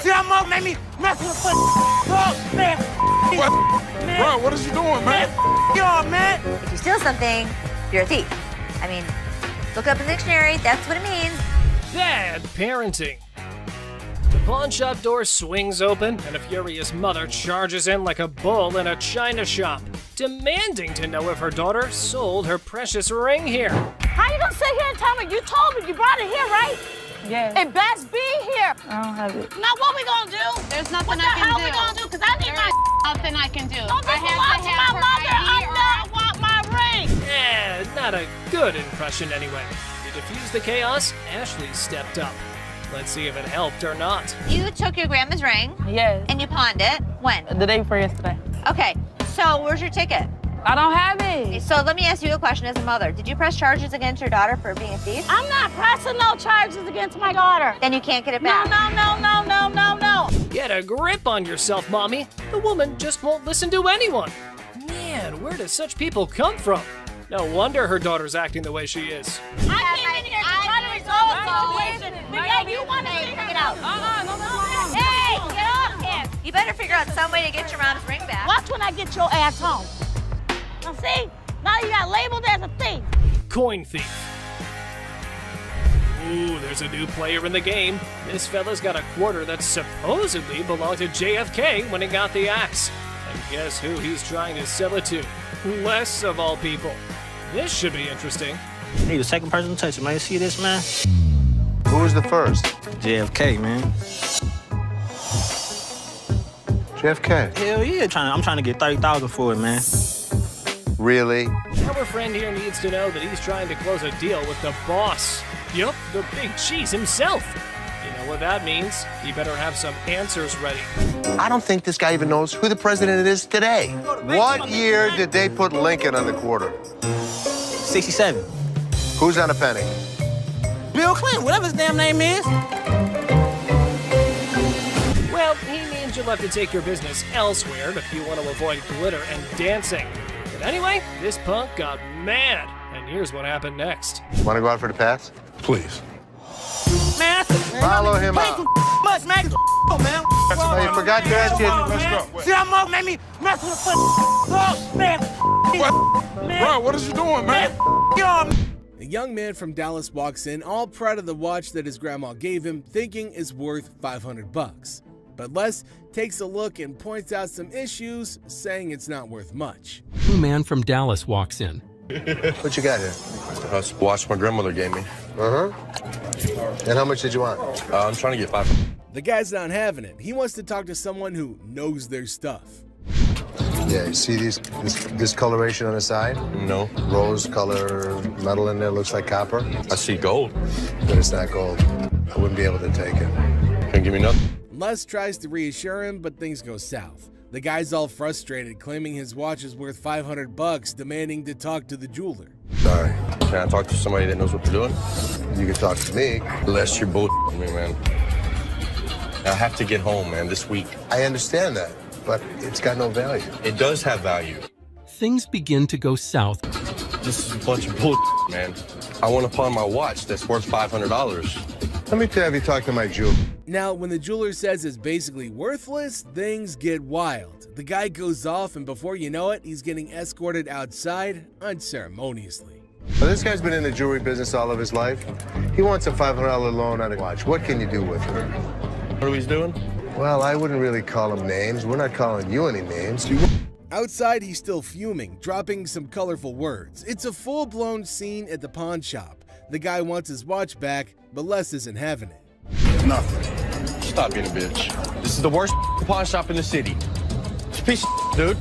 See how Mo made me mess with the oh, man. Man. Bro, what is you doing, man? Y'all, man. If you steal something, you're a thief. I mean, look up in the dictionary, that's what it means. Bad parenting. The pawn shop door swings open, and a furious mother charges in like a bull in a china shop, demanding to know if her daughter sold her precious ring here. How you gonna sit here and tell me? You told me you brought it here, right? Yeah. It best be here. I don't have it. Now what we gonna do? There's nothing What the I can hell do. we gonna do? Cause I need my Nothing I can do. Don't I this belong to my mother. I want my ring. Not a good impression anyway. To diffuse the chaos, Ashley stepped up. Let's see if it helped or not. You took your grandma's ring Yes. and you pawned it. When? The day before yesterday. Okay, so where's your ticket? I don't have it. So let me ask you a question as a mother. Did you press charges against your daughter for being a thief? I'm not pressing no charges against my daughter. Then you can't get it No, back. no. Get a grip on yourself, Mommy. The woman just won't listen to anyone. Man, where do such people come from? No wonder her daughter's acting the way she is. I came in here to try to resolve the situation. But you want to Hey, figure get out. Hey, get off him. You better figure out some way to get your mom's ring back. Watch when I get your ass home. Now see? Now you got labeled as a thief. Coin thief. Ooh, there's a new player in the game. This fella's got a quarter that supposedly belonged to JFK when he got the axe. And guess who he's trying to sell it to? Les, of all people. This should be interesting. Hey, the second person to touch it, man. You see this, man? Who was the first? JFK, man. JFK. Hell yeah, I'm trying to get 30,000 for it, man. Really? Our friend here needs to know that he's trying to close a deal with the boss. Yup, the big cheese himself. You know what that means? He better have some answers ready. I don't think this guy even knows who the president is today. What year did they put Lincoln on the quarter? 67. Who's on a penny? Bill Clinton, whatever his damn name is. Well, he means you'll have to take your business elsewhere if you want to avoid glitter and dancing. But anyway, this punk got mad, and here's what happened next. Want to go out for the pass? Please. Man, Follow him out. much, man. Man. Oh, you forgot to ask Let's you. go. See how Mo made me mess with the oh, man. Bro, what is you doing, man? Y'all, A young man from Dallas walks in, all proud of the watch that his grandma gave him, thinking is worth 500 bucks. But Les takes a look and points out some issues, saying it's not worth much. A man from Dallas walks in. What you got here? That's a watch my grandmother gave me. Uh-huh. And how much did you want? I'm trying to get 500. The guy's not having it. He wants to talk to someone who knows their stuff. Yeah, you see this discoloration on the side? No. Rose color metal in there, looks like copper. I see gold. But it's not gold. I wouldn't be able to take it. Can't give me nothing. Les tries to reassure him, but things go south. The guy's all frustrated, claiming his watch is worth 500 bucks, demanding to talk to the jeweler. Sorry. Can I talk to somebody that knows what they're doing? You can talk to me. Unless you're bullshitting me, man. I have to get home, man, this week. I understand that, but it's got no value. It does have value. Things begin to go south. This is a bunch of bullshit, man. I want to pawn my watch that's worth $500. Let me have you talk to my jeweler. Now, when the jeweler says it's basically worthless, things get wild. The guy goes off, and before you know it, he's getting escorted outside unceremoniously. Well, this guy's been in the jewelry business all of his life. He wants a $500 loan on a watch. What can you do with it? What are we doing? Well, I wouldn't really call him names. We're not calling you any names. Outside, he's still fuming, dropping some colorful words. It's a full-blown scene at the pawn shop. The guy wants his watch back, but Les isn't having it. Nothing. Stop being a bitch. This is the worst pawn shop in the city. It's a piece of dude.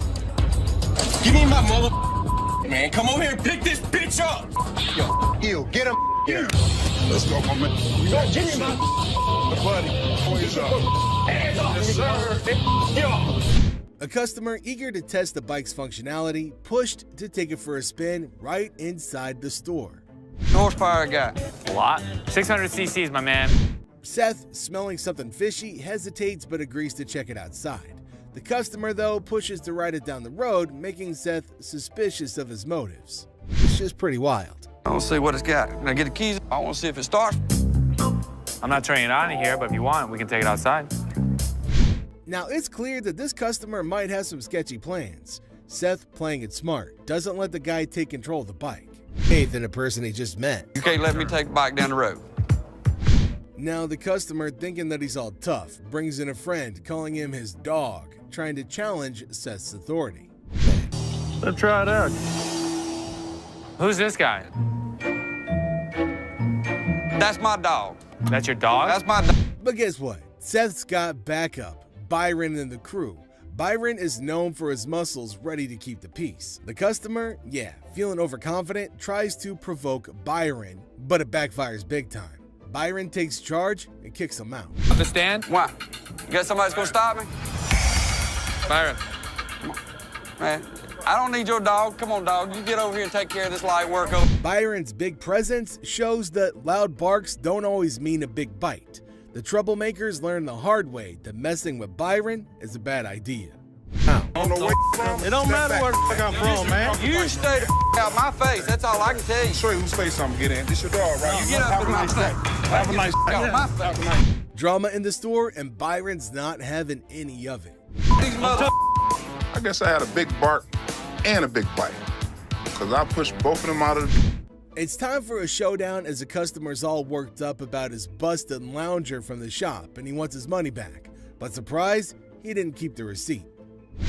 Give me my mother, man. Come over here and pick this bitch up. Yo, you, get him here. Let's go, my man. Yo, give me my buddy. Hands up. Hands up. Yes, sir. Yo. A customer eager to test the bike's functionality pushed to take it for a spin right inside the store. Horsepower I got? A lot. 600 cc's, my man. Seth, smelling something fishy, hesitates but agrees to check it outside. The customer, though, pushes to ride it down the road, making Seth suspicious of his motives. It's just pretty wild. I want to see what it's got. Can I get the keys? I want to see if it starts. I'm not turning it on in here, but if you want, we can take it outside. Now, it's clear that this customer might have some sketchy plans. Seth, playing it smart, doesn't let the guy take control of the bike. Hey, than a person he just met. You can't let me take the bike down the road. Now, the customer, thinking that he's all tough, brings in a friend, calling him his dog, trying to challenge Seth's authority. Let's try it out. Who's this guy? That's my dog. That's your dog? That's my dog. But guess what? Seth's got backup, Byron and the crew. Byron is known for his muscles ready to keep the peace. The customer, yeah, feeling overconfident, tries to provoke Byron, but it backfires big time. Byron takes charge and kicks him out. Understand? Why? You got somebody that's gonna stop me? Byron. Man, I don't need your dog. Come on, dog. You get over here and take care of this light work. Byron's big presence shows that loud barks don't always mean a big bite. The troublemakers learn the hard way that messing with Byron is a bad idea. Now, It don't matter where the fuck I'm from, man. You stay the out my face. That's all I can tell you. Show you whose face I'm getting. This your dog, right? You get up in my face. Have a nice day. Out my face. drama in the store, and Byron's not having any of it. These mother. I guess I had a big bark and a big bite, because I pushed both of them out of the... It's time for a showdown as the customer's all worked up about his busted lounger from the shop and he wants his money back. But surprise, he didn't keep the receipt.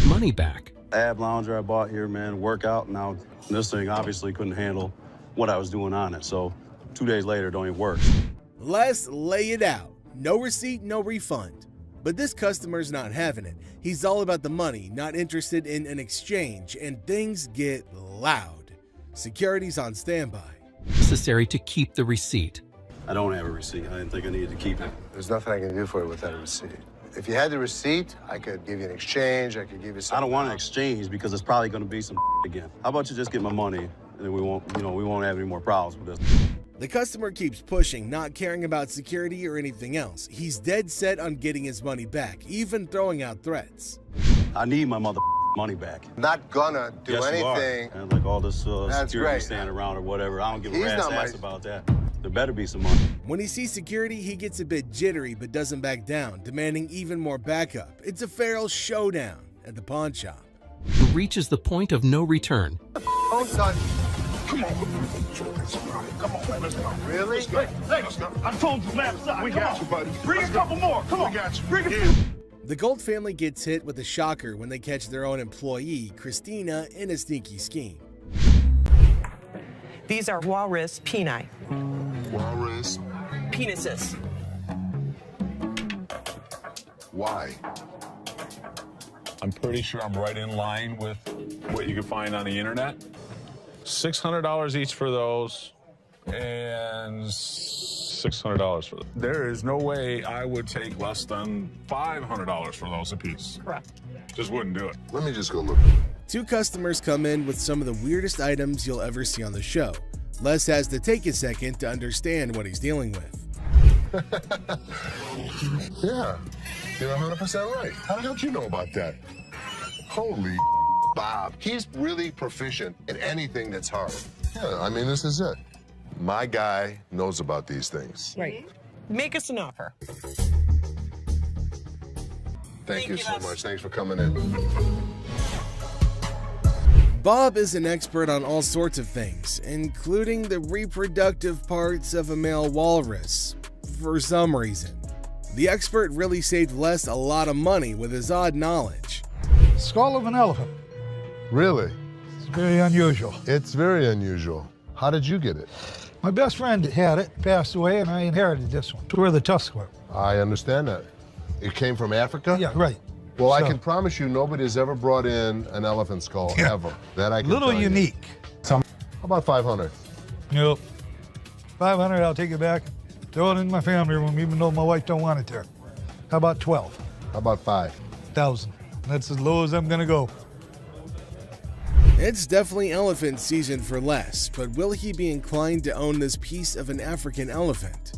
Money back. Ab lounger I bought here, man, workout. Now, this thing obviously couldn't handle what I was doing on it. So 2 days later, it don't even work. Let's lay it out. No receipt, no refund. But this customer's not having it. He's all about the money, not interested in an exchange, and things get loud. Security's on standby. Necessary to keep the receipt. I don't have a receipt. I didn't think I needed to keep it. There's nothing I can do for you without a receipt. If you had the receipt, I could give you an exchange. I could give you something. I don't want an exchange because it's probably going to be some again. How about you just get my money and then we won't have any more problems with this. The customer keeps pushing, not caring about security or anything else. He's dead set on getting his money back, even throwing out threats. I need my money back. Not gonna do yes, anything. And like all this security great. standing around or whatever. I don't give a He's rat's not ass my- about that. There better be some money. When he sees security, he gets a bit jittery but doesn't back down, demanding even more backup. It's a feral showdown at the pawn shop. Reaches the point of no return. Oh, son. Come on. Come on, man. Let's go. Really? Let's go. I told you last time. We got you, buddy. Bring a couple more. Come on. We got you. Bring a Yeah. The Gold family gets hit with a shocker when they catch their own employee, Christina, in a sneaky scheme. These are walrus peni. Walrus. Penises. Why? I'm pretty sure I'm right in line with what you can find on the internet. $600 each for those, and $600 for them. There is no way I would take less than $500 for those apiece. Correct. Just wouldn't do it. Let me just go look. Two customers come in with some of the weirdest items you'll ever see on the show. Les has to take a second to understand what he's dealing with. Yeah, you're 100% right. How the hell did you know about that? Holy Bob. He's really proficient in anything that's hard. Yeah, I mean, this is it. My guy knows about these things. Right. Make us an offer. Thank you so much. Thanks for coming in. Bob is an expert on all sorts of things, including the reproductive parts of a male walrus, for some reason. The expert really saved Les a lot of money with his odd knowledge. Skull of an elephant. Really? It's very unusual. It's very unusual. How did you get it? My best friend had it, passed away, and I inherited this one. It's where the tusks were. I understand that. It came from Africa? Yeah, right. Well, I So- can promise you nobody's ever brought in an elephant skull, ever. That I can Little tell you. unique. How about 500? Nope. 500, I'll take it back. Throw it in my family room, even though my wife don't want it there. How about 12? How about 5,000. That's as low as I'm gonna go. It's definitely elephant season for Les, but will he be inclined to own this piece of an African elephant?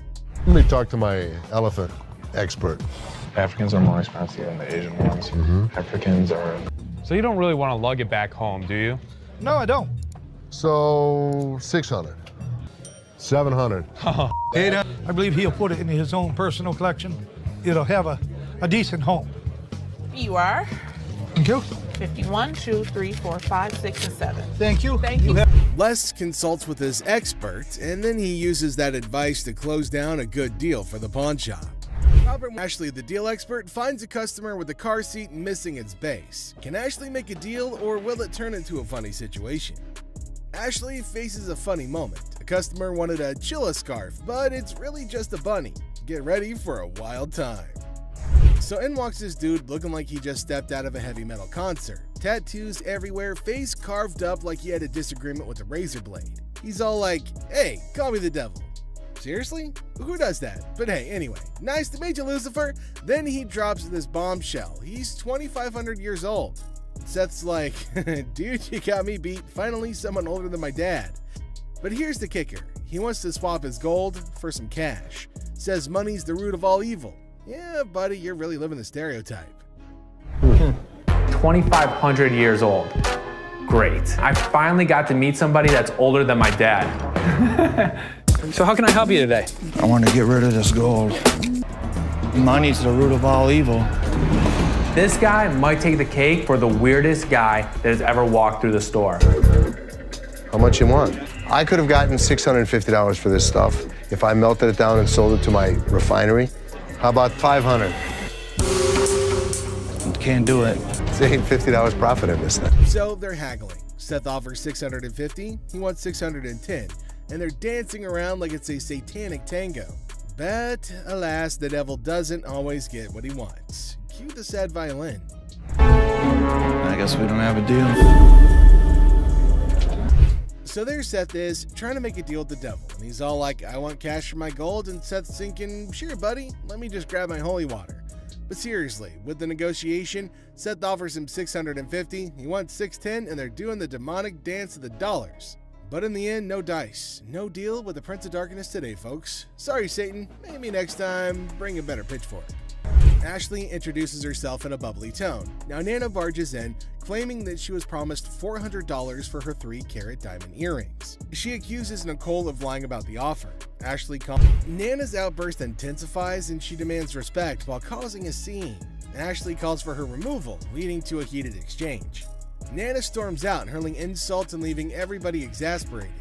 Let me talk to my elephant expert. Africans are more expensive than the Asian ones. Africans are... So you don't really want to lug it back home, do you? No, I don't. So, 600. 700. 800. I believe he'll put it in his own personal collection. It'll have a decent home. You are Thank you. 51, 2, 3, 4, 5, 6, and 7. Thank you. Thank you. Les consults with his expert, and then he uses that advice to close down a good deal for the pawn shop. Robert Ashley, the deal expert, finds a customer with a car seat missing its base. Can Ashley make a deal, or will it turn into a funny situation? Ashley faces a funny moment. A customer wanted a Chilla scarf, but it's really just a bunny. Get ready for a wild time. So in walks this dude looking like he just stepped out of a heavy metal concert. Tattoos everywhere, face carved up like he had a disagreement with a razor blade. He's all like, hey, call me the devil. Seriously? Who does that? But hey, anyway, nice to meet you, Lucifer. Then he drops this bombshell. He's 2,500 years old. Seth's like, dude, you got me beat. Finally, someone older than my dad. But here's the kicker. He wants to swap his gold for some cash. Says money's the root of all evil. Yeah, buddy, you're really living the stereotype. 2,500 years old. Great. I finally got to meet somebody that's older than my dad. So how can I help you today? I want to get rid of this gold. Money's the root of all evil. This guy might take the cake for the weirdest guy that has ever walked through the store. How much you want? I could have gotten $650 for this stuff if I melted it down and sold it to my refinery. How about $500? Can't do it. It's $50 profit in this thing. So they're haggling. Seth offers $650, he wants $610, and they're dancing around like it's a satanic tango. But alas, the devil doesn't always get what he wants. Cue the sad violin. I guess we don't have a deal. So there Seth is, trying to make a deal with the devil, and he's all like, I want cash for my gold, and Seth's thinking, sure buddy, let me just grab my holy water. But seriously, with the negotiation, Seth offers him $650, he wants $610, and they're doing the demonic dance of the dollars. But in the end, no dice. No deal with the Prince of Darkness today, folks. Sorry, Satan. Maybe next time, bring a better pitchfork. Ashley introduces herself in a bubbly tone. Now Nana barges in, claiming that she was promised $400 for her 3-carat diamond earrings. She accuses Nicole of lying about the offer. Ashley Nana's outburst intensifies and she demands respect while causing a scene. Ashley calls for her removal, leading to a heated exchange. Nana storms out, hurling insults and leaving everybody exasperated.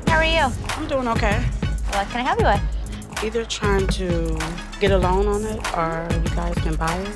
How are you? I'm doing okay. What can I help you with? Either trying to get a loan on it or you guys can buy it.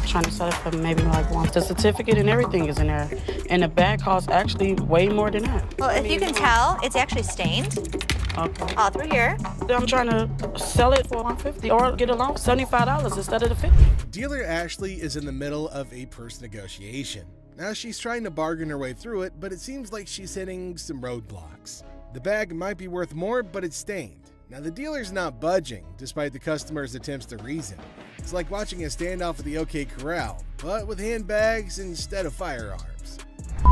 Trying to sell it for maybe like one. The certificate and everything is in there. And the bag costs actually way more than that. Well, if you can tell, it's actually stained. Okay. All through here. I'm trying to sell it for $150 or get a loan $75 instead of the $50. Dealer Ashley is in the middle of a purse negotiation. Now she's trying to bargain her way through it, but it seems like she's hitting some roadblocks. The bag might be worth more, but it's stained. Now the dealer's not budging, despite the customer's attempts to reason. It's like watching a standoff at the OK Corral, but with handbags instead of firearms.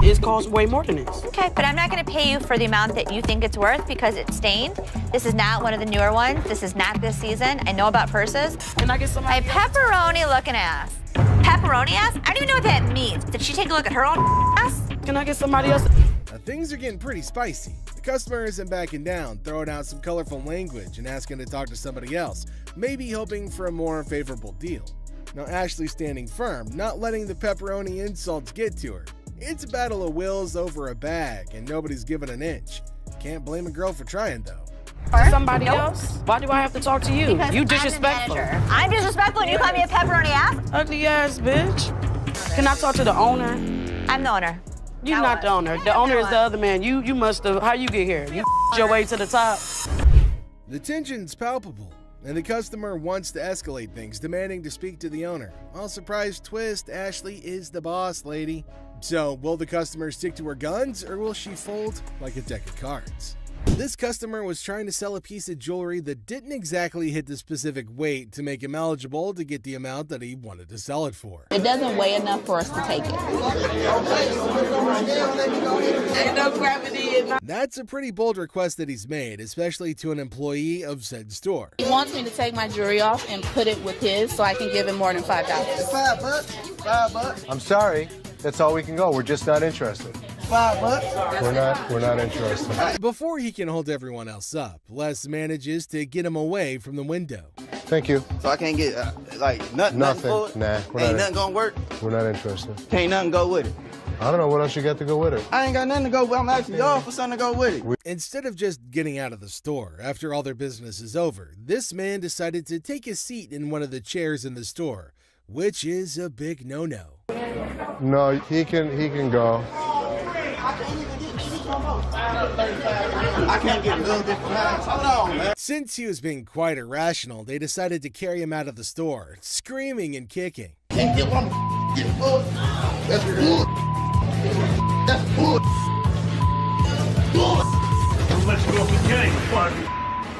It costs way more than this. Okay, but I'm not going to pay you for the amount that you think it's worth because it's stained. This is not one of the newer ones. This is not this season. I know about purses. Can I get some? A pepperoni-looking ass. Pepperoni ass? I don't even know what that means. Did she take a look at her own ass? Can I get somebody else? Now, things are getting pretty spicy. The customer isn't backing down, throwing out some colorful language and asking to talk to somebody else, maybe hoping for a more favorable deal. Now Ashley's standing firm, not letting the pepperoni insults get to her. It's a battle of wills over a bag, and nobody's giving an inch. Can't blame a girl for trying, though. Somebody else? Why do I have to talk to you? Because You disrespectful. I'm disrespectful and you call me a pepperoni ass? Ugly ass bitch. Can I talk to the owner? I'm the owner. You're not the owner. The owner is the other man. You must have. How you get here? You your way to the top. The tension's palpable, and the customer wants to escalate things, demanding to speak to the owner. All surprise twist, Ashley is the boss lady. So will the customer stick to her guns, or will she fold like a deck of cards? This customer was trying to sell a piece of jewelry that didn't exactly hit the specific weight to make him eligible to get the amount that he wanted to sell it for. It doesn't weigh enough for us to take it. Ain't no gravity in my... That's a pretty bold request that he's made, especially to an employee of said store. He wants me to take my jewelry off and put it with his so I can give him more than $5. $5. I'm sorry. That's all we can go. We're just not interested. $5. We're not interested. Before he can hold everyone else up, Les manages to get him away from the window. Thank you. So I can't get, nothing for it? Nah. Ain't nothing gonna work? We're not interested. Can't nothing go with it? I don't know what else you got to go with it. I ain't got nothing to go with. I'm asking y'all for something to go with it. Instead of just getting out of the store after all their business is over, this man decided to take a seat in one of the chairs in the store, which is a big no-no. No, he can go. I can't get a little bit from that. Hold on, man. Since he was being quite irrational, they decided to carry him out of the store, screaming and kicking. Can't get what I'm getting for. That's bull. That's bull.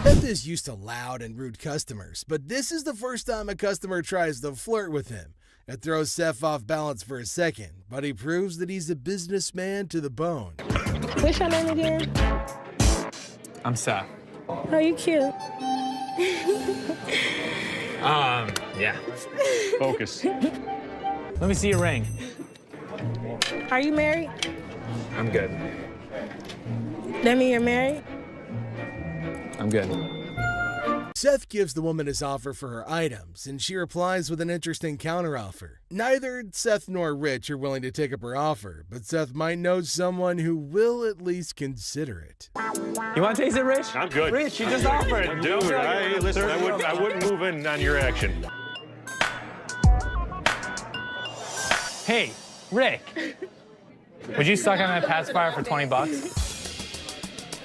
Seth is used to loud and rude customers, but this is the first time a customer tries to flirt with him. It throws Seth off balance for a second, but he proves that he's a businessman to the bone. What's your name again? I'm Seth. Oh, you cute. Yeah. Focus. Let me see your ring. Are you married? I'm good. That mean you're married? I'm good. Seth gives the woman his offer for her items, and she replies with an interesting counteroffer. Neither Seth nor Rich are willing to take up her offer, but Seth might know someone who will at least consider it. You want to taste it, Rich? I'm good. Rich, you just offered. Dude, listen, I wouldn't move in on your action. Hey, Rick. Would you suck on that pacifier for 20 bucks?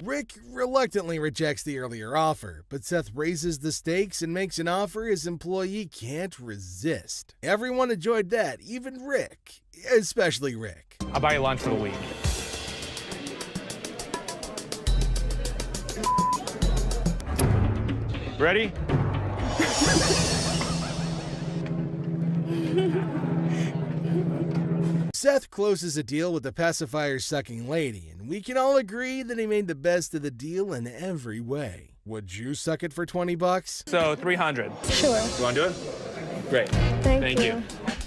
Rick reluctantly rejects the earlier offer, but Seth raises the stakes and makes an offer his employee can't resist. Everyone enjoyed that, even Rick, especially Rick. I'll buy you lunch for the week. Ready? Seth closes a deal with the pacifier-sucking lady, and we can all agree that he made the best of the deal in every way. Would you suck it for 20 bucks? So 300. Sure. You want to do it? Great. Thank you.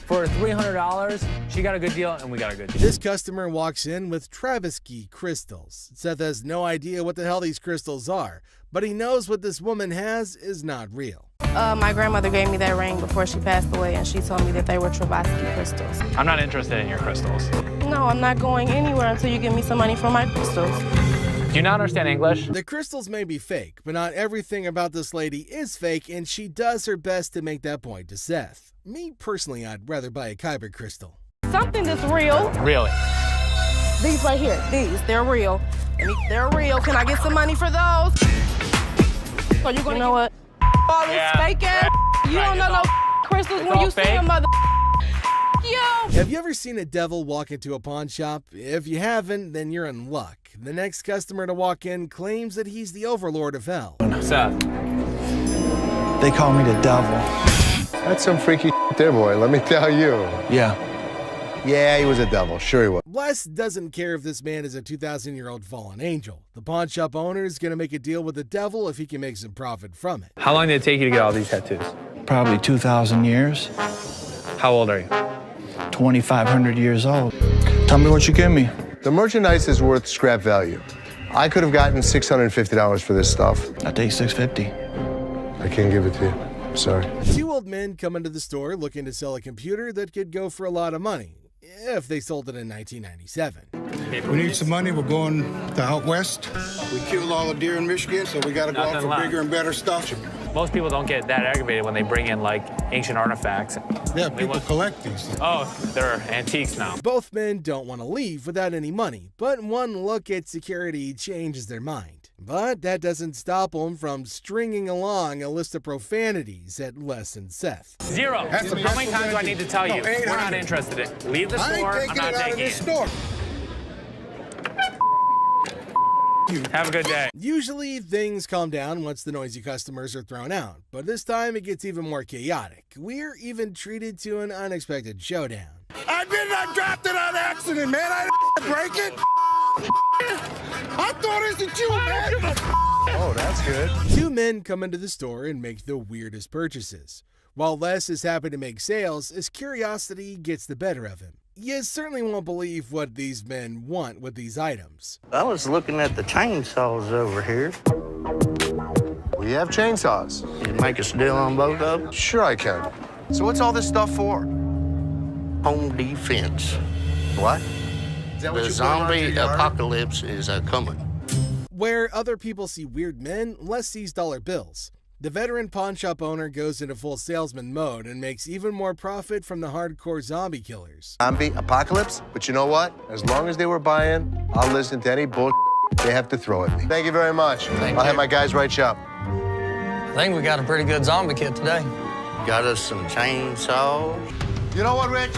For $300, she got a good deal and we got a good deal. This customer walks in with Travisky crystals. Seth has no idea what the hell these crystals are, but he knows what this woman has is not real. My grandmother gave me that ring before she passed away, and she told me that they were Travisky crystals. I'm not interested in your crystals. No, I'm not going anywhere until you give me some money for my crystals. Do you not understand English? The crystals may be fake, but not everything about this lady is fake, and she does her best to make that point to Seth. Me, personally, I'd rather buy a Kyber crystal. Something that's real. Really? These right here, they're real. They're real. Can I get some money for those? So you know what? All this fake ass. You don't know no crystals when you see a mother. You. Have you ever seen a devil walk into a pawn shop? If you haven't, then you're in luck. The next customer to walk in claims that he's the overlord of hell. Seth. They call me the devil. That's some freaky there, boy, let me tell you. Yeah. Yeah, he was a devil. Sure he was. Les doesn't care if this man is a 2,000-year-old fallen angel. The pawn shop owner is going to make a deal with the devil if he can make some profit from it. How long did it take you to get all these tattoos? Probably 2,000 years. How old are you? 2,500 years old. Tell me what you give me. The merchandise is worth scrap value. I could have gotten $650 for this stuff. I take $650. I can't give it to you. Sorry. Two old men come into the store looking to sell a computer that could go for a lot of money, if they sold it in 1997. We need some money. We're going to out west. We killed all the deer in Michigan, so we got to go out for bigger and better stuff. Most people don't get that aggravated when they bring in, like, ancient artifacts. Yeah, people collect these. Oh, they're antiques now. Both men don't want to leave without any money, but one look at security changes their mind. But that doesn't stop them from stringing along a list of profanities at Les and Seth. 0. How many times do I need to tell you? We're not interested in. Leave the store. I'm not taking it. Have a good day. Usually things calm down once the noisy customers are thrown out, but this time it gets even more chaotic. We're even treated to an unexpected showdown. I did not drop it on accident, man. I didn't break it. I thought it was you, man. Oh, that's good. Two men come into the store and make the weirdest purchases. While Les is happy to make sales, his curiosity gets the better of him. You certainly won't believe what these men want with these items. I was looking at the chainsaws over here. We have chainsaws. You make us deal on both of them? Sure I can. So what's all this stuff for? Home defense. What? Is that what The you put around zombie your yard? apocalypse is coming. Where other people see weird men, Les sees dollar bills. The veteran pawn shop owner goes into full salesman mode and makes even more profit from the hardcore zombie killers. Zombie apocalypse? But you know what? As long as they were buying, I'll listen to any bull they have to throw at me. Thank you very much. I'll have my guys write you up. I think we got a pretty good zombie kit today. Got us some chainsaws. You know what, Rich?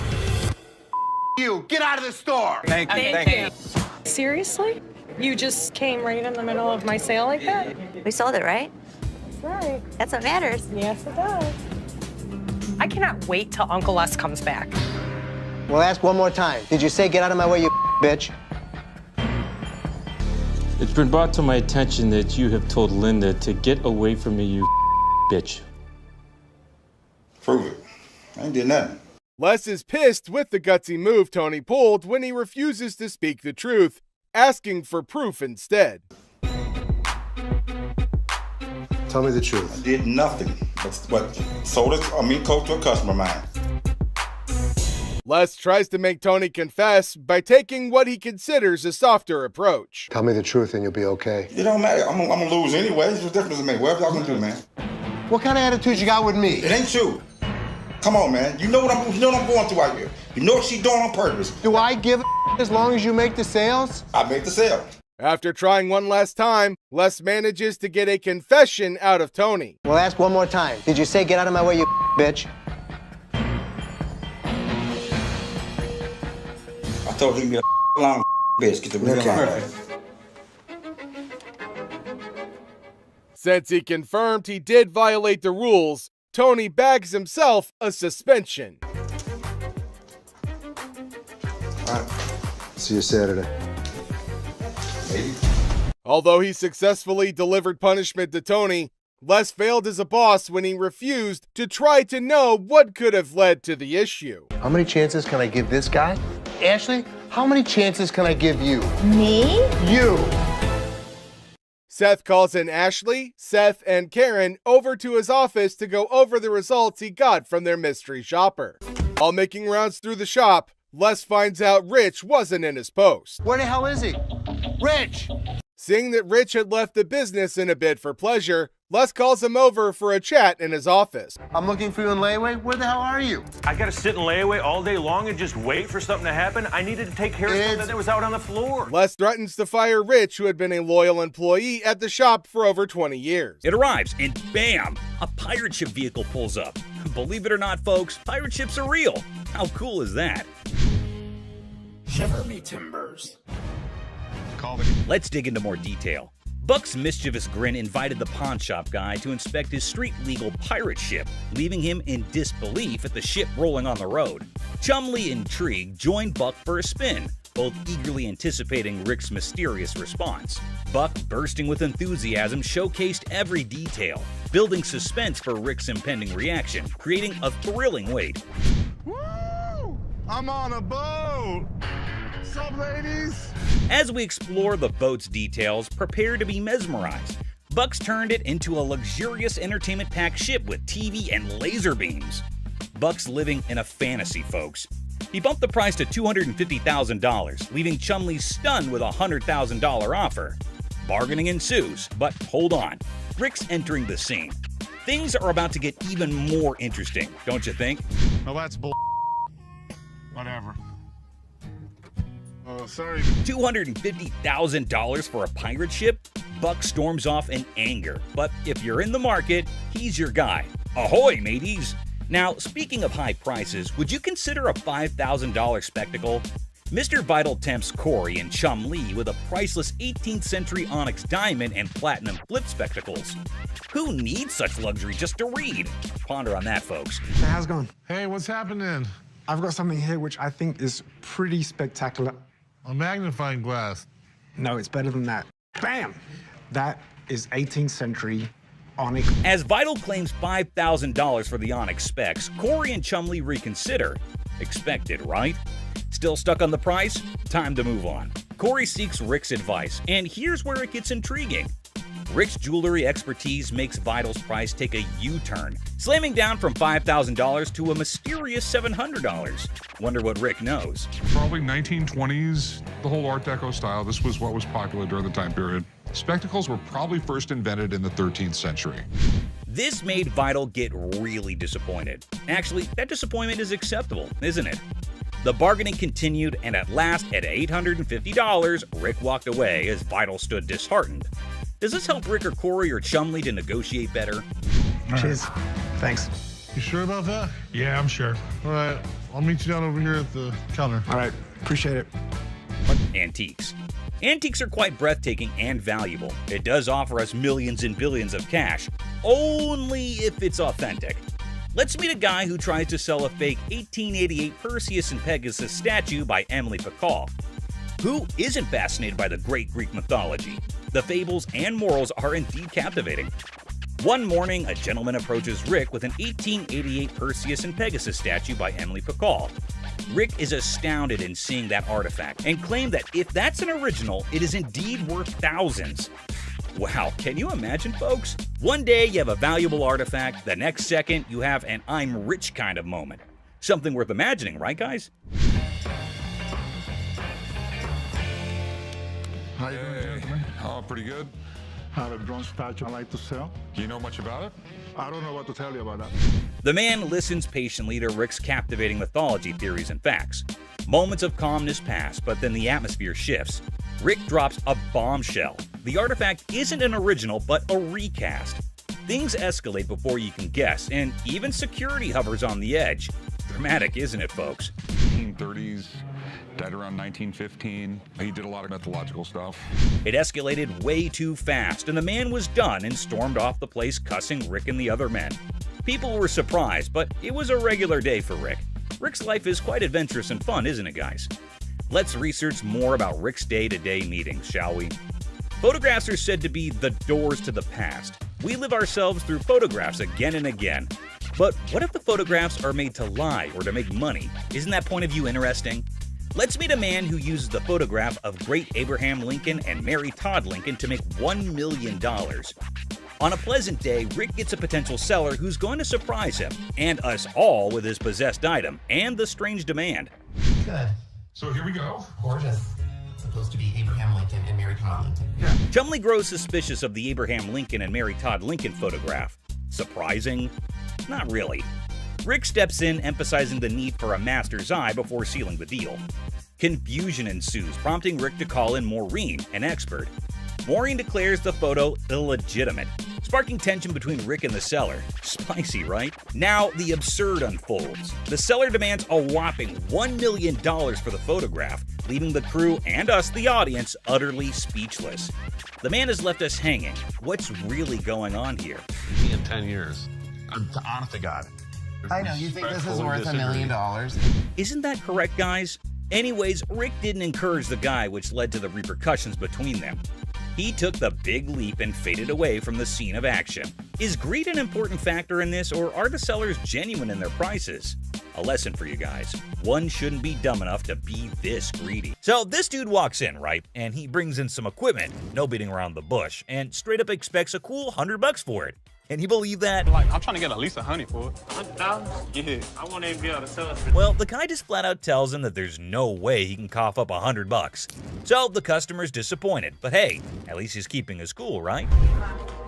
You, get out of the store. Thank you. Seriously? You just came right in the middle of my sale like that? We sold it, right? That's right. That's what matters. Yes, it does. I cannot wait till Uncle Les comes back. Well, ask one more time. Did you say get out of my way, you bitch? It's been brought to my attention that you have told Linda to get away from me, you bitch. Prove it. I ain't did nothing. Les is pissed with the gutsy move Tony pulled when he refuses to speak the truth, asking for proof instead. Tell me the truth. I did nothing but sold coat to a customer of mine. Les tries to make Tony confess by taking what he considers a softer approach. Tell me the truth and you'll be okay. It don't matter. I'm gonna lose anyway. What's the difference to me? Whatever y'all gonna do, man. What kind of attitude you got with me? It ain't you. Come on, man. You know what I'm going through out here. You know what she's doing on purpose. Do I give a as long as you make the sales? I make the sale. After trying one last time, Les manages to get a confession out of Tony. Well, ask one more time. Did you say get out of my way, you bitch? I told you to be a long bitch. Get the real line. Since he confirmed he did violate the rules, Tony bags himself a suspension. All right. See you Saturday. Maybe. Although he successfully delivered punishment to Tony, Les failed as a boss when he refused to try to know what could have led to the issue. How many chances can I give this guy? Ashley, how many chances can I give you? Me? You! Seth calls in Ashley, Seth, and Karen over to his office to go over the results he got from their mystery shopper. While making rounds through the shop, Les finds out Rich wasn't in his post. Where the hell is he? Rich! Seeing that Rich had left the business in a bid for pleasure, Les calls him over for a chat in his office. I'm looking for you in layaway. Where the hell are you? I gotta sit in layaway all day long and just wait for something to happen. I needed to take care of something that was out on the floor. Les threatens to fire Rich, who had been a loyal employee at the shop for over 20 years. It arrives, and bam! A pirate ship vehicle pulls up. Believe it or not, folks, pirate ships are real. How cool is that? Shiver me timbers. Let's dig into more detail. Buck's mischievous grin invited the pawn shop guy to inspect his street-legal pirate ship, leaving him in disbelief at the ship rolling on the road. Chumlee, intrigued, joined Buck for a spin, both eagerly anticipating Rick's mysterious response. Buck, bursting with enthusiasm, showcased every detail, building suspense for Rick's impending reaction, creating a thrilling wait. Woo! I'm on a boat! What's up, ladies? As we explore the boat's details, prepare to be mesmerized. Buck's turned it into a luxurious entertainment-packed ship with TV and laser beams. Buck's living in a fantasy, folks. He bumped the price to $250,000, leaving Chumlee stunned with a $100,000 offer. Bargaining ensues, but hold on. Rick's entering the scene. Things are about to get even more interesting, don't you think? No, that's bull. Whatever. Oh, sorry. $250,000 for a pirate ship? Buck storms off in anger. But if you're in the market, he's your guy. Ahoy, mateys! Now, speaking of high prices, would you consider a $5,000 spectacle? Mr. Vital tempts Corey and Chumlee with a priceless 18th century onyx diamond and platinum flip spectacles. Who needs such luxury just to read? Ponder on that, folks. Hey, how's it going? Hey, what's happening? I've got something here which I think is pretty spectacular. A magnifying glass. No, it's better than that. Bam! That is 18th century onyx. As Vital claims $5,000 for the onyx specs, Corey and Chumlee reconsider. Expected, right? Still stuck on the price? Time to move on. Corey seeks Rick's advice, and here's where it gets intriguing. Rick's jewelry expertise makes Vital's price take a U-turn, slamming down from $5,000 to a mysterious $700. Wonder what Rick knows. Probably 1920s, the whole Art Deco style. This was what was popular during the time period. Spectacles were probably first invented in the 13th century. This made Vital get really disappointed. Actually, that disappointment is acceptable, isn't it? The bargaining continued, and at last, at $850, Rick walked away as Vital stood disheartened. Does this help Rick or Corey or Chumley to negotiate better? Cheers. Thanks. You sure about that? Yeah, I'm sure. All right, I'll meet you down over here at the counter. All right, appreciate it. Antiques. Antiques are quite breathtaking and valuable. It does offer us millions and billions of cash, only if it's authentic. Let's meet a guy who tries to sell a fake 1888 Perseus and Pegasus statue by Emily Pacall. Who isn't fascinated by the great Greek mythology? The fables and morals are indeed captivating. One morning, a gentleman approaches Rick with an 1888 Perseus and Pegasus statue by Emily Pacall. Rick is astounded in seeing that artifact and claimed that if that's an original, it is indeed worth thousands. Wow, can you imagine, folks? One day you have a valuable artifact, the next second you have an I'm rich kind of moment. Something worth imagining, right, guys? How you doing, gentlemen? Oh, pretty good. I have a bronze statue I'd like to sell. Do you know much about it? I don't know what to tell you about that. The man listens patiently to Rick's captivating mythology theories and facts. Moments of calmness pass, but then the atmosphere shifts. Rick drops a bombshell. The artifact isn't an original, but a recast. Things escalate before you can guess, and even security hovers on the edge. Dramatic, isn't it, folks? 1930s, died around 1915. He did a lot of mythological stuff. It escalated way too fast, and the man was done and stormed off the place cussing Rick and the other men. People were surprised, but it was a regular day for Rick. Rick's life is quite adventurous and fun, isn't it, guys? Let's research more about Rick's day-to-day meetings, shall we? Photographs are said to be the doors to the past. We live ourselves through photographs again and again. But what if the photographs are made to lie or to make money? Isn't that point of view interesting? Let's meet a man who uses the photograph of great Abraham Lincoln and Mary Todd Lincoln to make $1 million. On a pleasant day, Rick gets a potential seller who's going to surprise him and us all with his possessed item and the strange demand. Good. So here we go. Gorgeous. It's supposed to be Abraham Lincoln and Mary Todd Lincoln. Yeah. Chumley grows suspicious of the Abraham Lincoln and Mary Todd Lincoln photograph. Surprising? Not really. Rick steps in, emphasizing the need for a master's eye before sealing the deal. Confusion ensues, prompting Rick to call in Maureen, an expert. Maureen declares the photo illegitimate, sparking tension between Rick and the seller. Spicy, right? Now, the absurd unfolds. The seller demands a whopping $1 million for the photograph, leaving the crew and us, the audience, utterly speechless. The man has left us hanging. What's really going on here? In 10 years. Honest to God. I know, you think this is worth $1 million. Isn't that correct, guys? Anyways, Rick didn't encourage the guy, which led to the repercussions between them. He took the big leap and faded away from the scene of action. Is greed an important factor in this, or are the sellers genuine in their prices? A lesson for you guys. One shouldn't be dumb enough to be this greedy. So this dude walks in, right? And he brings in some equipment, no beating around the bush, and straight up expects a cool $100 for it. Can you believe that? Like, I'm trying to get at least $100 for it. $100,000? Yeah. I won't even be able to sell it. Well, the guy just flat out tells him that there's no way he can cough up $100. So the customer's disappointed, but hey, at least he's keeping his cool, right?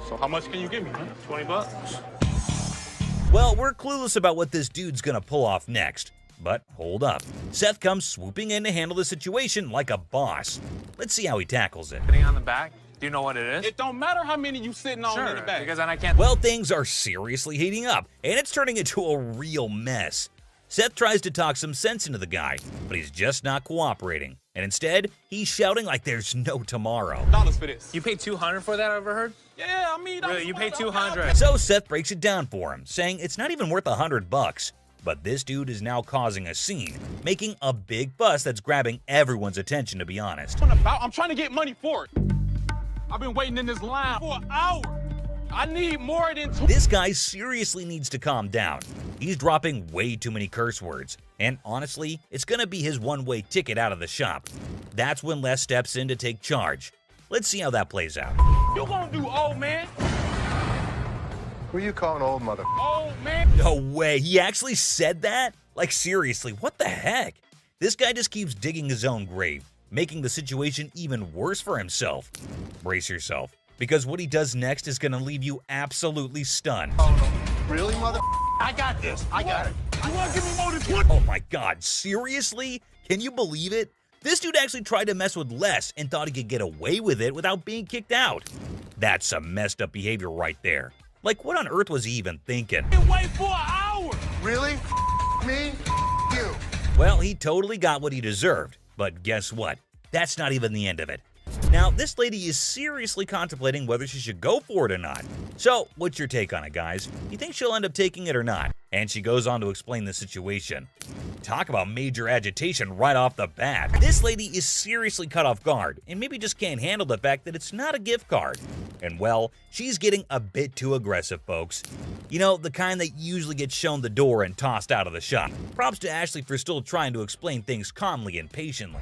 So how much can you give me, man? $20. Well, we're clueless about what this dude's gonna pull off next. But hold up. Seth comes swooping in to handle the situation like a boss. Let's see how he tackles it. Sitting on the back? Do you know what it is? It don't matter how many you sitting on in the back. Because then I can't. Well, things are seriously heating up, and it's turning into a real mess. Seth tries to talk some sense into the guy, but he's just not cooperating. And instead, he's shouting like there's no tomorrow. Dollars for this. You paid $200 for that, I overheard? Yeah, I mean, really, you paid $200. So Seth breaks it down for him, saying it's not even worth $100. But this dude is now causing a scene, making a big fuss that's grabbing everyone's attention, to be honest. I'm trying to get money for it. I've been waiting in this line for an hour. I need more than two. This guy seriously needs to calm down. He's dropping way too many curse words. And honestly, it's gonna be his one-way ticket out of the shop. That's when Les steps in to take charge. Let's see how that plays out. You gonna do old man? Who you calling old mother? Old man? No way, he actually said that? Like seriously, what the heck? This guy just keeps digging his own grave, making the situation even worse for himself. Brace yourself, because what he does next is gonna leave you absolutely stunned. Really, mother? I got this. I got it. You wanna give me more than what? Oh my god, seriously? Can you believe it? This dude actually tried to mess with Les and thought he could get away with it without being kicked out. That's some messed up behavior right there. Like, what on earth was he even thinking? Wait for an hour. Really? Me? You. Well, he totally got what he deserved. But guess what? That's not even the end of it. Now, this lady is seriously contemplating whether she should go for it or not. So, what's your take on it, guys? You think she'll end up taking it or not? And she goes on to explain the situation. Talk about major agitation right off the bat. This lady is seriously caught off guard and maybe just can't handle the fact that it's not a gift card. And well, she's getting a bit too aggressive, folks. You know, the kind that usually gets shown the door and tossed out of the shop. Props to Ashley for still trying to explain things calmly and patiently.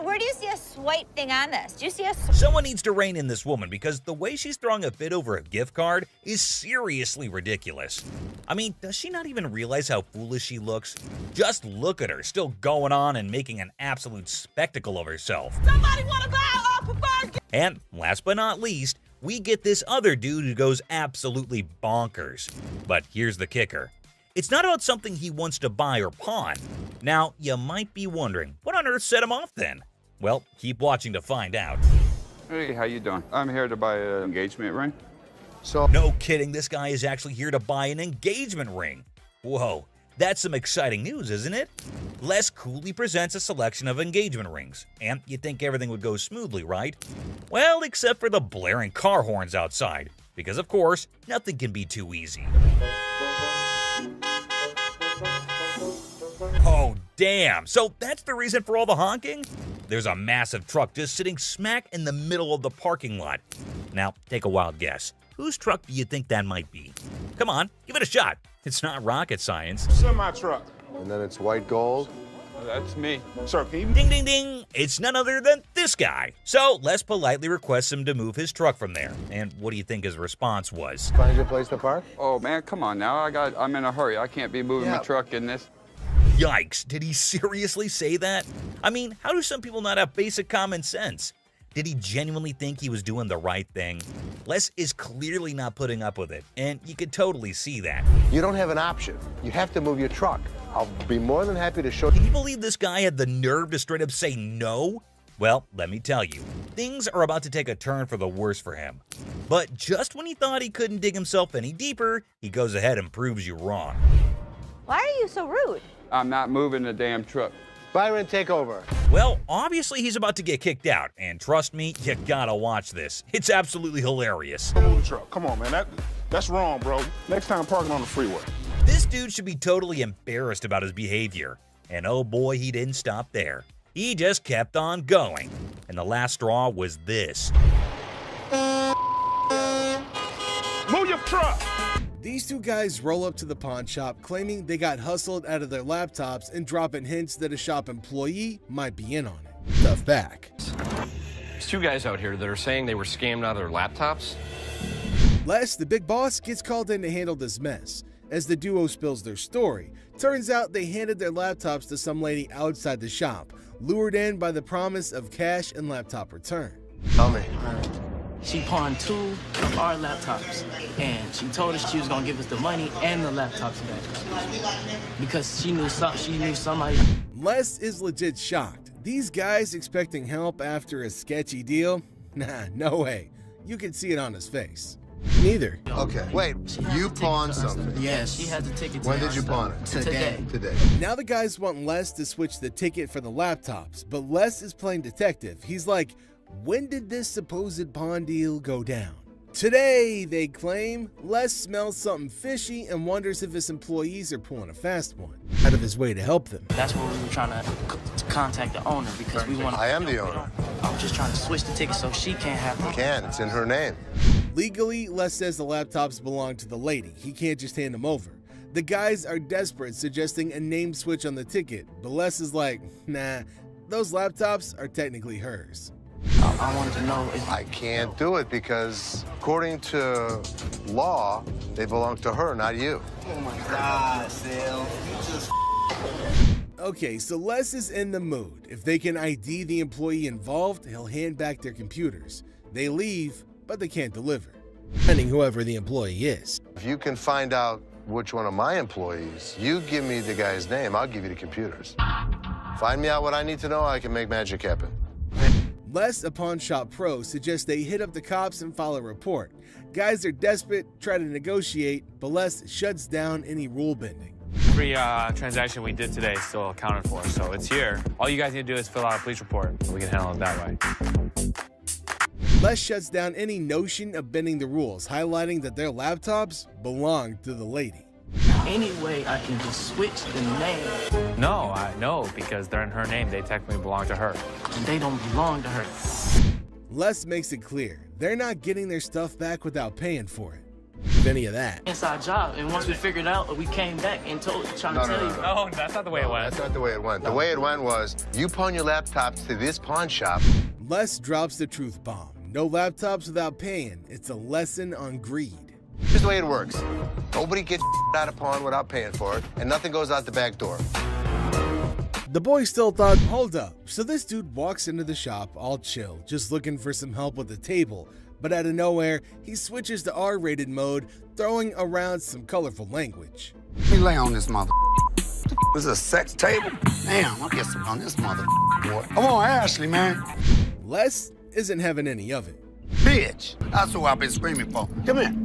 Where do you see a swipe thing on this? Do you see a Someone needs to rein in this woman because the way she's throwing a fit over a gift card is seriously ridiculous. I mean, does she not even realize how foolish she looks? Just look at her, still going on and making an absolute spectacle of herself. Somebody want to buy an Apple burger? And last but not least, we get this other dude who goes absolutely bonkers. But here's the kicker. It's not about something he wants to buy or pawn. Now, you might be wondering, what on earth set him off then? Well, keep watching to find out. Hey, how you doing? I'm here to buy an engagement ring. So, no kidding, this guy is actually here to buy an engagement ring. Whoa, that's some exciting news, isn't it? Les coolly presents a selection of engagement rings, and you'd think everything would go smoothly, right? Well, except for the blaring car horns outside, because of course, nothing can be too easy. Oh, damn. So that's the reason for all the honking? There's a massive truck just sitting smack in the middle of the parking lot. Now, take a wild guess. Whose truck do you think that might be? Come on, give it a shot. It's not rocket science. Semi-truck. And then it's white gold. That's me. Sir, can you... Ding, ding, ding. It's none other than this guy. So Les politely requests him to move his truck from there. And what do you think his response was? Find your place to park? Oh, man, come on now. I'm in a hurry. I can't be moving my truck in this. Yikes, did he seriously say that? I mean, how do some people not have basic common sense? Did he genuinely think he was doing the right thing? Les is clearly not putting up with it, and you could totally see that. You don't have an option. You have to move your truck. I'll be more than happy to show you. Can you believe this guy had the nerve to straight up say no? Well, let me tell you, things are about to take a turn for the worse for him. But just when he thought he couldn't dig himself any deeper, he goes ahead and proves you wrong. Why are you so rude? I'm not moving the damn truck. Byron, take over. Well, obviously he's about to get kicked out, and trust me, you gotta watch this. It's absolutely hilarious. Move the truck. Come on, man. That's wrong, bro. Next time, parking on the freeway. This dude should be totally embarrassed about his behavior. And oh boy, he didn't stop there. He just kept on going. And the last straw was this. Move your truck! These two guys roll up to the pawn shop claiming they got hustled out of their laptops and dropping hints that a shop employee might be in on it. Tough back. There's two guys out here that are saying they were scammed out of their laptops. Les, the big boss, gets called in to handle this mess. As the duo spills their story, turns out they handed their laptops to some lady outside the shop, lured in by the promise of cash and laptop return. Tell me. She pawned 2 of our laptops, and she told us she was gonna give us the money and the laptops back because she knew somebody. Les is legit shocked. These guys expecting help after a sketchy deal? Nah, no way. You can see it on his face. Neither. Okay, wait, you pawned something? Yes, she had the ticket. When did you pawn it? Today. Now the guys want Les to switch the ticket for the laptops, but Les is playing detective. He's like, when did this supposed pawn deal go down? Today, they claim. Les smells something fishy and wonders if his employees are pulling a fast one, out of his way to help them. That's where we were trying to contact the owner because we want. I am the owner. I'm just trying to switch the ticket so she can't have it. You can, it's in her name. Legally, Les says the laptops belong to the lady. He can't just hand them over. The guys are desperate, suggesting a name switch on the ticket, but Les is like, nah, those laptops are technically hers. I wanted to know if I can't do it because, according to law, they belong to her, not you. Oh my God, Sale. You just Okay, so Les is in the mood. If they can ID the employee involved, he'll hand back their computers. They leave, but they can't deliver, depending whoever the employee is. If you can find out which one of my employees, you give me the guy's name, I'll give you the computers. Find me out what I need to know, I can make magic happen. Les, a pawn shop pro, suggests they hit up the cops and file a report. Guys are desperate, try to negotiate, but Les shuts down any rule bending. Every transaction we did today is still accounted for, so it's here. All you guys need to do is fill out a police report, so we can handle it that way. Les shuts down any notion of bending the rules, highlighting that their laptops belong to the lady. any way I can just switch the name. No, because they're in her name. They technically belong to her. And they don't belong to her. Les makes it clear they're not getting their stuff back without paying for it. If any of that. Inside job, and once we figured out, we came back and trying to tell you. No, that's not the way it went. That's not the way it went. The way it went was, you pawn your laptops to this pawn shop. Les drops the truth bomb. No laptops without paying. It's a lesson on greed. Here's the way it works. Nobody gets out of pawn without paying for it, and nothing goes out the back door. The boy still thought, hold up. So this dude walks into the shop all chill, just looking for some help with the table. But out of nowhere, he switches to R-rated mode, throwing around some colorful language. Let me lay on this mother. This is a sex table? Damn, I'll get some on this mother boy. Come on, Ashley, man. Les isn't having any of it. Bitch, that's what I've been screaming for. Come here.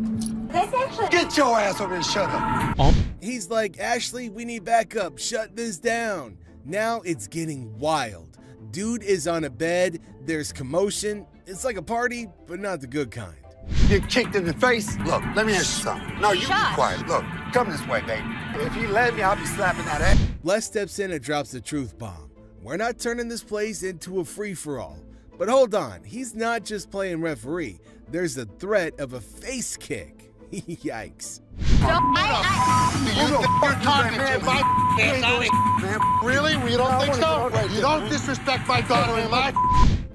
Get your ass over and shut up. He's like, Ashley, we need backup. Shut this down. Now it's getting wild. Dude is on a bed. There's commotion. It's like a party, but not the good kind. Get kicked in the face? Look, let me ask you something. No, you be quiet. Look, come this way, baby. If you let me, I'll be slapping that ass. Les steps in and drops the truth bomb. We're not turning this place into a free-for-all. But hold on, he's not just playing referee. There's the threat of a face kick. Yikes. Really? We don't think so? You don't disrespect my daughter-in-law?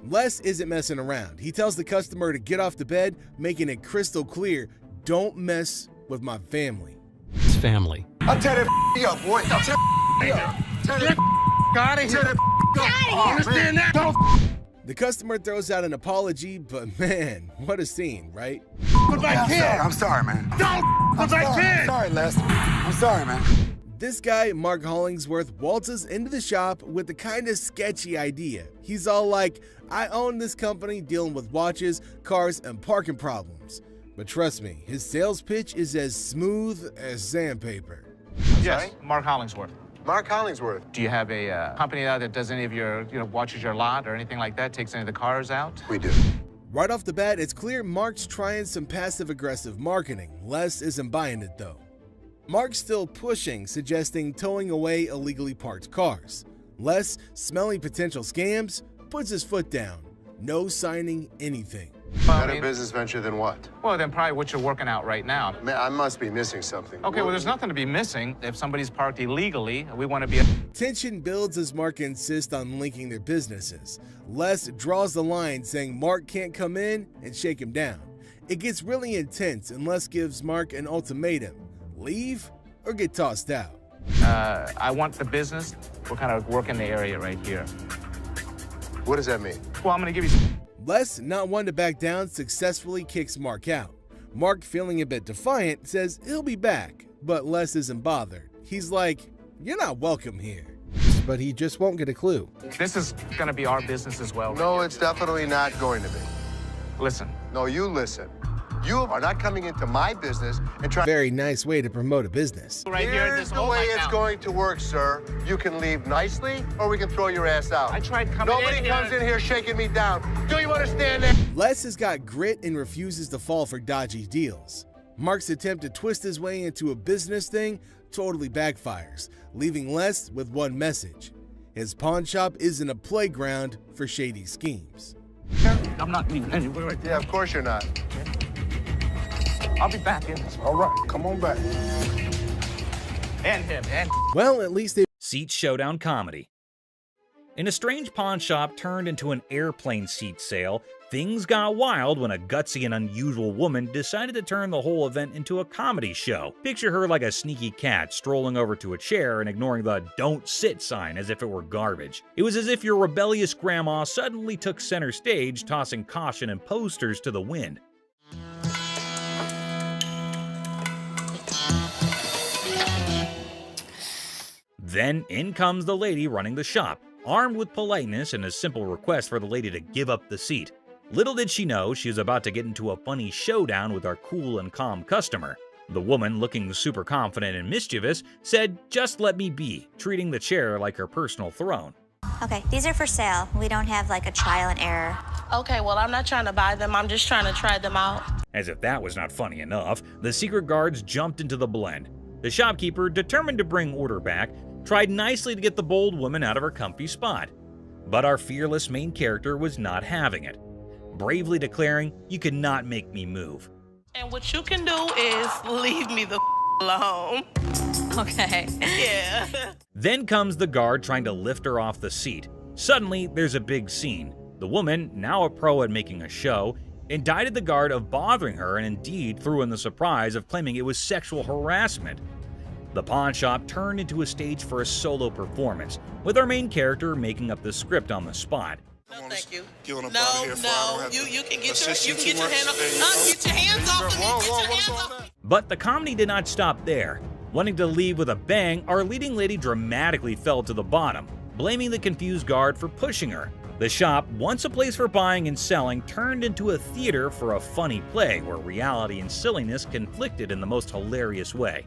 Les isn't messing around. He tells the customer to get off the bed, making it crystal clear, don't mess with my family. It's family. I'll tear that up, boy. I'll tear that up. Tear that out of here. Understand that? Don't. The customer throws out an apology, but man, what a scene, right? Put my kid. I'm sorry, man. Don't put my kid. I'm sorry, Les. I'm sorry, man. This guy, Mark Hollingsworth, waltzes into the shop with a kind of sketchy idea. He's all like, I own this company dealing with watches, cars, and parking problems. But trust me, his sales pitch is as smooth as sandpaper. Yes, Mark Hollingsworth. Mark Hollingsworth. Do you have a company out that does any of your, watches your lot or anything like that, takes any of the cars out? We do. Right off the bat, it's clear Mark's trying some passive-aggressive marketing. Les isn't buying it, though. Mark's still pushing, suggesting towing away illegally parked cars. Les, smelling potential scams, puts his foot down. No signing anything. Better business venture than what? Well, then probably what you're working out right now. I must be missing something. Okay, well, there's nothing to be missing. If somebody's parked illegally, we want to be... Tension builds as Mark insists on linking their businesses. Les draws the line, saying Mark can't come in and shake him down. It gets really intense, and Les gives Mark an ultimatum. Leave or get tossed out. I want the business. We're kind of working the area right here. What does that mean? Well, I'm going to give you... Les, not one to back down, successfully kicks Mark out. Mark, feeling a bit defiant, says he'll be back, but Les isn't bothered. He's like, you're not welcome here. But he just won't get a clue. This is going to be our business as well. No, it's definitely not going to be. Listen. No, you listen. You are not coming into my business and trying... Very nice way to promote a business. Right here, Here's the way it's going to work, sir. You can leave nicely, or we can throw your ass out. I tried coming in. Nobody comes in here shaking me down. Do you understand that? Les has got grit and refuses to fall for dodgy deals. Mark's attempt to twist his way into a business thing totally backfires, leaving Les with one message. His pawn shop isn't a playground for shady schemes. I'm not leaving anywhere right Yeah, of course you're not. I'll be back in this. All right, come on back. And him, and... Well, at least they... Seat Showdown Comedy. In a strange pawn shop turned into an airplane seat sale, things got wild when a gutsy and unusual woman decided to turn the whole event into a comedy show. Picture her like a sneaky cat strolling over to a chair and ignoring the "Don't Sit" sign as if it were garbage. It was as if your rebellious grandma suddenly took center stage, tossing caution and posters to the wind. Then in comes the lady running the shop, armed with politeness and a simple request for the lady to give up the seat. Little did she know she was about to get into a funny showdown with our cool and calm customer. The woman, looking super confident and mischievous, said, "Just let me be," treating the chair like her personal throne. Okay, these are for sale. We don't have like a trial and error. Okay, well, I'm not trying to buy them. I'm just trying to try them out. As if that was not funny enough, the secret guards jumped into the blend. The shopkeeper, determined to bring order back, tried nicely to get the bold woman out of her comfy spot. But our fearless main character was not having it, bravely declaring, "You cannot make me move." And what you can do is leave me the alone. Okay. Yeah. Then comes the guard trying to lift her off the seat. Suddenly, there's a big scene. The woman, now a pro at making a show, indicted the guard of bothering her and indeed threw in the surprise of claiming it was sexual harassment. The pawn shop turned into a stage for a solo performance, with our main character making up the script on the spot. No, thank you. No, you can get your hand off. Get your hands off of me. Get your hands off. But the comedy did not stop there. Wanting to leave with a bang, our leading lady dramatically fell to the bottom, blaming the confused guard for pushing her. The shop, once a place for buying and selling, turned into a theater for a funny play where reality and silliness conflicted in the most hilarious way.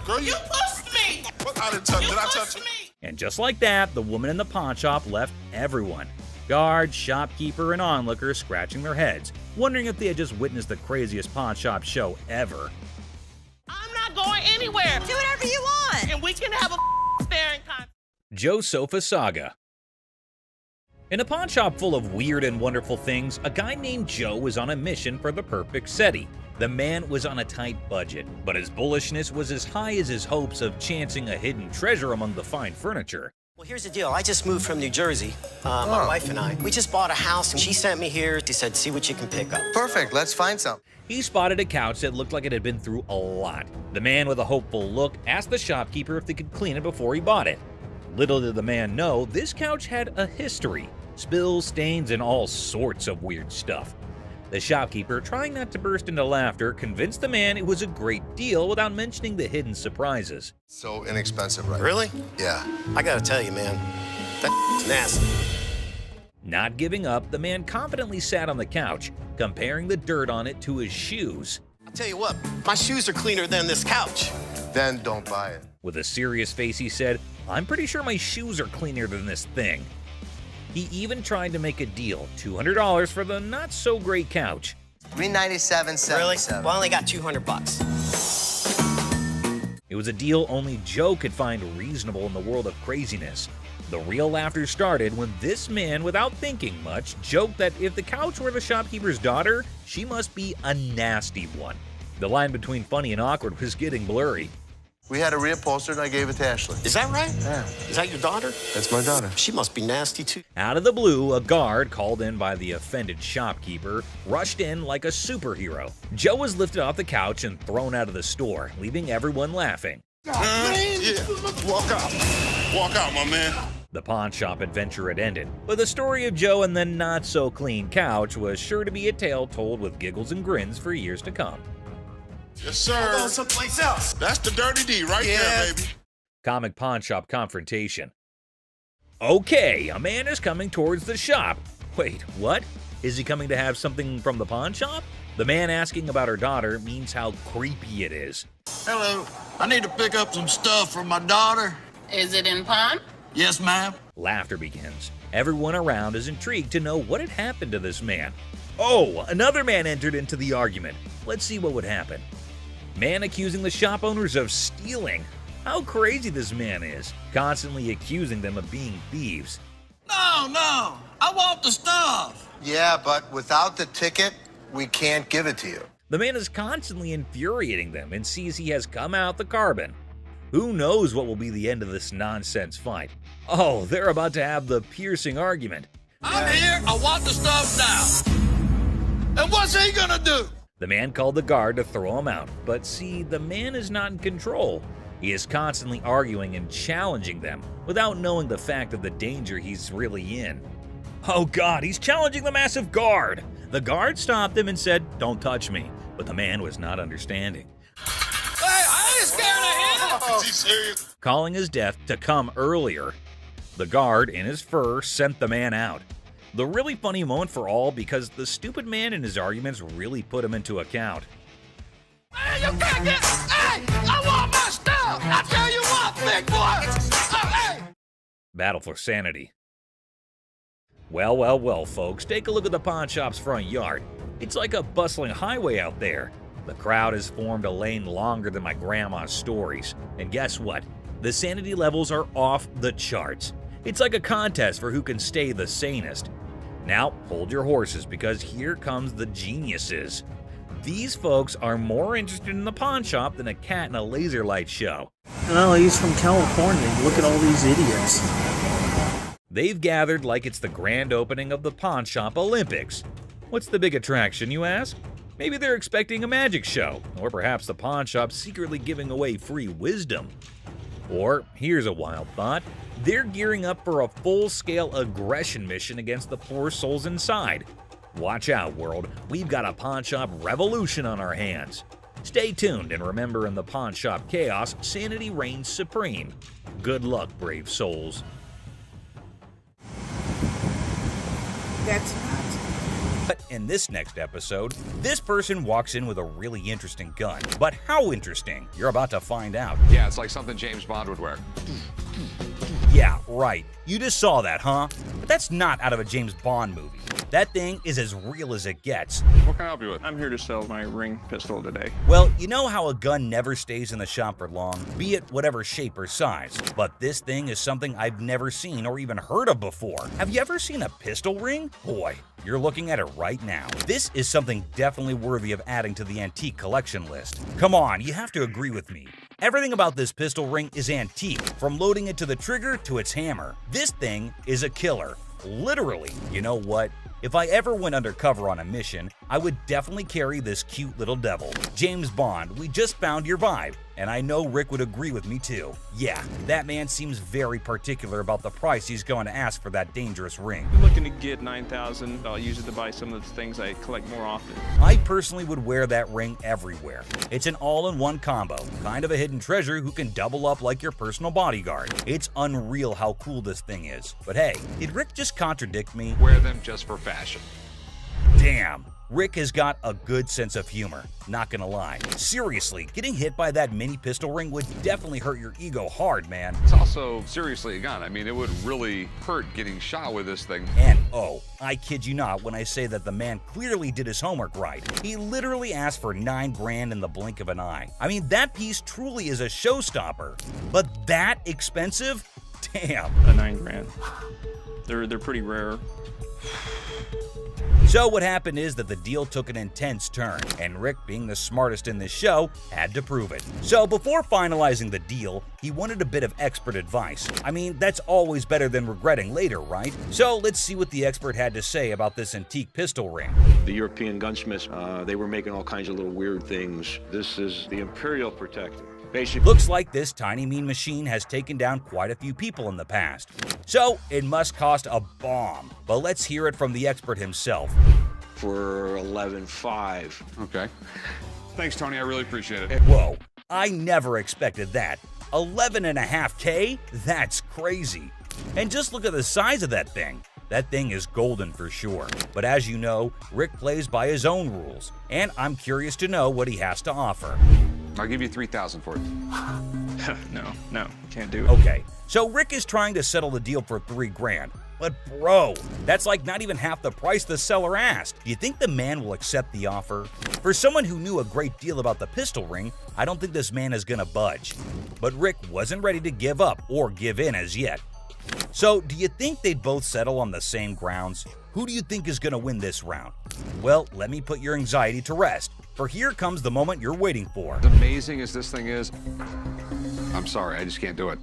Girl, You pushed me. What? I didn't touch. Did I touch you? And just like that, the woman in the pawn shop left everyone. Guard, shopkeeper, and onlookers scratching their heads, wondering if they had just witnessed the craziest pawn shop show ever. I'm not going anywhere. Do whatever you want. And we can have a staring contest. Joe Sofa Saga. In a pawn shop full of weird and wonderful things, a guy named Joe was on a mission for the perfect SETI. The man was on a tight budget, but his bullishness was as high as his hopes of chancing a hidden treasure among the fine furniture. Well, here's the deal. I just moved from New Jersey, my wife and I. We just bought a house, and she sent me here. She said, "See what you can pick up." Perfect. Let's find some. He spotted a couch that looked like it had been through a lot. The man with a hopeful look asked the shopkeeper if they could clean it before he bought it. Little did the man know, this couch had a history. Spills, stains, and all sorts of weird stuff. The shopkeeper, trying not to burst into laughter, convinced the man it was a great deal without mentioning the hidden surprises. So inexpensive, right? Really? Yeah. I gotta tell you, man, that's nasty. Not giving up, the man confidently sat on the couch, comparing the dirt on it to his shoes. I'll tell you what, my shoes are cleaner than this couch. Then don't buy it. With a serious face, he said, "I'm pretty sure my shoes are cleaner than this thing." He even tried to make a deal, $200 for the not-so-great couch. $397.77. Really? Well, I only got $200. It was a deal only Joe could find reasonable in the world of craziness. The real laughter started when this man, without thinking much, joked that if the couch were the shopkeeper's daughter, she must be a nasty one. The line between funny and awkward was getting blurry. We had a reupholster and I gave it to Ashley. Is that right? Yeah. Is that your daughter? That's my daughter. She must be nasty, too. Out of the blue, a guard, called in by the offended shopkeeper, rushed in like a superhero. Joe was lifted off the couch and thrown out of the store, leaving everyone laughing. Yeah. Walk out. Walk out, my man. The pawn shop adventure had ended, but the story of Joe and the not-so-clean couch was sure to be a tale told with giggles and grins for years to come. Yes, sir. Go someplace else. That's the dirty D right there, baby. Comic pawn shop confrontation. Okay, a man is coming towards the shop. Wait, what? Is he coming to have something from the pawn shop? The man asking about her daughter means how creepy it is. Hello. I need to pick up some stuff for my daughter. Is it in pawn? Yes, ma'am. Laughter begins. Everyone around is intrigued to know what had happened to this man. Oh, another man entered into the argument. Let's see what would happen. Man accusing the shop owners of stealing. How crazy this man is, constantly accusing them of being thieves. No, I want the stuff. Yeah, but without the ticket, we can't give it to you. The man is constantly infuriating them and sees he has come out the carbon. Who knows what will be the end of this nonsense fight? Oh, they're about to have the piercing argument. I'm here, I want the stuff now. And what's he gonna do? The man called the guard to throw him out, but see, the man is not in control. He is constantly arguing and challenging them without knowing the fact of the danger he's really in. Oh God, he's challenging the massive guard! The guard stopped him and said, "Don't touch me," but the man was not understanding. Hey, I ain't scared of him! Is he serious? Calling his death to come earlier. The guard, in his fur, sent the man out. The really funny moment for all because the stupid man in his arguments really put him into account. Hey, you can't get... Hey, I want my stuff! I tell you what, big boy! Hey! Battle for sanity. Well, folks, take a look at the pawn shop's front yard. It's like a bustling highway out there. The crowd has formed a lane longer than my grandma's stories. And guess what? The sanity levels are off the charts. It's like a contest for who can stay the sanest. Now, hold your horses because here comes the geniuses. These folks are more interested in the pawn shop than a cat in a laser light show. Well, he's from California. Look at all these idiots. They've gathered like it's the grand opening of the Pawn Shop Olympics. What's the big attraction, you ask? Maybe they're expecting a magic show, or perhaps the pawn shop secretly giving away free wisdom. Or, here's a wild thought, they're gearing up for a full-scale aggression mission against the poor souls inside. Watch out, world, we've got a pawn shop revolution on our hands. Stay tuned and remember, in the pawn shop chaos, sanity reigns supreme. Good luck, brave souls. That's not. But in this next episode, this person walks in with a really interesting gun. But how interesting? You're about to find out. Yeah, it's like something James Bond would wear. Yeah, right. You just saw that, huh? But that's not out of a James Bond movie. That thing is as real as it gets. What can I help you with? I'm here to sell my ring pistol today. Well, you know how a gun never stays in the shop for long, be it whatever shape or size. But this thing is something I've never seen or even heard of before. Have you ever seen a pistol ring? Boy, you're looking at it right now. This is something definitely worthy of adding to the antique collection list. Come on, you have to agree with me. Everything about this pistol ring is antique, from loading it to the trigger to its hammer. This thing is a killer. Literally. You know what? If I ever went undercover on a mission, I would definitely carry this cute little devil. James Bond, we just found your vibe, and I know Rick would agree with me too. Yeah, that man seems very particular about the price he's going to ask for that dangerous ring. I'm looking to get $9,000. I'll use it to buy some of the things I collect more often. I personally would wear that ring everywhere. It's an all-in-one combo, kind of a hidden treasure who can double up like your personal bodyguard. It's unreal how cool this thing is. But hey, did Rick just contradict me? Wear them just for fashion. Damn, Rick has got a good sense of humor, not gonna lie. Seriously, getting hit by that mini pistol ring would definitely hurt your ego hard, man. It's also seriously a gun. I mean, it would really hurt getting shot with this thing. And oh, I kid you not when I say that the man clearly did his homework right. He literally asked for $9 grand in the blink of an eye. I mean, that piece truly is a showstopper. But that expensive? Damn. A $9 grand. They're pretty rare. So what happened is that the deal took an intense turn, and Rick, being the smartest in this show, had to prove it. So before finalizing the deal, he wanted a bit of expert advice. I mean, that's always better than regretting later, right? So let's see what the expert had to say about this antique pistol ring. The European gunsmiths, they were making all kinds of little weird things. This is the Imperial Protector. Basically, looks like this tiny mean machine has taken down quite a few people in the past. So it must cost a bomb. But let's hear it from the expert himself. For $11,500. Okay. Thanks, Tony. I really appreciate it. Whoa, I never expected that. $11.5K? That's crazy. And just look at the size of that thing. That thing is golden for sure. But as you know, Rick plays by his own rules. And I'm curious to know what he has to offer. I'll give you $3,000 for it. No, can't do it. Okay, so Rick is trying to settle the deal for $3 grand. But bro, that's like not even half the price the seller asked. Do you think the man will accept the offer? For someone who knew a great deal about the pistol ring, I don't think this man is gonna budge. But Rick wasn't ready to give up or give in as yet. So do you think they'd both settle on the same grounds? Who do you think is gonna win this round? Well, let me put your anxiety to rest. For here comes the moment you're waiting for. As amazing as this thing is, I'm sorry, I just can't do it.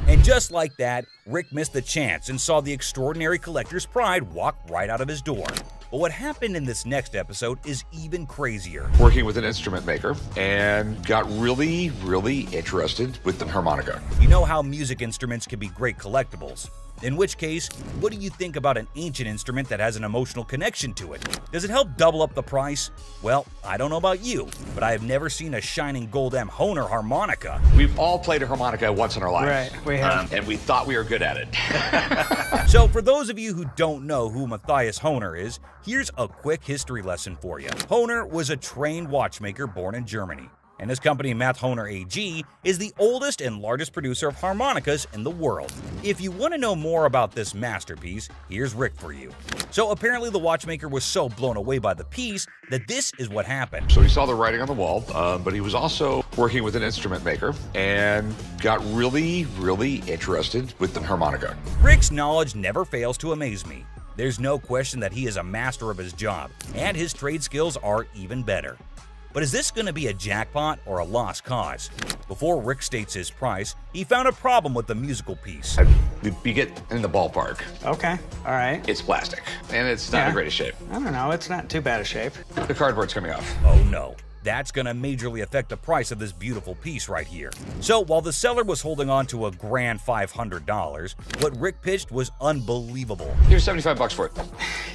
And just like that, Rick missed the chance and saw the extraordinary collector's pride walk right out of his door. But what happened in this next episode is even crazier. Working with an instrument maker and got really, really interested with the harmonica. You know how music instruments can be great collectibles. In which case, what do you think about an ancient instrument that has an emotional connection to it? Does it help double up the price? Well, I don't know about you, but I have never seen a shining gold M. Hohner harmonica. We've all played a harmonica once in our lives. Right, we have. And we thought we were good at it. So for those of you who don't know who Matthias Hohner is, here's a quick history lesson for you. Hohner was a trained watchmaker born in Germany, and his company Math Hohner AG is the oldest and largest producer of harmonicas in the world. If you want to know more about this masterpiece, here's Rick for you. So apparently the watchmaker was so blown away by the piece that this is what happened. So he saw the writing on the wall, but he was also working with an instrument maker and got really, really interested with the harmonica. Rick's knowledge never fails to amaze me. There's no question that he is a master of his job, and his trade skills are even better. But is this going to be a jackpot or a lost cause? Before Rick states his price, he found a problem with the musical piece. You get in the ballpark. Okay, all right. It's plastic, and it's not in the greatest shape. I don't know, it's not too bad a shape. The cardboard's coming off. Oh no, that's going to majorly affect the price of this beautiful piece right here. So while the seller was holding on to a grand $500, what Rick pitched was unbelievable. Here's $75 for it.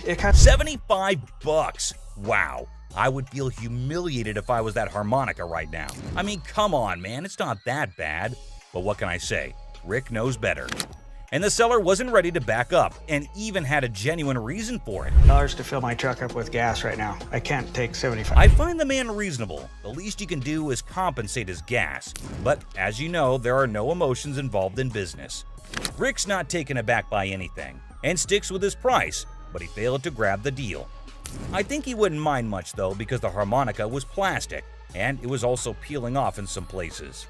It cost $75? Wow. I would feel humiliated if I was that harmonica right now. I mean, come on, man, it's not that bad. But what can I say? Rick knows better. And the seller wasn't ready to back up, and even had a genuine reason for it. $1 to fill my truck up with gas right now. I can't take 75. I find the man reasonable. The least you can do is compensate his gas. But as you know, there are no emotions involved in business. Rick's not taken aback by anything, and sticks with his price, but he failed to grab the deal. I think he wouldn't mind much though, because the harmonica was plastic, and it was also peeling off in some places.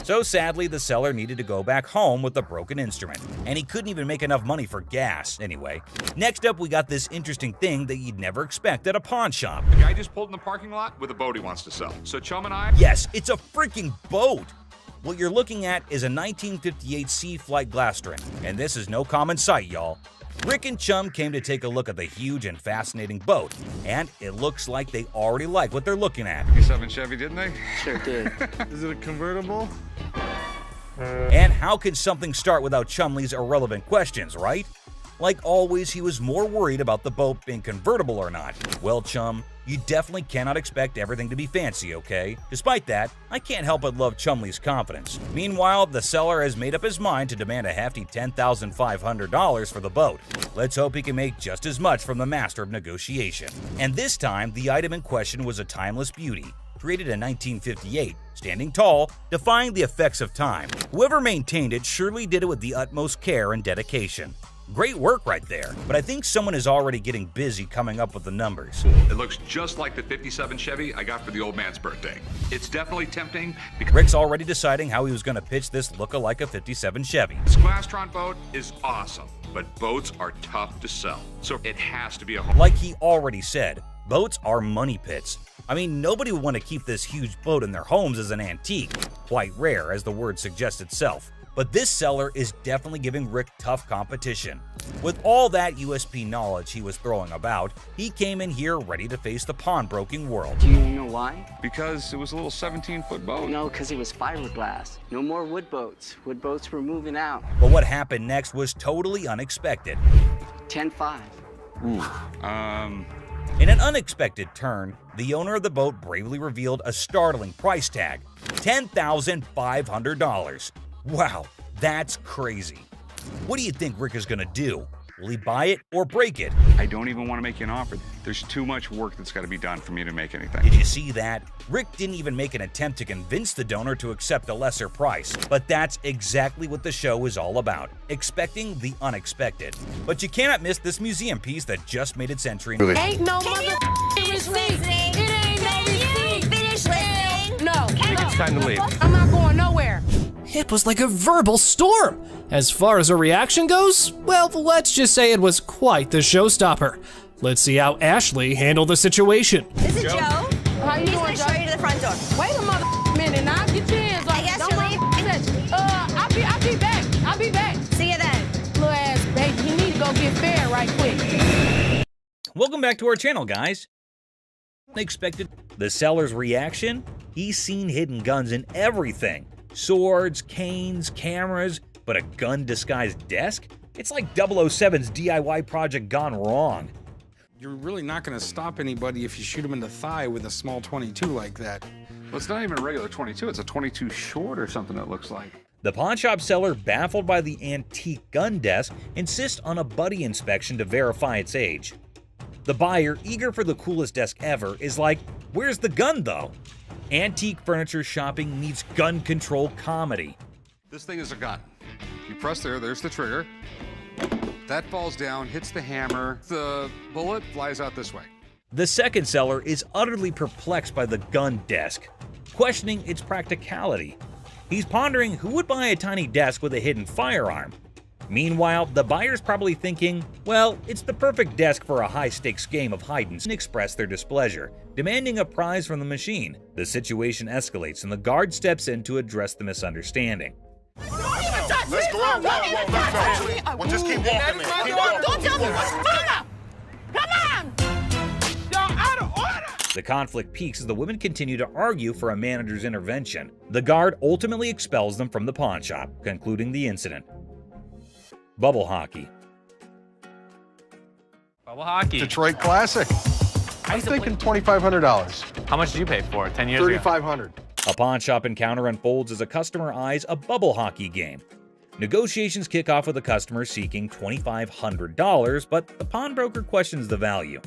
So sadly, the seller needed to go back home with the broken instrument, and he couldn't even make enough money for gas anyway. Next up, we got this interesting thing that you'd never expect at a pawn shop. The guy just pulled in the parking lot with a boat he wants to sell. So Chum and I... Yes, it's a freaking boat! What you're looking at is a 1958 Sea Flight Glastron, and this is no common sight, y'all. Rick and Chum came to take a look at the huge and fascinating boat, and it looks like they already like what they're looking at. 57 Chevy, didn't they? Sure did. Is it a convertible? And how could something start without Chumley's irrelevant questions, right? Like always, he was more worried about the boat being convertible or not. Well, Chum, you definitely cannot expect everything to be fancy, okay? Despite that, I can't help but love Chumley's confidence. Meanwhile, the seller has made up his mind to demand a hefty $10,500 for the boat. Let's hope he can make just as much from the master of negotiation. And this time, the item in question was a timeless beauty, created in 1958, standing tall, defying the effects of time. Whoever maintained it surely did it with the utmost care and dedication. Great work right there, but I think someone is already getting busy coming up with the numbers. It looks just like the 57 Chevy I got for the old man's birthday. It's definitely tempting because Rick's already deciding how he was going to pitch this look-alike a 57 Chevy. this Glastron boat is awesome, but boats are tough to sell. So it has to be a home. Like he already said, boats are money pits. I mean, nobody would want to keep this huge boat in their homes as an antique. Quite rare, as the word suggests itself. But this seller is definitely giving Rick tough competition. With all that USP knowledge he was throwing about, he came in here ready to face the pawnbroking world. Do you know why? Because it was a little 17-foot boat. No, because it was fiberglass. No more wood boats. Wood boats were moving out. But what happened next was totally unexpected. 10-5. In an unexpected turn, the owner of the boat bravely revealed a startling price tag, $10,500. Wow, that's crazy. What do you think Rick is gonna do? Will he buy it or break it? I don't even want to make you an offer. There's too much work that's got to be done for me to make anything. Did you see that? Rick didn't even make an attempt to convince the donor to accept a lesser price. But that's exactly what the show is all about, expecting the unexpected. But you cannot miss this museum piece that just made its entry. Ain't no mother receipt. It ain't no receipt. Finish listening. No. I think it's time to leave. I'm not going nowhere. It was like a verbal storm. As far as her reaction goes, well, let's just say it was quite the showstopper. Let's see how Ashley handled the situation. This is Joe. How you He's doing, gonna show you to the front door. Wait a minute, now. Welcome back to our channel, guys. Unexpected. The seller's reaction? He's seen hidden guns in everything. Swords, canes, cameras, but a gun-disguised desk? It's like 007's DIY project gone wrong. You're really not going to stop anybody if you shoot them in the thigh with a small 22 like that. Well, it's not even a regular 22. It's a 22 short or something it looks like. The pawnshop seller, baffled by the antique gun desk, insists on a buddy inspection to verify its age. The buyer, eager for the coolest desk ever, is like, where's the gun though? Antique furniture shopping meets gun control comedy. This thing is a gun. You press there's the trigger. That falls down, hits the hammer. The bullet flies out this way. The second seller is utterly perplexed by the gun desk, questioning its practicality. He's pondering who would buy a tiny desk with a hidden firearm. Meanwhile, the buyer's probably thinking, well, it's the perfect desk for a high-stakes game of hide and express their displeasure, demanding a prize from the machine. The situation escalates and the guard steps in to address the misunderstanding. Let's go out. Let's go. Well, just keep walking, man. Keep walking. Don't tell me what's going on. Come on. Y'all out of order. The conflict peaks as the women continue to argue for a manager's intervention. The guard ultimately expels them from the pawn shop, concluding the incident. Bubble hockey. Bubble hockey. Detroit Classic. I'm thinking $2,500. How much did you pay for it 10 years ago? $3,500. A pawn shop encounter unfolds as a customer eyes a bubble hockey game. Negotiations kick off with a customer seeking $2,500, but the pawnbroker questions the value.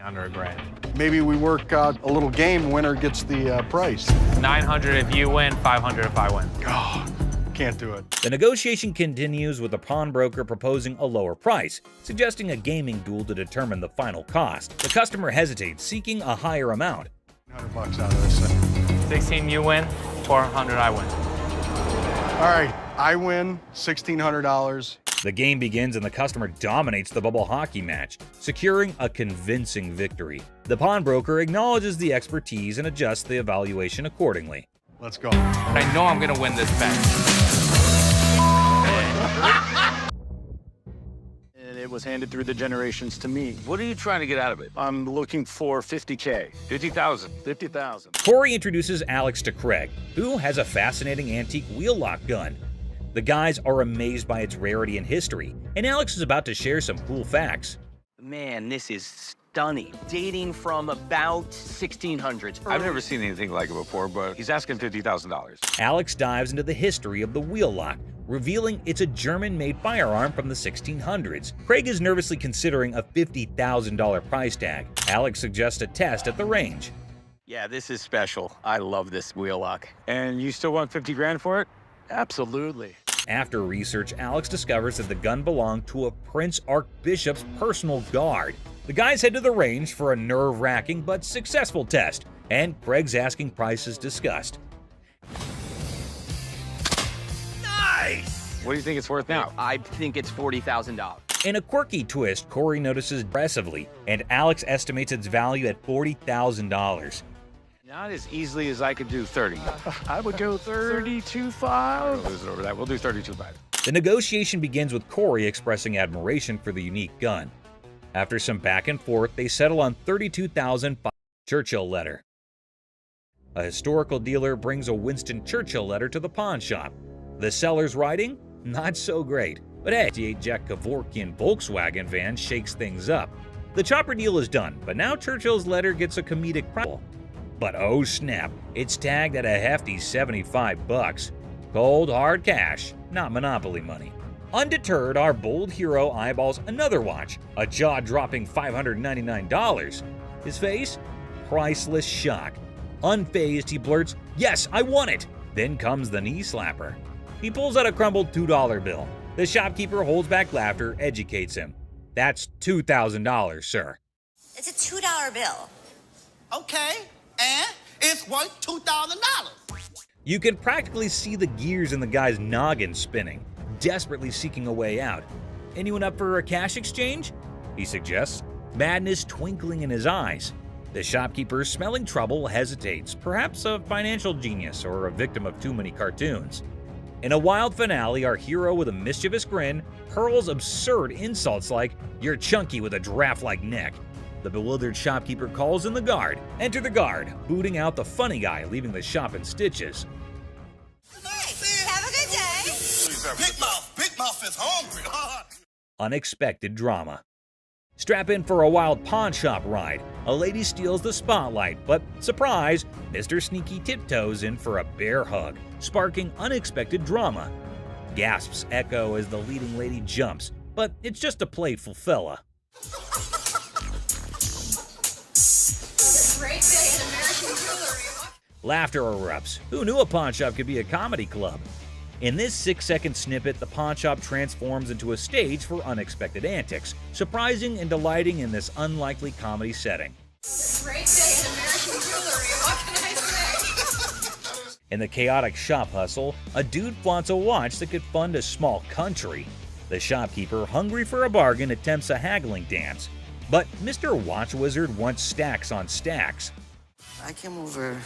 Under $1,000. Maybe we work out a little game, winner gets the price. $900 if you win, $500 if I win. Oh, can't do it. The negotiation continues with the pawnbroker proposing a lower price, suggesting a gaming duel to determine the final cost. The customer hesitates, seeking a higher amount. $100 out of this thing. 16 you win, 400 I win. All right, I win $1,600. The game begins and the customer dominates the bubble hockey match, securing a convincing victory. The pawnbroker acknowledges the expertise and adjusts the evaluation accordingly. Let's go. I know I'm gonna win this bet. And it was handed through the generations to me. What are you trying to get out of it? I'm looking for $50K. 50,000. 50,000. Corey introduces Alex to Craig, who has a fascinating antique wheel lock gun. The guys are amazed by its rarity and history, and Alex is about to share some cool facts. Man, this is stunning. Dating from about 1600s. I've never seen anything like it before, but he's asking $50,000. Alex dives into the history of the wheel lock, revealing it's a German-made firearm from the 1600s. Craig is nervously considering a $50,000 price tag. Alex suggests a test at the range. Yeah, this is special. I love this wheel lock. And you still want 50 grand for it? Absolutely. After research, Alex discovers that the gun belonged to a Prince Archbishop's personal guard. The guys head to the range for a nerve-wracking but successful test, and Craig's asking price is discussed. Nice! What do you think it's worth now? I think it's $40,000. In a quirky twist, Corey notices aggressively, and Alex estimates its value at $40,000. Not as easily as I could do 30. I would go 32.5. We'll lose it over that. We'll do 32.5. The negotiation begins with Corey expressing admiration for the unique gun. After some back and forth, they settle on $32,000 Churchill letter. A historical dealer brings a Winston Churchill letter to the pawn shop. The seller's writing? Not so great. But hey, the Jack Kevorkian Volkswagen van shakes things up. The chopper deal is done, but now Churchill's letter gets a comedic problem. But oh snap, it's tagged at a hefty $75. Cold, hard cash, not Monopoly money. Undeterred, our bold hero eyeballs another watch, a jaw-dropping $599. His face? Priceless shock. Unfazed, he blurts, "Yes, I want it!" Then comes the knee slapper. He pulls out a crumbled $2 bill. The shopkeeper holds back laughter, educates him. "That's $2,000, sir." It's a $2 bill. Okay, and it's worth $2,000. You can practically see the gears in the guy's noggin spinning, desperately seeking a way out. "Anyone up for a cash exchange?" he suggests, madness twinkling in his eyes. The shopkeeper, smelling trouble, hesitates, perhaps a financial genius or a victim of too many cartoons. In a wild finale, our hero with a mischievous grin hurls absurd insults like, "You're chunky with a giraffe-like neck." The bewildered shopkeeper calls in the guard. Enter the guard, booting out the funny guy, leaving the shop in stitches. Have a good day. Big Mouth is hungry. Unexpected drama. Strap in for a wild pawn shop ride. A lady steals the spotlight, but surprise, Mr. Sneaky tiptoes in for a bear hug, sparking unexpected drama. Gasps echo as the leading lady jumps, but it's just a playful fella. Laughter erupts. Who knew a pawn shop could be a comedy club? In this 6-second snippet, the pawn shop transforms into a stage for unexpected antics, surprising and delighting in this unlikely comedy setting. Great day in American jewelry. What can I say? In the chaotic shop hustle, a dude flaunts a watch that could fund a small country. The shopkeeper, hungry for a bargain, attempts a haggling dance. But Mr. Watch Wizard wants stacks on stacks. I came over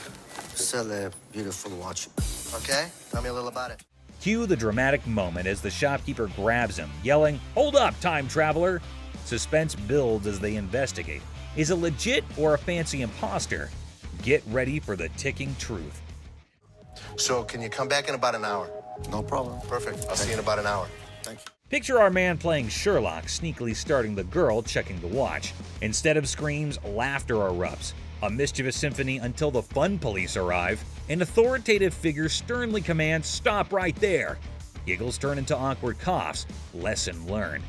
to sell a beautiful watch. Okay? Tell me a little about it. Cue the dramatic moment as the shopkeeper grabs him, yelling, "Hold up, time traveler!" Suspense builds as they investigate. Is it legit or a fancy imposter? Get ready for the ticking truth. So, can you come back in about an hour? No problem. Perfect. I'll see you in about an hour. Thank you. Picture our man playing Sherlock, sneakily starting the girl checking the watch. Instead of screams, laughter erupts. A mischievous symphony until the fun police arrive. An authoritative figure sternly commands, "Stop right there!" Giggles turn into awkward coughs. Lesson learned.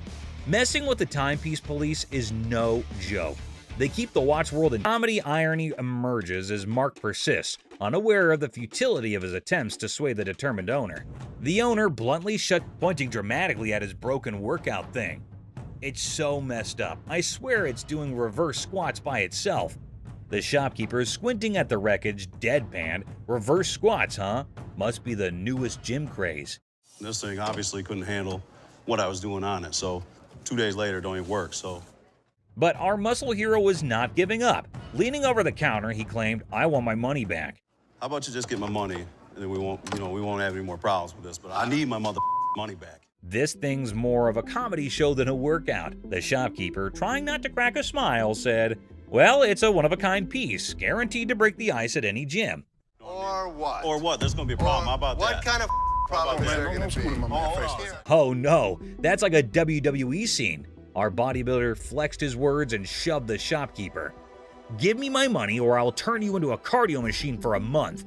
Messing with the timepiece police is no joke. They keep the watch world in comedy. Irony emerges as Mark persists, unaware of the futility of his attempts to sway the determined owner. The owner bluntly pointing dramatically at his broken workout thing. It's so messed up. I swear it's doing reverse squats by itself. The shopkeeper is squinting at the wreckage, deadpan. Reverse squats, huh? Must be the newest gym craze. This thing obviously couldn't handle what I was doing on it, so 2 days later it don't even work, so. But our muscle hero was not giving up. Leaning over the counter, he claimed, "I want my money back." How about you just get my money, and then we won't have any more problems with this, but I need my money back. This thing's more of a comedy show than a workout. The shopkeeper, trying not to crack a smile, said, "Well, it's a one-of-a-kind piece, guaranteed to break the ice at any gym." Or what? Or what? There's gonna be a problem. How about what that? kind of problem is there gonna be? Oh no, that's like a WWE scene. Our bodybuilder flexed his words and shoved the shopkeeper. "Give me my money or I'll turn you into a cardio machine for a month."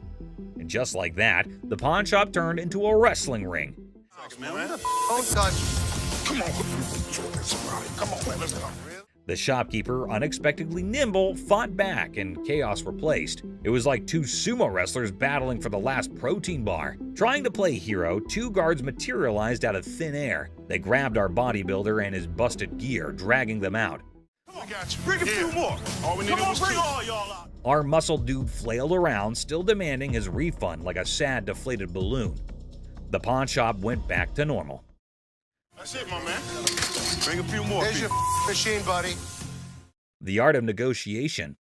And just like that, the pawn shop turned into a wrestling ring. Don't touch. Come on, man, let's go. The shopkeeper, unexpectedly nimble, fought back and chaos replaced. It was like two sumo wrestlers battling for the last protein bar. Trying to play hero, two guards materialized out of thin air. They grabbed our bodybuilder and his busted gear, dragging them out. I got you. Bring a few more. All we needed was bring all y'all out. Our muscle dude flailed around, still demanding his refund like a sad, deflated balloon. The pawn shop went back to normal. That's it, my man. Bring a few more. There's your machine, buddy. The art of negotiation.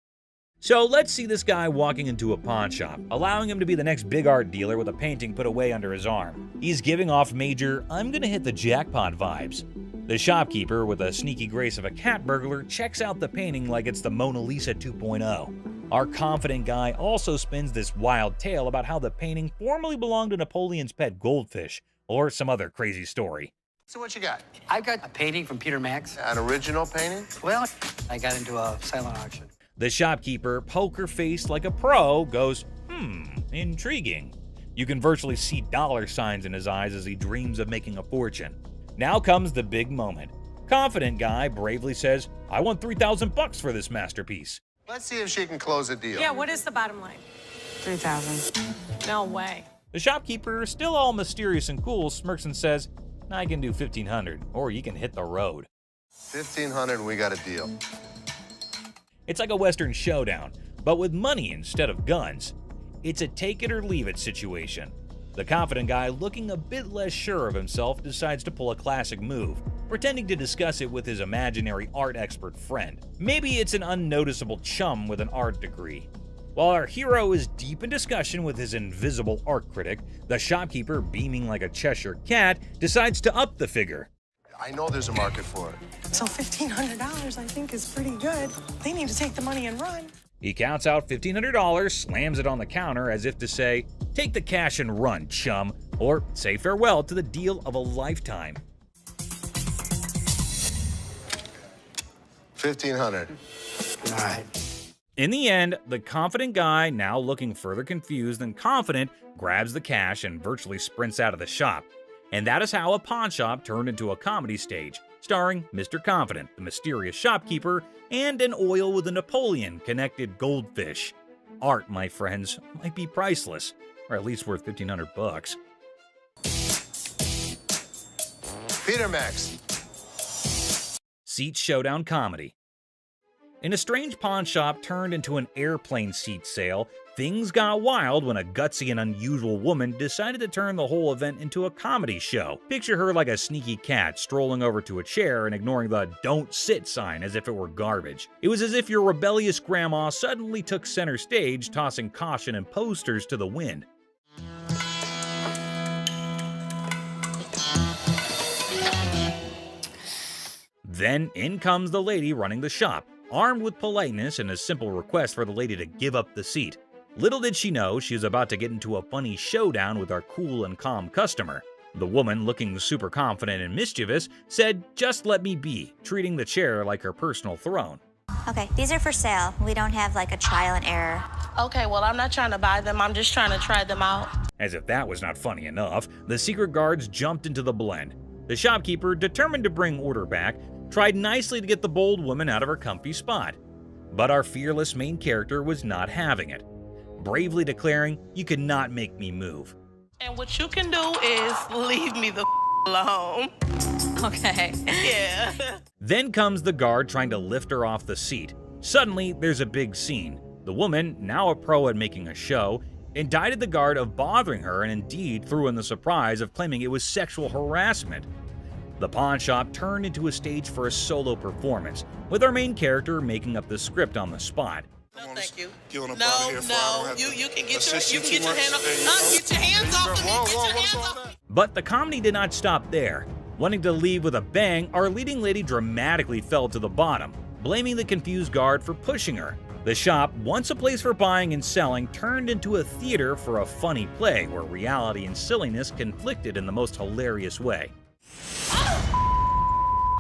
So let's see this guy walking into a pawn shop, allowing him to be the next big art dealer with a painting put away under his arm. He's giving off major, "I'm gonna hit the jackpot" vibes. The shopkeeper, with a sneaky grace of a cat burglar, checks out the painting like it's the Mona Lisa 2.0. Our confident guy also spins this wild tale about how the painting formerly belonged to Napoleon's pet goldfish, or some other crazy story. So what you got? I've got a painting from Peter Max. An original painting? Well, I got into a silent auction. The shopkeeper, poker-faced like a pro, goes, intriguing. You can virtually see dollar signs in his eyes as he dreams of making a fortune. Now comes the big moment. Confident guy bravely says, "I want $3,000 for this masterpiece." Let's see if she can close a deal. Yeah, what is the bottom line? 3,000. No way. The shopkeeper, still all mysterious and cool, smirks and says, "I can do 1,500, or you can hit the road." 1,500, we got a deal. It's like a Western showdown, but with money instead of guns. It's a take it or leave it situation. The confident guy, looking a bit less sure of himself, decides to pull a classic move, pretending to discuss it with his imaginary art expert friend. Maybe it's an unnoticeable chum with an art degree. While our hero is deep in discussion with his invisible art critic, the shopkeeper, beaming like a Cheshire cat, decides to up the figure. I know there's a market for it. So $1,500, I think, is pretty good. They need to take the money and run. He counts out $1,500, slams it on the counter as if to say, take the cash and run, chum, or say farewell to the deal of a lifetime. $1,500. All right. In the end, the confident guy, now looking further confused than confident, grabs the cash and virtually sprints out of the shop. And that is how a pawn shop turned into a comedy stage, starring Mr. Confident, the mysterious shopkeeper, and an oil with a Napoleon-connected goldfish. Art, my friends, might be priceless, or at least worth $1,500. Peter Max. Seat showdown comedy. In a strange pawn shop turned into an airplane seat sale, things got wild when a gutsy and unusual woman decided to turn the whole event into a comedy show. Picture her like a sneaky cat strolling over to a chair and ignoring the "don't sit" sign as if it were garbage. It was as if your rebellious grandma suddenly took center stage, tossing caution and posters to the wind. Then in comes the lady running the shop, armed with politeness and a simple request for the lady to give up the seat. Little did she know she was about to get into a funny showdown with our cool and calm customer. The woman, looking super confident and mischievous, said, "Just let me be," treating the chair like her personal throne. Okay, these are for sale. We don't have like a trial and error. Okay, well, I'm not trying to buy them. I'm just trying to try them out. As if that was not funny enough, the secret guards jumped into the blend. The shopkeeper, determined to bring order back, tried nicely to get the bold woman out of her comfy spot. But our fearless main character was not having it, bravely declaring, "You could not make me move." And what you can do is leave me the alone. Okay. Yeah. Then comes the guard trying to lift her off the seat. Suddenly, there's a big scene. The woman, now a pro at making a show, indicted the guard of bothering her and indeed threw in the surprise of claiming it was sexual harassment. The pawn shop turned into a stage for a solo performance, with our main character making up the script on the spot. No, thank you. Killing up No, out of here, no, you can get your hand off. Get your hands off of me. Get your hands off. But the comedy did not stop there. Wanting to leave with a bang, our leading lady dramatically fell to the bottom, blaming the confused guard for pushing her. The shop, once a place for buying and selling, turned into a theater for a funny play where reality and silliness conflicted in the most hilarious way.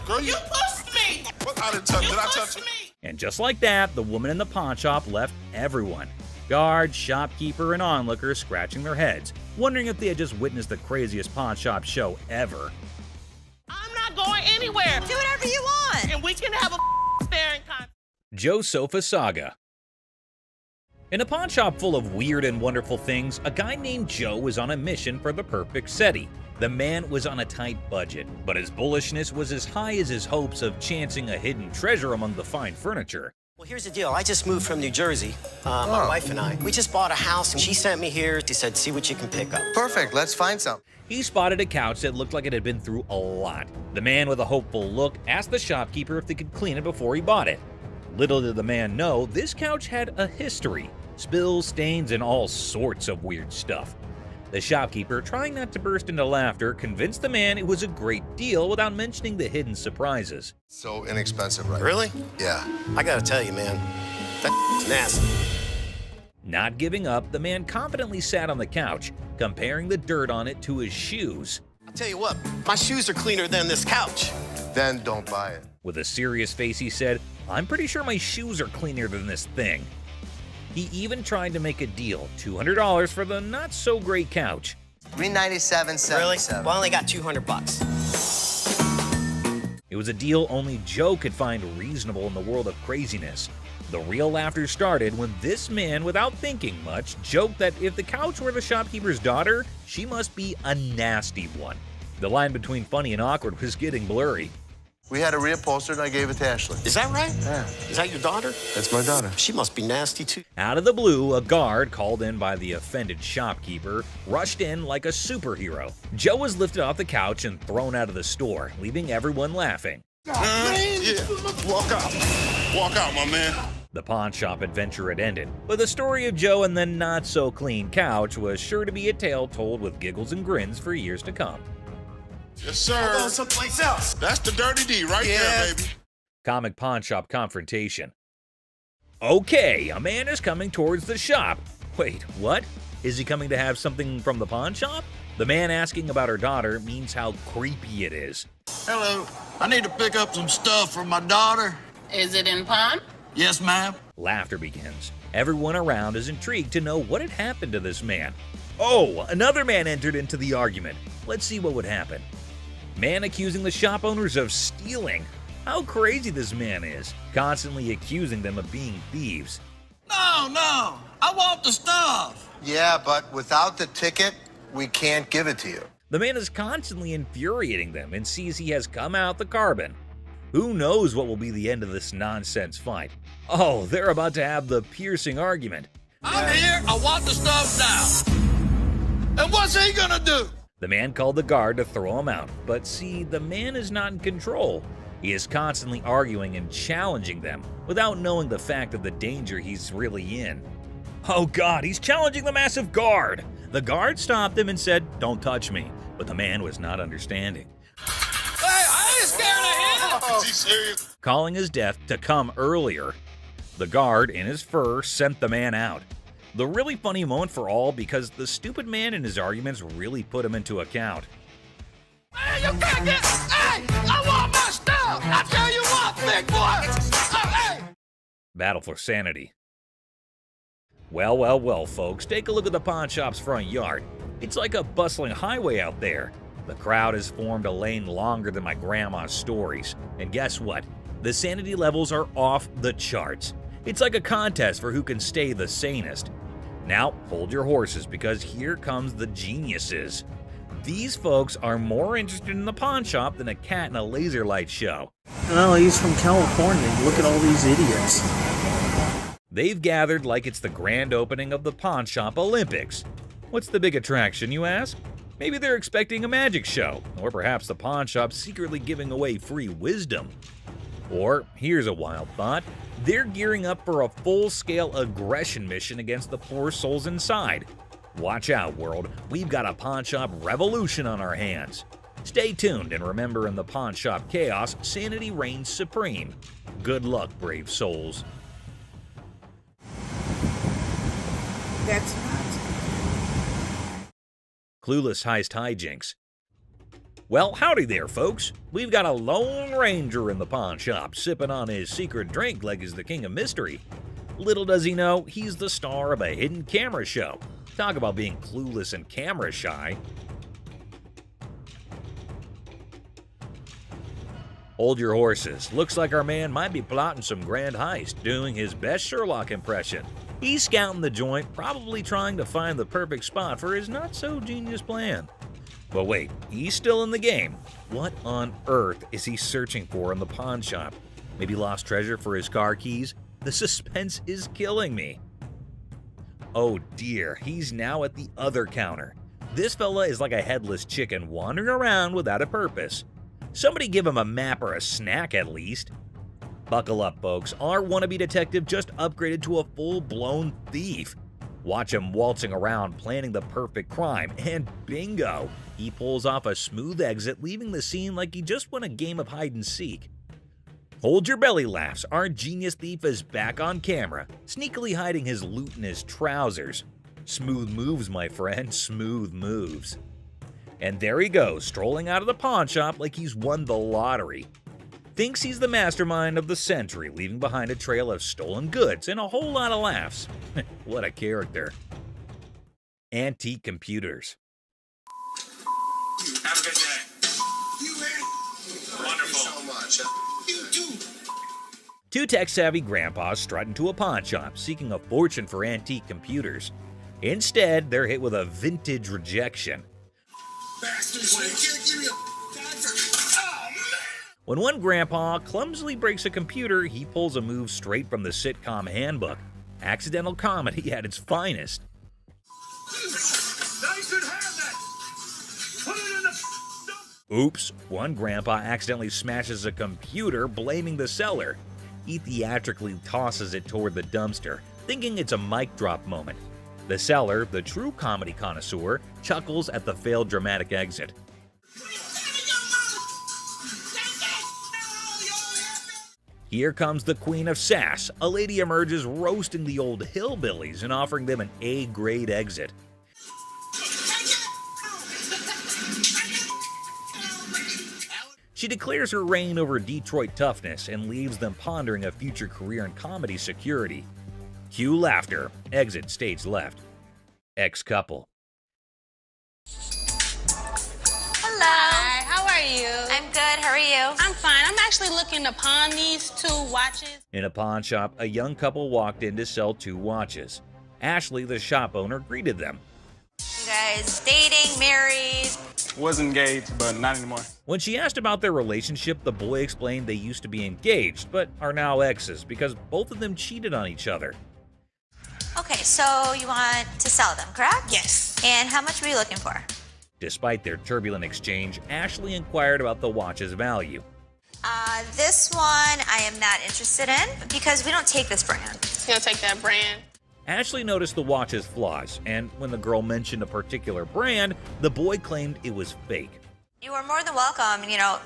Girl, You pushed me. What? I didn't touch. Did I touch you? And just like that, the woman in the pawn shop left everyone. Guard, shopkeeper, and onlookers scratching their heads, wondering if they had just witnessed the craziest pawn shop show ever. I'm not going anywhere. Do whatever you want. And we can have a staring contest. Joe Sofa Saga. In a pawn shop full of weird and wonderful things, a guy named Joe was on a mission for the perfect SETI. The man was on a tight budget, but his bullishness was as high as his hopes of chancing a hidden treasure among the fine furniture. Well, here's the deal. I just moved from New Jersey, my wife and I. We just bought a house, and she sent me here. She said, see what you can pick up. Perfect. Let's find some. He spotted a couch that looked like it had been through a lot. The man with a hopeful look asked the shopkeeper if they could clean it before he bought it. Little did the man know, this couch had a history. Spills, stains, and all sorts of weird stuff. The shopkeeper, trying not to burst into laughter, convinced the man it was a great deal without mentioning the hidden surprises. So inexpensive, right? Really? Yeah. I gotta tell you, man, that's nasty. Not giving up, the man confidently sat on the couch, comparing the dirt on it to his shoes. I'll tell you what, my shoes are cleaner than this couch. Then don't buy it. With a serious face, he said, "I'm pretty sure my shoes are cleaner than this thing." He even tried to make a deal, $200 for the not-so-great couch. $397.77. Really? Well, I only got $200. It was a deal only Joe could find reasonable in the world of craziness. The real laughter started when this man, without thinking much, joked that if the couch were the shopkeeper's daughter, she must be a nasty one. The line between funny and awkward was getting blurry. We had a reupholster and I gave it to Ashley. Is that right? Yeah. Is that your daughter? That's my daughter. She must be nasty, too. Out of the blue, a guard, called in by the offended shopkeeper, rushed in like a superhero. Joe was lifted off the couch and thrown out of the store, leaving everyone laughing. Yeah. Walk out. Walk out, my man. The pawn shop adventure had ended, but the story of Joe and the not-so-clean couch was sure to be a tale told with giggles and grins for years to come. Yes, sir. I'll go someplace else. That's the dirty D right there, baby. Comic pawn shop confrontation. Okay, a man is coming towards the shop. Wait, what? Is he coming to have something from the pawn shop? The man asking about her daughter means how creepy it is. Hello. I need to pick up some stuff for my daughter. Is it in pawn? Yes, ma'am. Laughter begins. Everyone around is intrigued to know what had happened to this man. Oh, another man entered into the argument. Let's see what would happen. Man accusing the shop owners of stealing. How crazy this man is, constantly accusing them of being thieves. No, I want the stuff. Yeah, but without the ticket, we can't give it to you. The man is constantly infuriating them and sees he has come out the carbon. Who knows what will be the end of this nonsense fight? Oh, they're about to have the piercing argument. I'm here, I want the stuff now. And what's he gonna do? The man called the guard to throw him out, but see, the man is not in control. He is constantly arguing and challenging them without knowing the fact of the danger he's really in. Oh God, he's challenging the massive guard. The guard stopped him and said, "Don't touch me," but the man was not understanding. Hey, I ain't scared of him. Is he serious? Calling his death to come earlier. The guard, in his fur, sent the man out. The really funny moment for all because the stupid man in his arguments really put him into account. Hey, you can't get... Hey, I want my stuff. I tell you what, big boy. Hey. Battle for sanity. Well, folks, take a look at the pawn shop's front yard. It's like a bustling highway out there. The crowd has formed a lane longer than my grandma's stories. And guess what? The sanity levels are off the charts. It's like a contest for who can stay the sanest. Now, hold your horses because here comes the geniuses. These folks are more interested in the pawn shop than a cat in a laser light show. Well, he's from California. Look at all these idiots. They've gathered like it's the grand opening of the Pawn Shop Olympics. What's the big attraction, you ask? Maybe they're expecting a magic show, or perhaps the pawn shop secretly giving away free wisdom. Or, here's a wild thought, they're gearing up for a full-scale aggression mission against the poor souls inside. Watch out, world, we've got a pawn shop revolution on our hands. Stay tuned and remember in the pawn shop chaos, sanity reigns supreme. Good luck, brave souls. That's not. Clueless heist hijinks. Well, howdy there, folks. We've got a Lone Ranger in the pawn shop, sipping on his secret drink like he's the king of mystery. Little does he know, he's the star of a hidden camera show. Talk about being clueless and camera shy. Hold your horses. Looks like our man might be plotting some grand heist, doing his best Sherlock impression. He's scouting the joint, probably trying to find the perfect spot for his not-so-genius plan. But wait, he's still in the game. What on earth is he searching for in the pawn shop? Maybe lost treasure for his car keys? The suspense is killing me. Oh dear, he's now at the other counter. This fella is like a headless chicken wandering around without a purpose. Somebody give him a map or a snack at least. Buckle up, folks. Our wannabe detective just upgraded to a full-blown thief. Watch him waltzing around planning the perfect crime, and bingo! He pulls off a smooth exit, leaving the scene like he just won a game of hide-and-seek. Hold your belly laughs, our genius thief is back on camera, sneakily hiding his loot in his trousers. Smooth moves, my friend, smooth moves. And there he goes, strolling out of the pawn shop like he's won the lottery. Thinks he's the mastermind of the century, leaving behind a trail of stolen goods and a whole lot of laughs. What a character. Antique computers. Have a good day. Wonderful. So much. You too. Two tech-savvy grandpas strut into a pawn shop, seeking a fortune for antique computers. Instead, they're hit with a vintage rejection. Bastards, you can't give me a When one grandpa clumsily breaks a computer, he pulls a move straight from the sitcom handbook. Accidental comedy at its finest. Oops, one grandpa accidentally smashes a computer, blaming the seller. He theatrically tosses it toward the dumpster, thinking it's a mic drop moment. The seller, the true comedy connoisseur, chuckles at the failed dramatic exit. Here comes the queen of sass. A lady emerges roasting the old hillbillies and offering them an A-grade exit. She declares her reign over Detroit toughness and leaves them pondering a future career in comedy security. Cue laughter. Exit stage left. Ex-couple. Hello. Hi, how are you? I'm good. How are you? I'm fine. I'm actually looking to pawn these 2 watches. In a pawn shop, a young couple walked in to sell 2 watches. Ashley, the shop owner, greeted them. You guys dating, married? Was engaged, but not anymore. When she asked about their relationship, the boy explained they used to be engaged, but are now exes because both of them cheated on each other. Okay, so you want to sell them, correct? Yes. And how much were you looking for? Despite their turbulent exchange, Ashley inquired about the watch's value. This one I am not interested in because we don't take this brand. You don't take that brand? Ashley noticed the watch's flaws, and when the girl mentioned a particular brand, the boy claimed it was fake. You are more than welcome,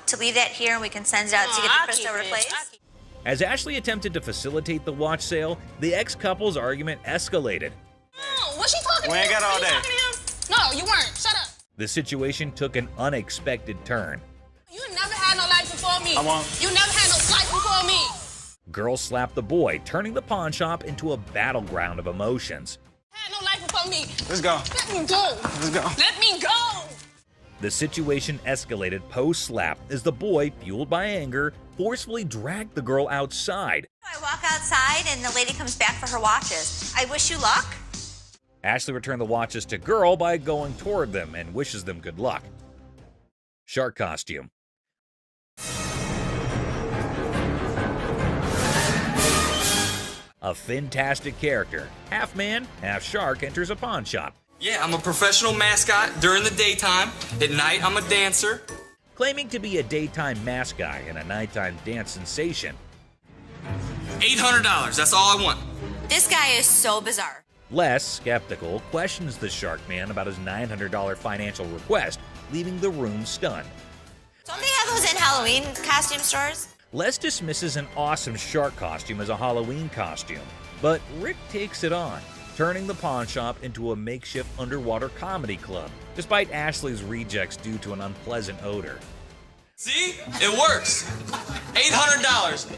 to leave that here and we can send it out to get the crystal replaced. As Ashley attempted to facilitate the watch sale, the ex-couple's argument escalated. No, what's she talking to? We ain't got all Were you day. talking to him? No, you weren't. Shut up. The situation took an unexpected turn. You never had no life before me. I won't. You never had no life before me. Girl slapped the boy, turning the pawn shop into a battleground of emotions. Had no life before me. Let's go. Let me go. Let's go. Let me go. The situation escalated post-slap as the boy, fueled by anger, forcefully dragged the girl outside. I walk outside and the lady comes back for her watches. I wish you luck. Ashley returned the watches to girl by going toward them and wishes them good luck. Shark costume. A fantastic character, half man, half shark, enters a pawn shop. Yeah, I'm a professional mascot during the daytime. At night, I'm a dancer. Claiming to be a daytime mascot and a nighttime dance sensation. $800, that's all I want. This guy is so bizarre. Les, skeptical, questions the shark man about his $900 financial request, leaving the room stunned. Don't they have those in Halloween costume stores? Les dismisses an awesome shark costume as a Halloween costume, but Rick takes it on, turning the pawn shop into a makeshift underwater comedy club, despite Ashley's rejects due to an unpleasant odor. See? It works. $800.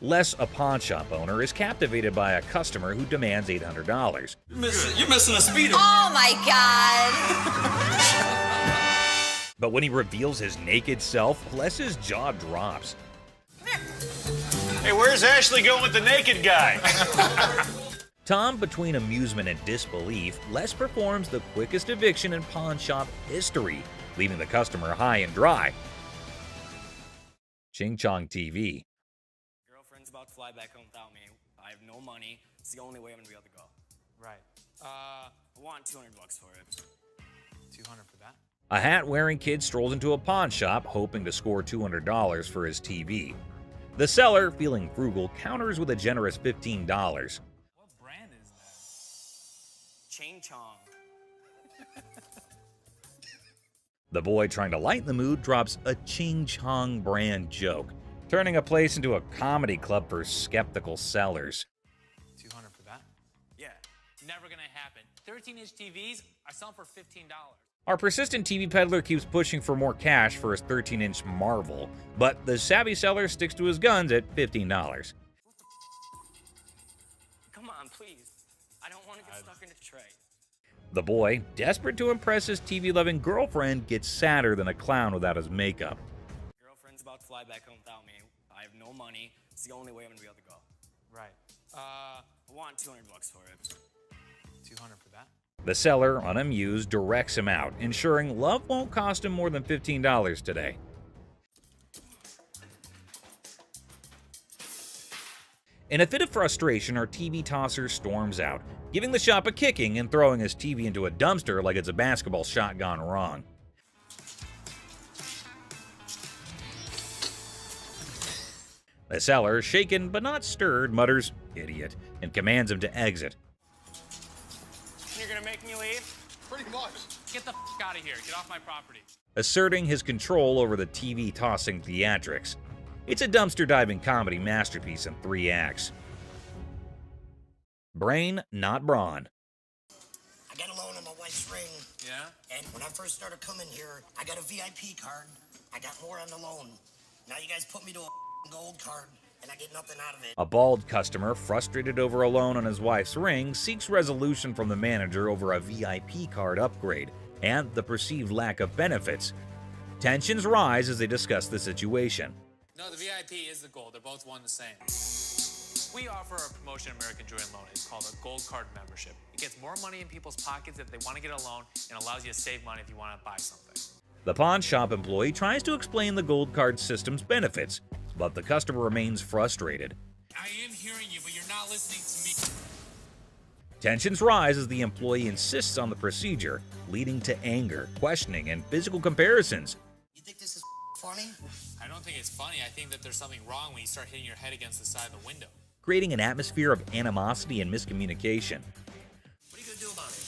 Les, a pawn shop owner, is captivated by a customer who demands $800. You're missing a speeder. Oh my God. But when he reveals his naked self, Les's jaw drops. Hey, where's Ashley going with the naked guy? Tom, between amusement and disbelief, Les performs the quickest eviction in pawn shop history, leaving the customer high and dry. Ching Chong TV. Girlfriend's about to fly back home without me. I have no money. It's the only way I'm gonna be able to go. Right. I want $200 for it. 200 for that? A hat-wearing kid strolls into a pawn shop, hoping to score $200 for his TV. The seller, feeling frugal, counters with a generous $15. What brand is that? Ching Chong. The boy, trying to lighten the mood, drops a Ching Chong brand joke, turning a place into a comedy club for skeptical sellers. 200 for that? Yeah. Never gonna happen. 13-inch TVs, I sell them for $15. Our persistent TV peddler keeps pushing for more cash for his 13-inch Marvel, but the savvy seller sticks to his guns at $15. Come on, please. I don't want to get stuck in a tray. The boy, desperate to impress his TV-loving girlfriend, gets sadder than a clown without his makeup. Girlfriend's about to fly back home without me. I have no money. It's the only way I'm gonna be able to go. Right. I want $200 for it. 200 for that? The seller, unamused, directs him out, ensuring love won't cost him more than $15 today. In a fit of frustration, our TV tosser storms out, giving the shop a kicking and throwing his TV into a dumpster like it's a basketball shot gone wrong. The seller, shaken but not stirred, mutters, "Idiot," and commands him to exit. You're gonna make me leave? Pretty much. Get the out of here. Get off my property. Asserting his control over the TV tossing theatrics. It's a dumpster diving comedy masterpiece in 3 acts. Brain, not brawn. I got a loan on my wife's ring. Yeah? And when I first started coming here, I got a VIP card. I got more on the loan. Now you guys put me to a gold card, and I get nothing out of it. A bald customer, frustrated over a loan on his wife's ring, seeks resolution from the manager over a VIP card upgrade and the perceived lack of benefits. Tensions rise as they discuss the situation. No, the VIP is the gold. They're both one the same. We offer a promotion at American Joy and Loan. It's called a Gold Card membership. It gets more money in people's pockets if they want to get a loan and allows you to save money if you want to buy something. The pawn shop employee tries to explain the Gold Card system's benefits, but the customer remains frustrated. I am hearing you, but you're not listening to me. Tensions rise as the employee insists on the procedure, leading to anger, questioning, and physical comparisons. You think this is funny? I don't think it's funny. I think that there's something wrong when you start hitting your head against the side of the window. Creating an atmosphere of animosity and miscommunication. What are you going to do about it?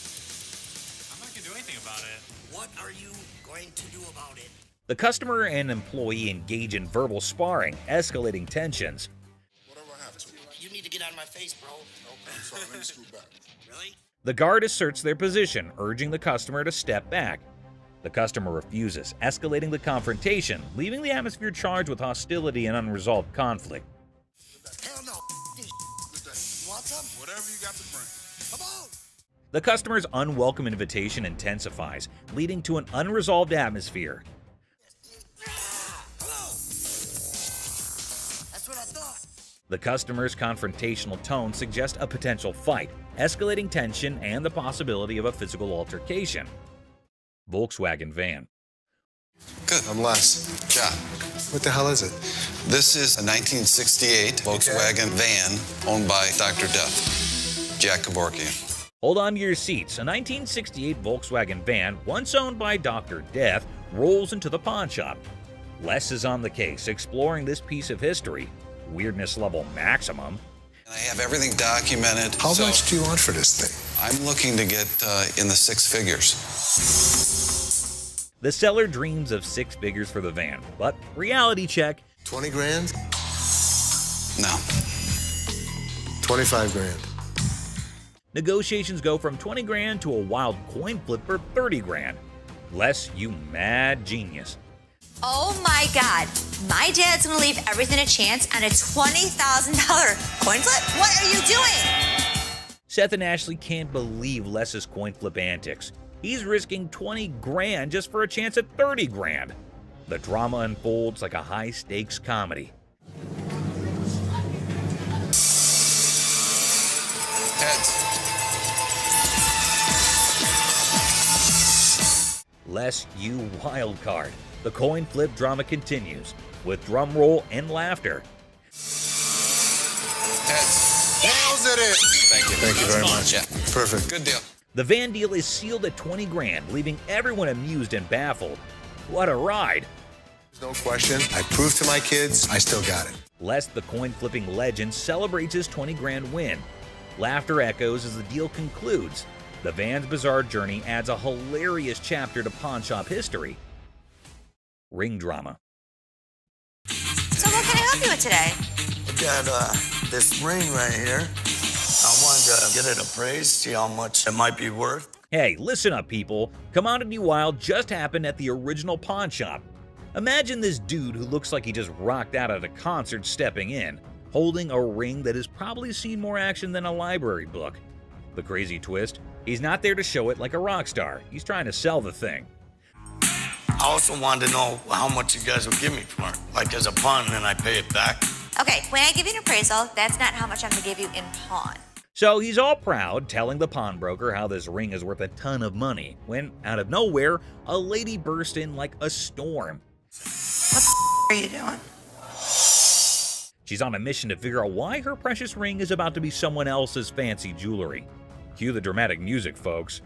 I'm not going to do anything about it. What are you going to do about it? The customer and employee engage in verbal sparring, escalating tensions. Whatever I have to. You need to get out of my face, bro. Okay, I'm sorry. Let me scoot back. Really? The guard asserts their position, urging the customer to step back. The customer refuses, escalating the confrontation, leaving the atmosphere charged with hostility and unresolved conflict. Hell no. You want some? Whatever you got to bring. Come on. The customer's unwelcome invitation intensifies, leading to an unresolved atmosphere. That's what I thought. The customer's confrontational tone suggests a potential fight, escalating tension and the possibility of a physical altercation. Volkswagen van. Good. I'm Les. John. What the hell is it? This is a 1968 Volkswagen van owned by Dr. Death, Jack Kevorkian. Hold on to your seats. A 1968 Volkswagen van, once owned by Dr. Death, rolls into the pawn shop. Les is on the case, exploring this piece of history. Weirdness level maximum. And I have everything documented. How much do you want for this thing? I'm looking to get in the 6 figures. The seller dreams of 6 figures for the van, but reality check. 20 grand? No. 25 grand. Negotiations go from 20 grand to a wild coin flip for 30 grand. Les, you mad genius. Oh my God. My dad's gonna leave everything to chance on a $20,000 coin flip? What are you doing? Seth and Ashley can't believe Les's coin flip antics. He's risking 20 grand just for a chance at 30 grand. The drama unfolds like a high-stakes comedy. Heads. Les, you wild card. The coin flip drama continues, with drum roll and laughter. Heads. Nails it in. Thank you. Thank you very much. Yeah. Perfect. Good deal. The van deal is sealed at 20 grand, leaving everyone amused and baffled. What a ride! No question. I proved to my kids I still got it. Les, the coin flipping legend, celebrates his 20 grand win. Laughter echoes as the deal concludes. The van's bizarre journey adds a hilarious chapter to pawn shop history. Ring drama. So what can I help you with today? I got this ring right here. I wanted to get it appraised, see how much it might be worth. Hey, listen up, people. Commodity Wild just happened at the original pawn shop. Imagine this dude who looks like he just rocked out at a concert stepping in, holding a ring that has probably seen more action than a library book. The crazy twist, he's not there to show it like a rock star. He's trying to sell the thing. I also wanted to know how much you guys would give me for it, like as a pawn, and then I pay it back. Okay, when I give you an appraisal, that's not how much I'm gonna give you in pawn. So he's all proud, telling the pawnbroker how this ring is worth a ton of money, when, out of nowhere, a lady burst in like a storm. What the are you doing? She's on a mission to figure out why her precious ring is about to be someone else's fancy jewelry. Cue the dramatic music, folks.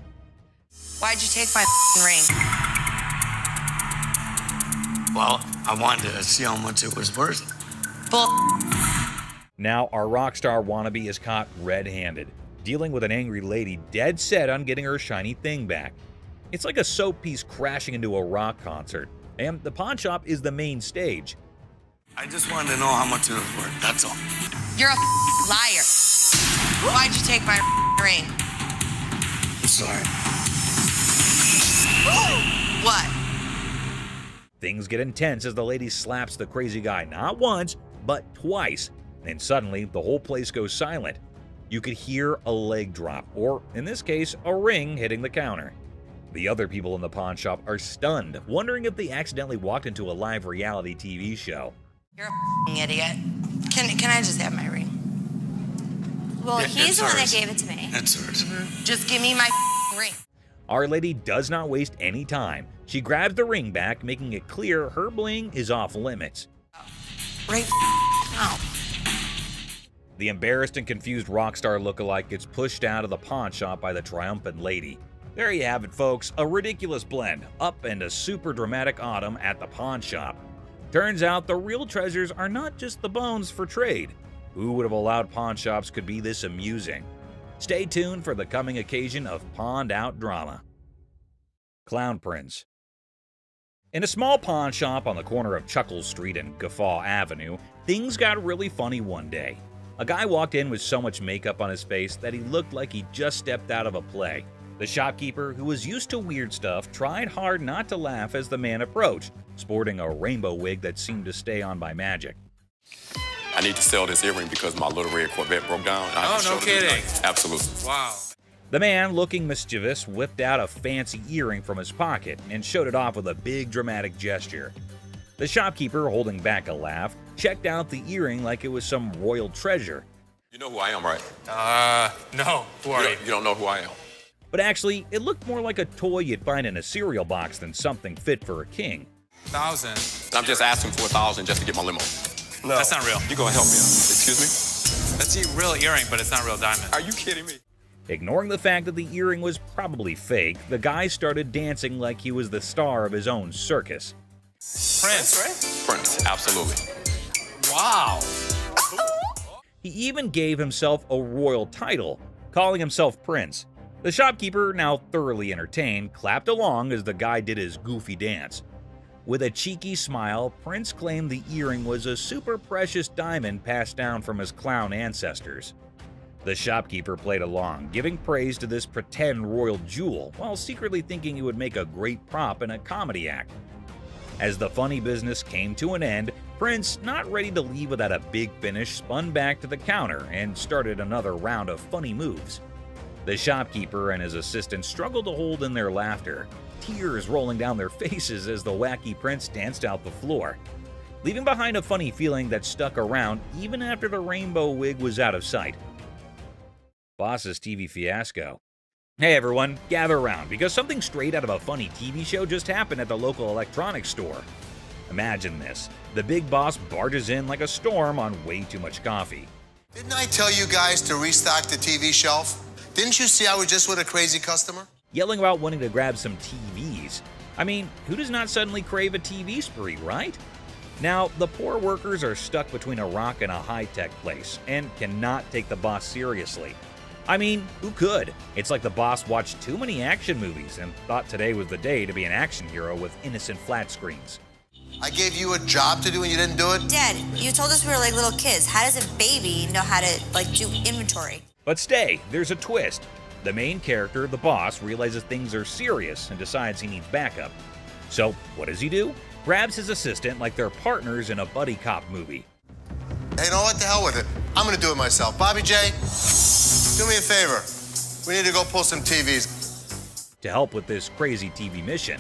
Why'd you take my ring? Well, I wanted to see how much it was worth. Bull. Now, our rock star wannabe is caught red-handed, dealing with an angry lady dead set on getting her shiny thing back. It's like a soap piece crashing into a rock concert, and the pawn shop is the main stage. I just wanted to know how much it was worth, that's all. You're a liar. Why'd you take my ring? I'm sorry. What? Things get intense as the lady slaps the crazy guy not once, but twice. And suddenly, the whole place goes silent. You could hear a leg drop, or in this case, a ring hitting the counter. The other people in the pawn shop are stunned, wondering if they accidentally walked into a live reality TV show. You're a idiot. Can I just have my ring? Well, Yeah, he's it's the one that hers. gave it to me. That's hers. Just give me my ring. Our lady does not waste any time. She grabs the ring back, making it clear her bling is off limits. Right now. The embarrassed and confused rock star lookalike gets pushed out of the pawn shop by the triumphant lady. There you have it, folks, a ridiculous blend, up and a super dramatic autumn at the pawn shop. Turns out the real treasures are not just the bones for trade. Who would have allowed pawn shops could be this amusing? Stay tuned for the coming occasion of pawned out drama. Clown Prince. In a small pawn shop on the corner of Chuckles Street and Guffaw Avenue, things got really funny one day. A guy walked in with so much makeup on his face that he looked like he just stepped out of a play. The shopkeeper, who was used to weird stuff, tried hard not to laugh as the man approached, sporting a rainbow wig that seemed to stay on by magic. I need to sell this earring because my little red Corvette broke down. Oh, no kidding. Absolutely. Wow. The man, looking mischievous, whipped out a fancy earring from his pocket and showed it off with a big dramatic gesture. The shopkeeper, holding back a laugh, checked out the earring like it was some royal treasure. You know who I am, right? No. Who are you? You don't know who I am. But actually, it looked more like a toy you'd find in a cereal box than something fit for a king. 1,000. I'm just asking for 1,000 just to get my limo. No. That's not real. You gonna help me out? Excuse me? That's a real earring, but it's not real diamond. Are you kidding me? Ignoring the fact that the earring was probably fake, the guy started dancing like he was the star of his own circus. Prince, right? Prince, absolutely. Wow. He even gave himself a royal title, calling himself Prince. The shopkeeper, now thoroughly entertained, clapped along as the guy did his goofy dance. With a cheeky smile, Prince claimed the earring was a super precious diamond passed down from his clown ancestors. The shopkeeper played along, giving praise to this pretend royal jewel, while secretly thinking it would make a great prop in a comedy act. As the funny business came to an end, Prince, not ready to leave without a big finish, spun back to the counter and started another round of funny moves. The shopkeeper and his assistant struggled to hold in their laughter, tears rolling down their faces as the wacky Prince danced out the floor, leaving behind a funny feeling that stuck around even after the rainbow wig was out of sight. Boss's TV fiasco. Hey everyone, gather around because something straight out of a funny TV show just happened at the local electronics store. Imagine this. The big boss barges in like a storm on way too much coffee. Didn't I tell you guys to restock the TV shelf? Didn't you see I was just with a crazy customer? Yelling about wanting to grab some TVs. I mean, who does not suddenly crave a TV spree, right? Now, the poor workers are stuck between a rock and a high-tech place and cannot take the boss seriously. I mean, who could? It's like the boss watched too many action movies and thought today was the day to be an action hero with innocent flat screens. I gave you a job to do and you didn't do it? Dad, you told us we were like little kids. How does a baby know how to do inventory? But stay, there's a twist. The main character, the boss, realizes things are serious and decides he needs backup. So, what does he do? Grabs his assistant like they're partners in a buddy cop movie. Hey, you know what? The hell with it. I'm gonna do it myself. Bobby J, do me a favor. We need to go pull some TVs. To help with this crazy TV mission.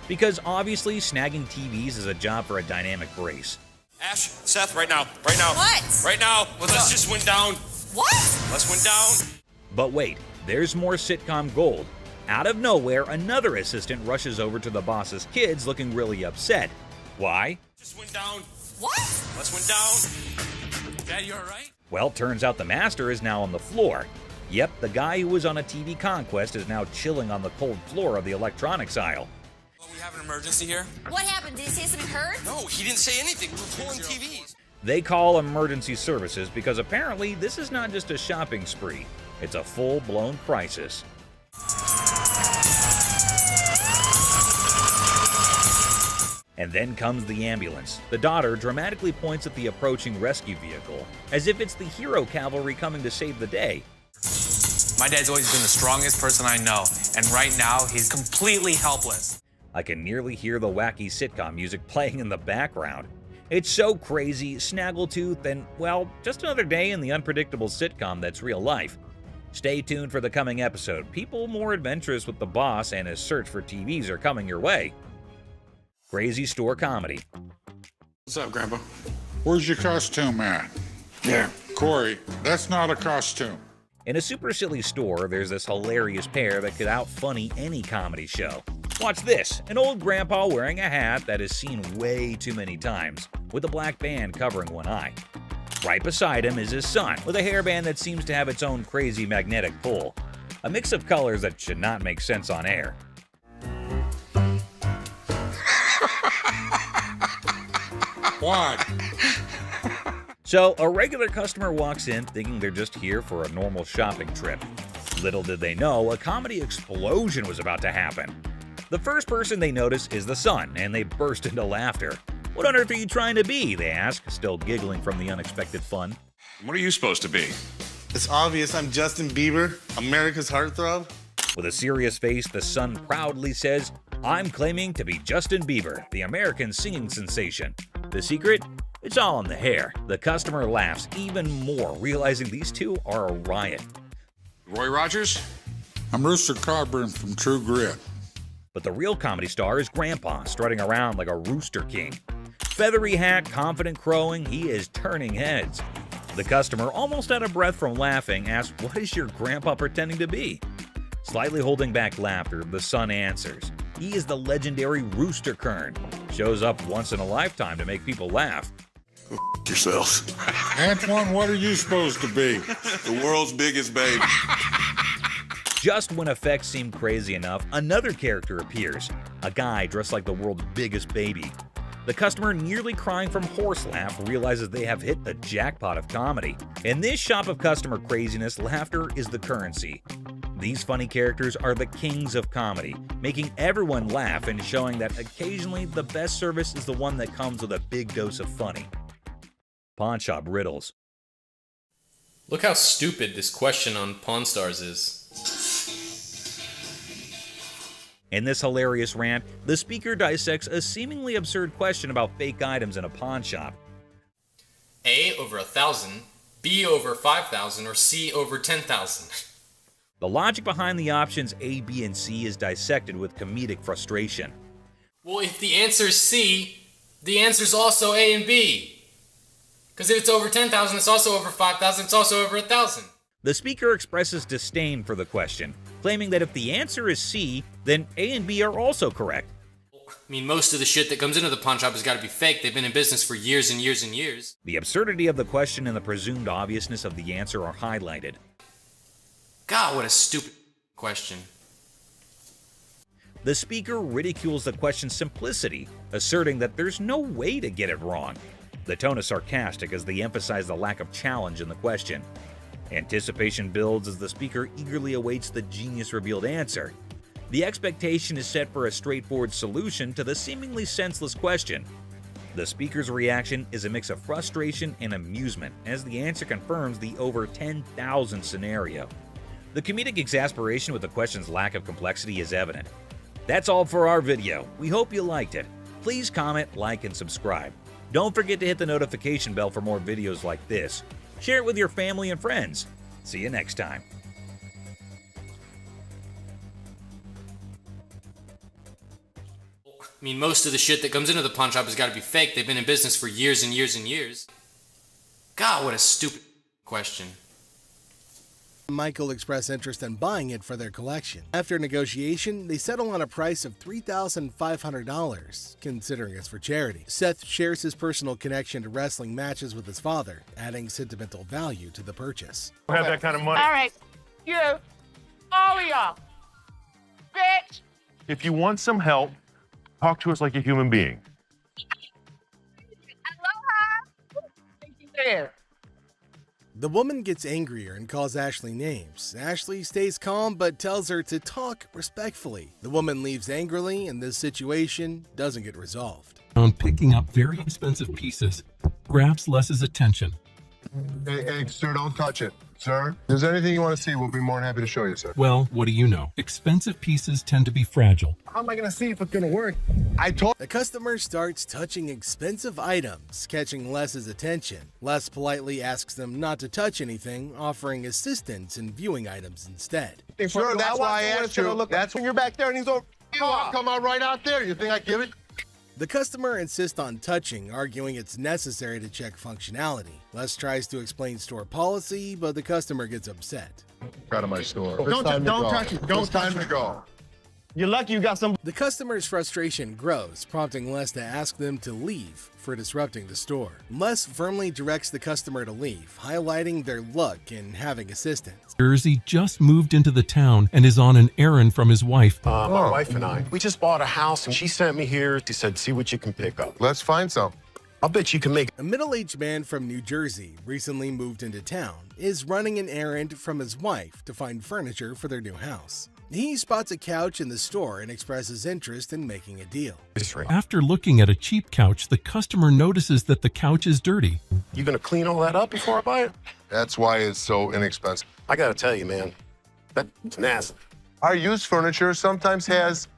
Because obviously snagging TVs is a job for a dynamic brace. Ash, Seth, right now. Right now. What? Right now. Let's just went down. What? Let's went down. But wait, there's more sitcom gold. Out of nowhere, another assistant rushes over to the boss's kids looking really upset. Why? Just went down. What? Let's went down. Dad, you all right? Well, turns out the master is now on the floor. Yep, the guy who was on a TV conquest is now chilling on the cold floor of the electronics aisle. We have an emergency here. What happened? Did he say something hurt? No, he didn't say anything. We're pulling TVs. They call emergency services because apparently this is not just a shopping spree. It's a full-blown crisis. And then comes the ambulance. The daughter dramatically points at the approaching rescue vehicle, as if it's the hero cavalry coming to save the day. My dad's always been the strongest person I know, and right now he's completely helpless. I can nearly hear the wacky sitcom music playing in the background. It's so crazy, snaggletooth, and, well, just another day in the unpredictable sitcom that's real life. Stay tuned for the coming episode. People more adventurous with the boss and his search for TVs are coming your way. Crazy Store Comedy. What's up, Grandpa? Where's your costume at? There. Corey, that's not a costume. In a super silly store, there's this hilarious pair that could out-funny any comedy show. Watch this, an old grandpa wearing a hat that is seen way too many times, with a black band covering one eye. Right beside him is his son, with a hairband that seems to have its own crazy magnetic pull. A mix of colors that should not make sense on air. What? So, a regular customer walks in thinking they're just here for a normal shopping trip. Little did they know, a comedy explosion was about to happen. The first person they notice is the son, and they burst into laughter. "What on earth are you trying to be?" they ask, still giggling from the unexpected fun. What are you supposed to be? It's obvious I'm Justin Bieber, America's heartthrob. With a serious face, the son proudly says, "I'm claiming to be Justin Bieber, the American singing sensation." The secret? It's all in the hair. The customer laughs even more, realizing these two are a riot. Roy Rogers? I'm Rooster Cogburn from True Grit. But the real comedy star is Grandpa, strutting around like a rooster king. Feathery hat, confident crowing, he is turning heads. The customer, almost out of breath from laughing, asks, "What is your grandpa pretending to be?" Slightly holding back laughter, the son answers, "He is the legendary Rooster Kern. Shows up once in a lifetime to make people laugh." Go yourself. Antoine, what are you supposed to be? The world's biggest baby. Just when effects seem crazy enough, another character appears, a guy dressed like the world's biggest baby. The customer, nearly crying from horse laugh, realizes they have hit the jackpot of comedy. In this shop of customer craziness, laughter is the currency. These funny characters are the kings of comedy, making everyone laugh and showing that occasionally the best service is the one that comes with a big dose of funny. Pawn Shop Riddles. Look how stupid this question on Pawn Stars is. In this hilarious rant, the speaker dissects a seemingly absurd question about fake items in a pawn shop. A over 1,000, B over 5,000, or C over 10,000. The logic behind the options A, B, and C is dissected with comedic frustration. Well, if the answer's C, the answer's also A and B. Because if it's over 10,000, it's also over 5,000, it's also over 1,000. The speaker expresses disdain for the question, claiming that if the answer is C, then A and B are also correct. I mean, most of the shit that comes into the pawn shop has got to be fake. They've been in business for years and years and years. The absurdity of the question and the presumed obviousness of the answer are highlighted. God, what a stupid question. The speaker ridicules the question's simplicity, asserting that there's no way to get it wrong. The tone is sarcastic as they emphasize the lack of challenge in the question. Anticipation builds as the speaker eagerly awaits the genius-revealed answer. The expectation is set for a straightforward solution to the seemingly senseless question. The speaker's reaction is a mix of frustration and amusement as the answer confirms the over 10,000 scenario. The comedic exasperation with the question's lack of complexity is evident. That's all for our video. We hope you liked it. Please comment, like, and subscribe. Don't forget to hit the notification bell for more videos like this. Share it with your family and friends. See you next time. I mean, most of the shit that comes into the pawn shop has got to be fake. They've been in business for years and years and years. God, what a stupid question. Michael expressed interest in buying it for their collection. After negotiation, they settle on a price of $3,500, considering it's for charity. Seth shares his personal connection to wrestling matches with his father, adding sentimental value to the purchase. I don't have that kind of money. All right, you, all of y'all, bitch. If you want some help, talk to us like a human being. Aloha. Thank you there. The woman gets angrier and calls Ashley names. Ashley stays calm but tells her to talk respectfully. The woman leaves angrily and this situation doesn't get resolved. On picking up very expensive pieces grabs Les's attention. Hey, sir, don't touch it. Sir, if there's anything you want to see, we'll be more than happy to show you, sir. Well, what do you know? Expensive pieces tend to be fragile. How am I going to see if it's going to work? The customer starts touching expensive items, catching Les's attention. Les politely asks them not to touch anything, offering assistance in viewing items instead. Sure, that's why I asked you. That's when you're back there and he's over. I'll come out right out there. You think I give it? The customer insists on touching, arguing it's necessary to check functionality. Les tries to explain store policy, but the customer gets upset. Out of my store. Don't touch it. Don't time to go. You're lucky you got some. The customer's frustration grows, prompting Les to ask them to leave for disrupting the store. Les firmly directs the customer to leave, highlighting their luck in having assistance. Jersey just moved into the town and is on an errand from his wife. My wife and I, we just bought a house and she sent me here. She said, see what you can pick up. Let's find some. I'll bet you can make. A middle-aged man from New Jersey, recently moved into town, is running an errand from his wife to find furniture for their new house. He spots a couch in the store and expresses interest in making a deal. After looking at a cheap couch, the customer notices that the couch is dirty. You gonna clean all that up before I buy it? That's why it's so inexpensive. I gotta tell you, man, that's nasty. Our used furniture sometimes has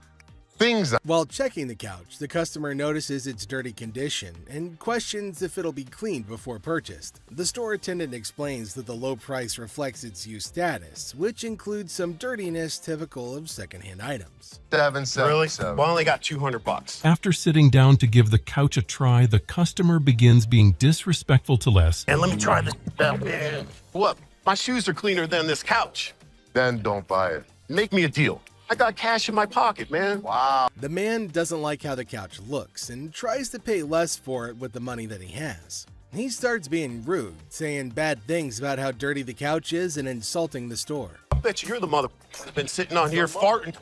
things. While checking the couch, the customer notices its dirty condition and questions if it'll be cleaned before purchased. The store attendant explains that the low price reflects its used status, which includes some dirtiness typical of secondhand items. Really? Well, I only got $200. After sitting down to give the couch a try, the customer begins being disrespectful to Les. And let me try this out, man. What? My shoes are cleaner than this couch. Then don't buy it. Make me a deal. I got cash in my pocket, man. Wow. The man doesn't like how the couch looks and tries to pay less for it with the money that he has. He starts being rude, saying bad things about how dirty the couch is and insulting the store. I bet you're the mother that's been sitting on here farting.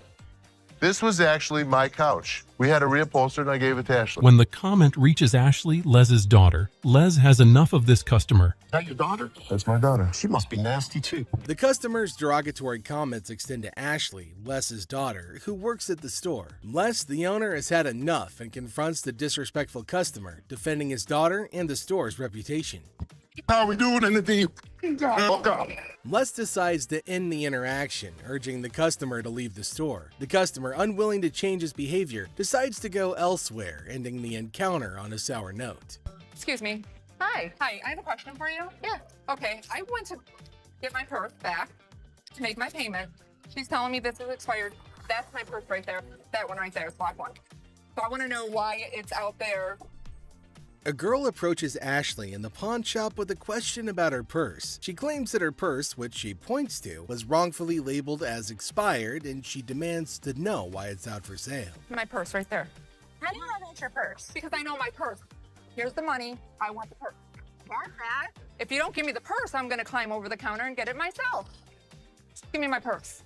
This was actually my couch. We had a reupholstered and I gave it to Ashley. When the comment reaches Ashley, Les's daughter, Les has enough of this customer. Is that your daughter? That's my daughter. She must be nasty too. The customer's derogatory comments extend to Ashley, Les's daughter, who works at the store. Les, the owner, has had enough and confronts the disrespectful customer, defending his daughter and the store's reputation. How are we doing anything? Les decides to end the interaction, urging the customer to leave the store. The customer, unwilling to change his behavior, decides to go elsewhere, ending the encounter on a sour note. Excuse me. Hi. Hi, I have a question for you. Yeah. Okay, I went to get my purse back to make my payment. She's telling me this is expired. That's my purse right there. That one right there is black one. So I want to know why it's out there. A girl approaches Ashley in the pawn shop with a question about her purse. She claims that her purse, which she points to, was wrongfully labeled as expired, and she demands to know why it's out for sale. My purse right there. How do you know that's your purse? Because I know my purse. Here's the money. I want the purse. Want that? If you don't give me the purse, I'm going to climb over the counter and get it myself. Give me my purse.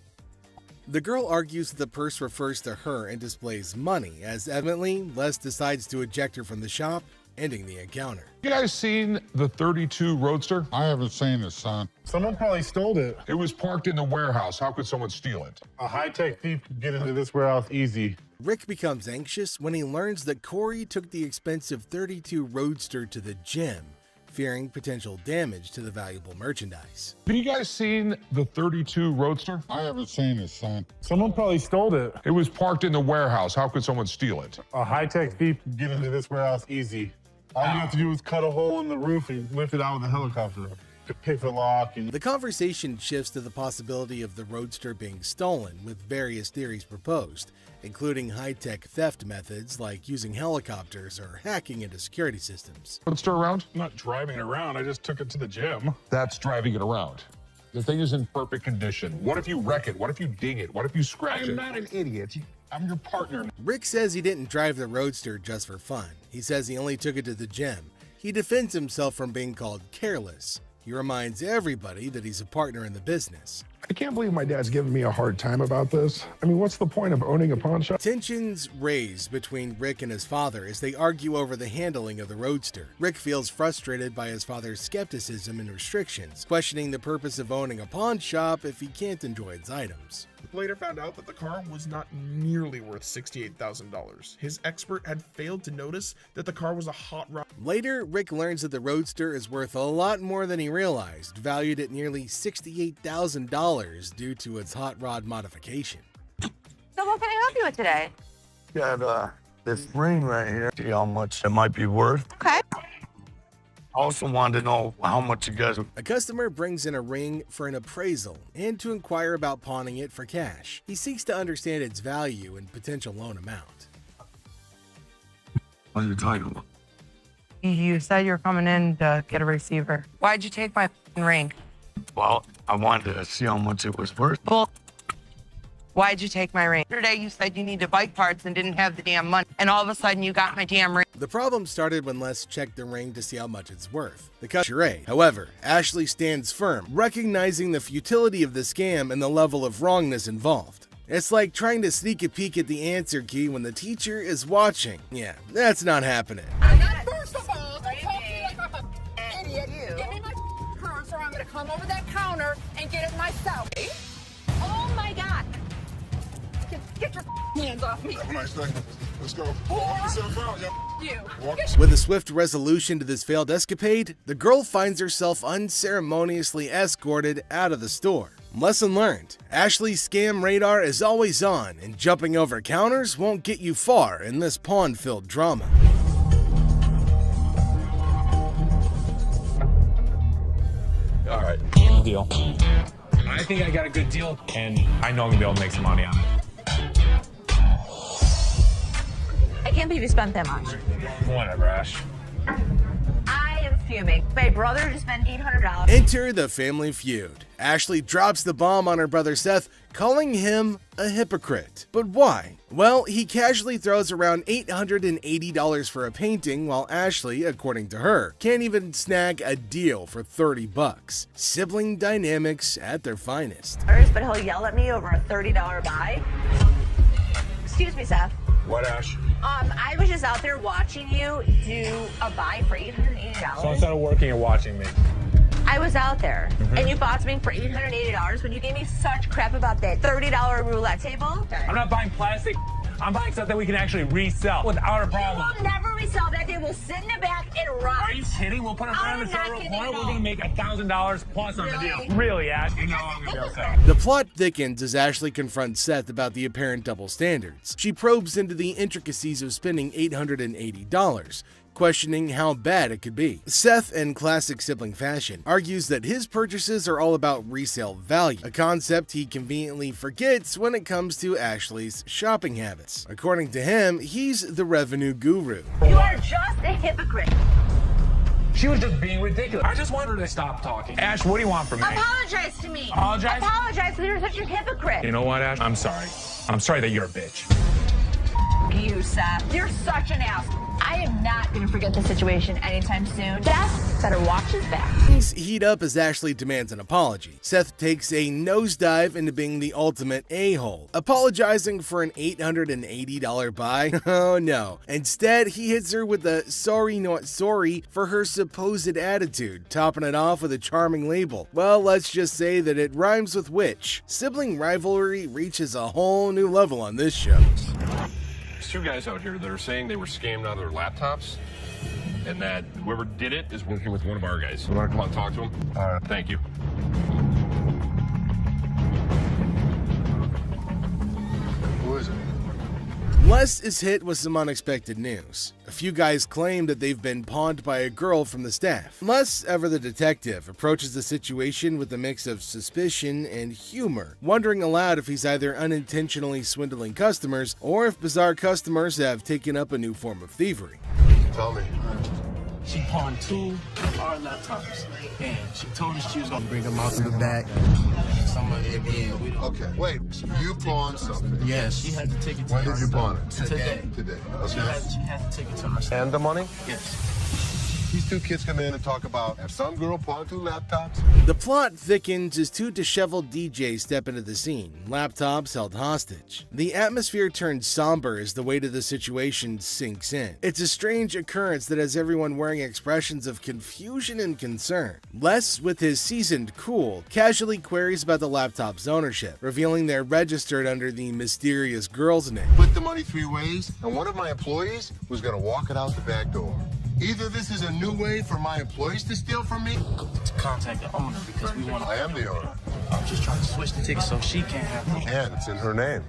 The girl argues that the purse refers to her and displays money, as evidently, Les decides to eject her from the shop, ending the encounter. You guys seen the 32 Roadster? I haven't seen it, son. Someone probably stole it. It was parked in the warehouse. How could someone steal it? A high-tech thief could get into this warehouse easy. Rick becomes anxious when he learns that Corey took the expensive 32 Roadster to the gym, fearing potential damage to the valuable merchandise. Have you guys seen the 32 Roadster? I haven't seen it, son. Someone probably stole it. It was parked in the warehouse. How could someone steal it? A high-tech thief could get into this warehouse easy. All you have to do is cut a hole in the roof and lift it out with a helicopter. To pick the lock. And the conversation shifts to the possibility of the Roadster being stolen, with various theories proposed, including high-tech theft methods like using helicopters or hacking into security systems. Roadster around? I'm not driving it around. I just took it to the gym. That's driving it around. The thing is in perfect condition. What if you wreck it? What if you ding it? What if you scratch it? I'm not an idiot. I'm your partner. Rick says he didn't drive the Roadster just for fun. He says he only took it to the gym. He defends himself from being called careless. He reminds everybody that he's a partner in the business. I can't believe my dad's giving me a hard time about this. I mean, what's the point of owning a pawn shop? Tensions raise between Rick and his father as they argue over the handling of the Roadster. Rick feels frustrated by his father's skepticism and restrictions, questioning the purpose of owning a pawn shop if he can't enjoy its items. Later found out that the car was not nearly worth $68,000. His expert had failed to notice that the car was a hot rod. Later, Rick learns that the Roadster is worth a lot more than he realized, valued at nearly $68,000 due to its hot rod modification. So what can I help you with today? Got this ring right here. See how much it might be worth. Okay. I also wanted to know how much you guys. A customer brings in a ring for an appraisal and to inquire about pawning it for cash. He seeks to understand its value and potential loan amount. What are you talking about? You said you're coming in to get a receiver. Why'd you take my ring? Well, I wanted to see how much it was worth. Bull. Why'd you take my ring? Yesterday you said you needed bike parts and didn't have the damn money, and all of a sudden you got my damn ring. The problem started when Les checked the ring to see how much it's worth. The customer. However, Ashley stands firm, recognizing the futility of the scam and the level of wrongness involved. It's like trying to sneak a peek at the answer key when the teacher is watching. Yeah, that's not happening. First of all, I told you like I'm an idiot. Give me my purse or I'm gonna come over that counter and get it myself. Oh my God. Get your hands off me. Nice, let's go. You. With a swift resolution to this failed escapade, the girl finds herself unceremoniously escorted out of the store. Lesson learned. Ashley's scam radar is always on, and jumping over counters won't get you far in this pawn-filled drama. All right, deal. I think I got a good deal, and I know I'm gonna be able to make some money on it. I can't believe you spent that much. Whatever, Ash. I am fuming. My brother just spent $800. Enter the family feud. Ashley drops the bomb on her brother Seth, calling him a hypocrite. But why? Well, he casually throws around $880 for a painting, while Ashley, according to her, can't even snag a deal for $30. Sibling dynamics at their finest. But he'll yell at me over a $30 buy. Excuse me, Seth. What, Ash? I was just out there watching you do a buy for $880. So instead of working, you're watching me. I was out there, and you bought something for $880 when you gave me such crap about that $30 roulette table. I'm not buying plastic. I'm buying stuff that we can actually resell without a problem. You will never resell that. They will sit in the back and rot. Are you kidding? We'll put it around the corner. We're going to make $1,000 plus on the deal. Really, Ash? You know I'm going to be upset. The plot thickens as Ashley confronts Seth about the apparent double standards. She probes into the intricacies of spending $880, questioning how bad it could be. Seth, in classic sibling fashion, argues that his purchases are all about resale value, a concept he conveniently forgets when it comes to Ashley's shopping habits. According to him, he's the revenue guru. You are just a hypocrite. She was just being ridiculous. I just want her to stop talking. Ash, what do you want from me? Apologize to me. Apologize? Apologize because you're such a hypocrite. You know what, Ash? I'm sorry. I'm sorry that you're a bitch. You, Seth. You're such an ass. I am not going to forget the situation anytime soon. Seth better watch his back. Things heat up as Ashley demands an apology. Seth takes a nosedive into being the ultimate a-hole, apologizing for an $880 buy. Oh no. Instead, he hits her with a sorry not sorry for her supposed attitude, topping it off with a charming label. Well, let's just say that it rhymes with witch. Sibling rivalry reaches a whole new level on this show. There's two guys out here that are saying they were scammed out of their laptops, and that whoever did it is working with one of our guys. You want to come out and talk to him? All right. Thank you. Who is it? Les is hit with some unexpected news. A few guys claim that they've been pawned by a girl from the staff. Les, ever the detective, approaches the situation with a mix of suspicion and humor, wondering aloud if he's either unintentionally swindling customers or if bizarre customers have taken up a new form of thievery. Tell me. She pawned 2 of our laptops, and she told us she was gonna bring them out to the back. Somebody again. Okay, wait. You pawned something? Yes, she had to take it to When her. did you pawn it? Today. Today. She Okay. had to take it to her. And the money? Yes. These two kids come in and talk about have some girl pawn 2 laptops. The plot thickens as 2 disheveled DJs step into the scene, laptops held hostage. The atmosphere turns somber as the weight of the situation sinks in. It's a strange occurrence that has everyone wearing expressions of confusion and concern. Les, with his seasoned cool, casually queries about the laptop's ownership, revealing they're registered under the mysterious girl's name. Split the money 3 ways, and one of my employees was gonna walk it out the back door. Either this is a new way for my employees to steal from me. To contact the owner because we want to. I am the owner. I'm just trying to switch the ticket so she can't have them. And it's in her name.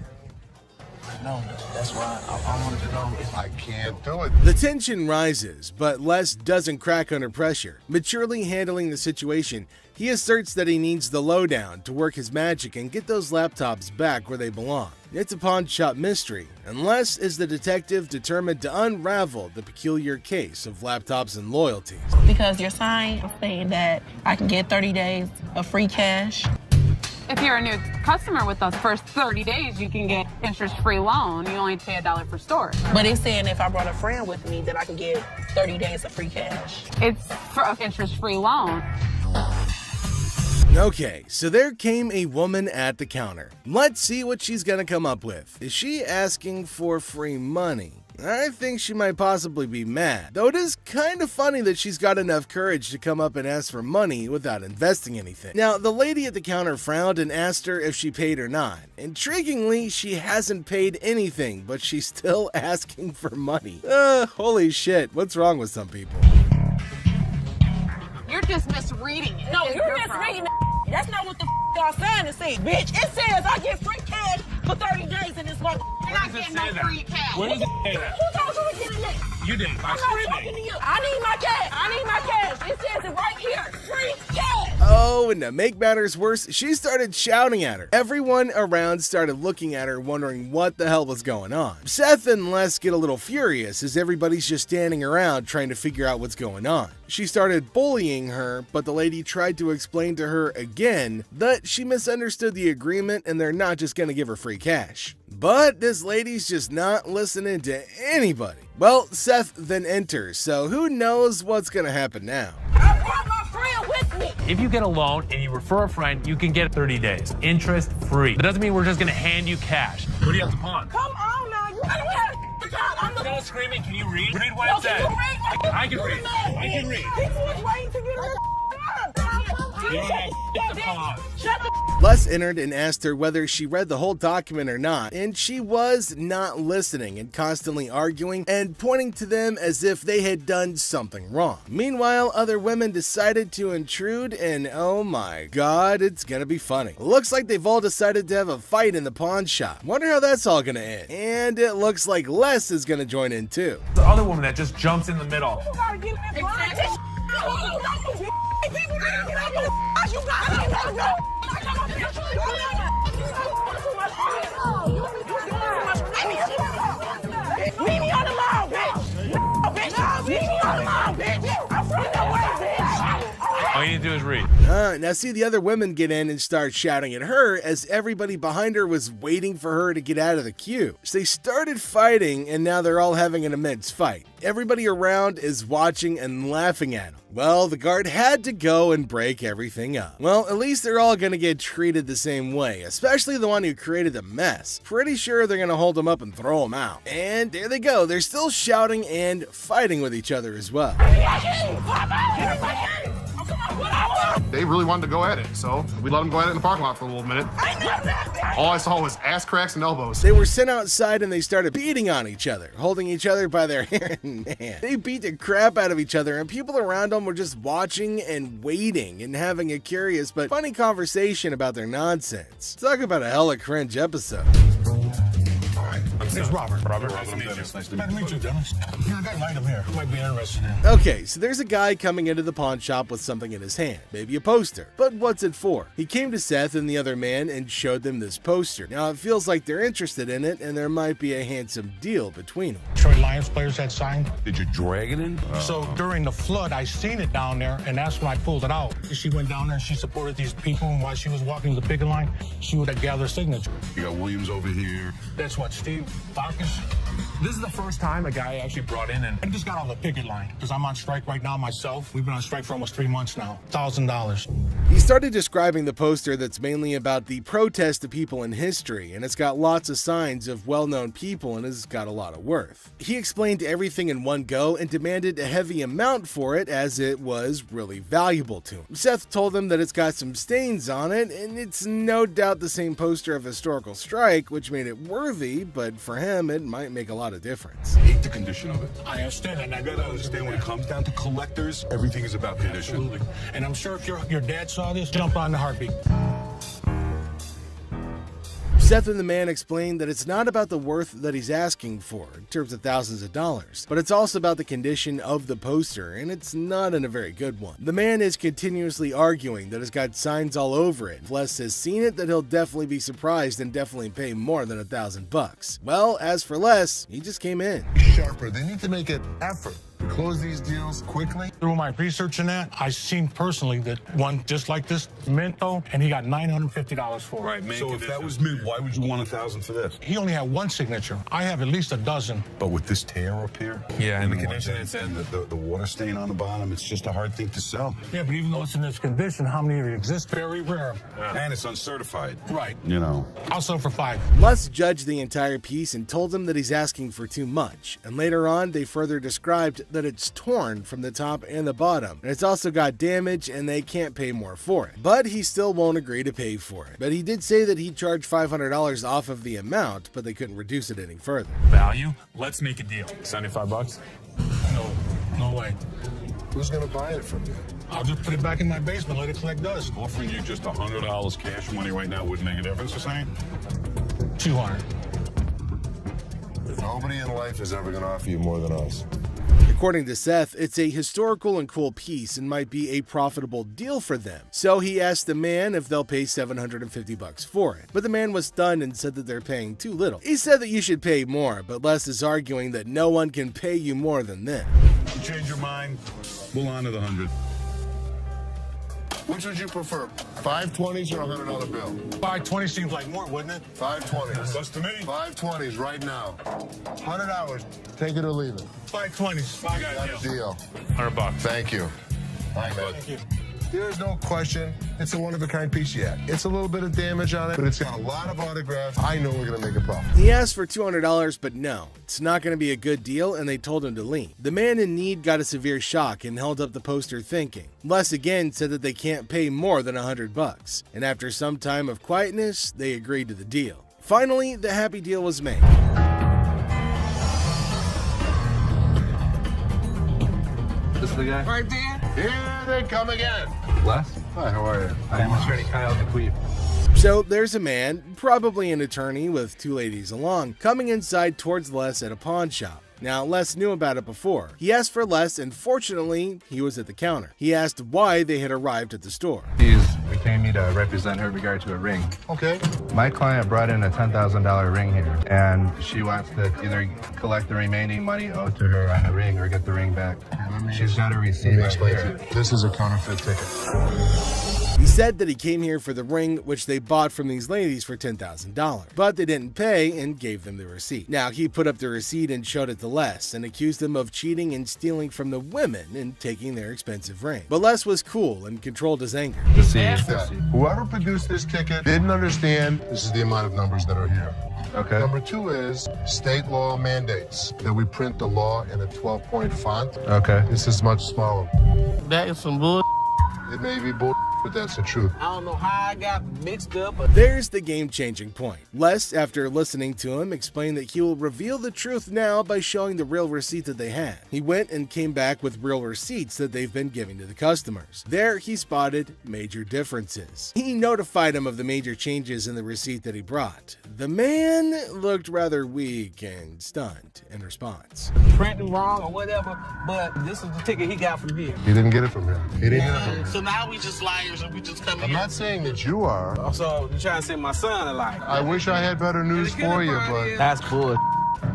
No, that's why I wanted to know if I can't do it. The tension rises, but Les doesn't crack under pressure. Maturely handling the situation, he asserts that he needs the lowdown to work his magic and get those laptops back where they belong. It's a pawn shop mystery, and Les is the detective determined to unravel the peculiar case of laptops and loyalties. Because your sign is saying that I can get 30 days of free cash. If you're a new customer with us, first 30 days, you can get interest-free loan. You only pay $1 for storage. But it's saying if I brought a friend with me, that I can get 30 days of free cash. It's for an interest-free loan. Okay, so there came a woman at the counter. Let's see what she's gonna come up with. Is she asking for free money? I think she might possibly be mad, though it is kind of funny that she's got enough courage to come up and ask for money without investing anything. Now, the lady at the counter frowned and asked her if she paid or not. Intriguingly, she hasn't paid anything, but she's still asking for money. Holy shit, what's wrong with some people? You're just misreading it. No, It's you're your misreading problem. it. That's not what the y'all saying to say, bitch. It says I get free cash for 30 days in this month. You're not getting no free cash. Where does it say that? Who told you to get in there? You did. I'm not talking to you. I need my cash. I need my cash. It says it right here. Free cash. Oh, and to make matters worse, she started shouting at her. Everyone around started looking at her, wondering what the hell was going on. Seth and Les get a little furious as everybody's just standing around trying to figure out what's going on. She started bullying her, but the lady tried to explain to her again that she misunderstood the agreement and they're not just gonna give her free cash. But this lady's just not listening to anybody. Well, Seth then enters, so who knows what's gonna happen now. I brought my friend with me. If you get a loan and you refer a friend, you can get 30 days, interest free. That doesn't mean we're just gonna hand you cash. What do you have to pawn? Come on now. You don't have to talk. I'm Don't screaming. Can you read? Read what No, it says. can you read? I can read. I can read. People was waiting to get her. You don't have to pawn. Shut the Les entered and asked her whether she read the whole document or not, and she was not listening and constantly arguing and pointing to them as if they had done something wrong. Meanwhile, other women decided to intrude, and oh my god, it's gonna be funny. Looks like they've all decided to have a fight in the pawn shop. Wonder how that's all gonna end. And it looks like Les is gonna join in too. The other woman that just jumps in the middle. You gotta get in this people need to get out your you gotta get out Leave me on the lawn, bitch! Leave me on the lawn, bitch! I'm from that way, bitch! All you need to do is read. Now see the other women get in and start shouting at her as everybody behind her was waiting for her to get out of the queue. So they started fighting and now they're all having an immense fight. Everybody around is watching and laughing at them. Well, the guard had to go and break everything up. Well, at least they're all gonna get treated the same way, especially the one who created the mess. Pretty sure they're gonna hold him up and throw him out. And there they go, they're still shouting and fighting with each other as well. They really wanted to go at it, so we let them go at it in the parking lot for a little minute. All I saw was ass cracks and elbows. They were sent outside and they started beating on each other, holding each other by their hair. Man, they beat the crap out of each other, and people around them were just watching and waiting and having a curious but funny conversation about their nonsense. Talk about a hella cringe episode. It's Robert. Robert, nice to meet you. Nice to meet you, Dennis. Yeah, I got an item here. You might be interested in. Okay, so there's a guy coming into the pawn shop with something in his hand, maybe a poster. But what's it for? He came to Seth and the other man and showed them this poster. Now it feels like they're interested in it and there might be a handsome deal between them. Detroit Lions players had signed. Did you drag it in? So during the flood, I seen it down there, and that's when I pulled it out. She went down there and she supported these people, and while she was walking the picket line, she would have gathered signatures. You got Williams over here. That's what, Steve Farkas? This is the first time a guy actually brought in, and I just got on the picket line because I'm on strike right now myself. We've been on strike for almost 3 months now. $1,000. He started describing the poster that's mainly about the protest of people in history, and it's got lots of signs of well-known people and has got a lot of worth. He explained everything in one go and demanded a heavy amount for it as it was really valuable to him. Seth told him that it's got some stains on it, and it's no doubt the same poster of historical strike, which made it worthy, but for him it might make a lot of difference. I hate the condition of it. I understand, and I You gotta understand when it comes down to collectors, everything is about condition. Absolutely. And I'm sure if your dad saw this, jump on the heartbeat. Seth and the man explained that it's not about the worth that he's asking for, in terms of thousands of dollars, but it's also about the condition of the poster, and it's not in a very good one. The man is continuously arguing that it's got signs all over it. If Les has seen it, that he'll definitely be surprised and definitely pay more than $1,000. Well, as for Les, he just came in. Sharper. They need to make an effort to close these deals quickly. Through my research in that, I seen personally that one just like this, Minto, and he got $950 for it. Right, so if that was mint, why would you want $1,000 for this? He only had one signature. I have at least a dozen. But with this tear up here, Yeah, and the and condition it's in, the water stain on the bottom, it's just a hard thing to sell. Yeah, but even though it's in this condition, how many of you exist? Very rare. And it's uncertified. Right. You know. I'll sell for $5. Les judged the entire piece and told him that he's asking for too much, and later on they further described that it's torn from the top and the bottom, and it's also got damage and they can't pay more for it. But he still won't agree to pay for it. But he did say that he'd charge $500 off of the amount, but they couldn't reduce it any further. Value? Let's make a deal. $75? No way. Who's gonna buy it from you? I'll just put it back in my basement, let it collect dust. Offering you just $100 cash money right now wouldn't make a difference, you're saying? 200. Nobody in life is ever gonna offer you more than us. According to Seth, it's a historical and cool piece and might be a profitable deal for them. So he asked the man if they'll pay $750 for it. But the man was stunned and said that they're paying too little. He said that you should pay more, but Les is arguing that no one can pay you more than this. You change your mind, we'll honor the 100. Which would you prefer, 520s or a $100 bill? 520 seems like more, wouldn't it? 520s. That's to me. 520s right now. 100 hours. Take it or leave it. 520s. Got a deal. $100. Thank you. Thank you. There's no question. It's a one-of-a-kind piece yet. It's a little bit of damage on it, but it's got a lot of autographs. I know we're going to make a profit. He asked for $200, but no, it's not going to be a good deal, and they told him to leave. The man in need got a severe shock and held up the poster thinking. Les again said that they can't pay more than $100, and after some time of quietness, they agreed to the deal. Finally, the happy deal was made. This is the guy? Right there. Here they come again. Les? Hi, how are you? I'm attorney Kyle DeQueef. So there's a man, probably an attorney with two ladies along, coming inside towards Les at a pawn shop. Now, Les knew about it before. He asked for Les, and fortunately, he was at the counter. He asked why they had arrived at the store. She's retained me to represent her in regard to a ring. Okay. My client brought in a $10,000 ring here, and she wants to either collect the remaining money owed to her on the ring or get the ring back. She's got a receipt. Let me explain to you. This is a counterfeit ticket. He said that he came here for the ring, which they bought from these ladies for $10,000, but they didn't pay and gave them the receipt. Now, he put up the receipt and showed it to Les and accused them of cheating and stealing from the women and taking their expensive ring. But Les was cool and controlled his anger. Whoever produced this ticket didn't understand this is the amount of numbers that are here. Okay. Number two is state law mandates that we print the law in a 12-point font. Okay. This is much smaller. That is some bull. It may be bull, but that's the truth. I don't know how I got mixed up. There's the game-changing point. Les, after listening to him, explained that he will reveal the truth now by showing the real receipt that they had. He went and came back with real receipts that they've been giving to the customers. There, he spotted major differences. He notified him of the major changes in the receipt that he brought. The man looked rather weak and stunned in response. Printing wrong or whatever, but this is the ticket he got from here. He didn't get it from him. He didn't get it from him. So now we just liars and we just come I'm here. not saying that you are. So you're trying to send my son a lie. I wish I had better news for you, but That's bull.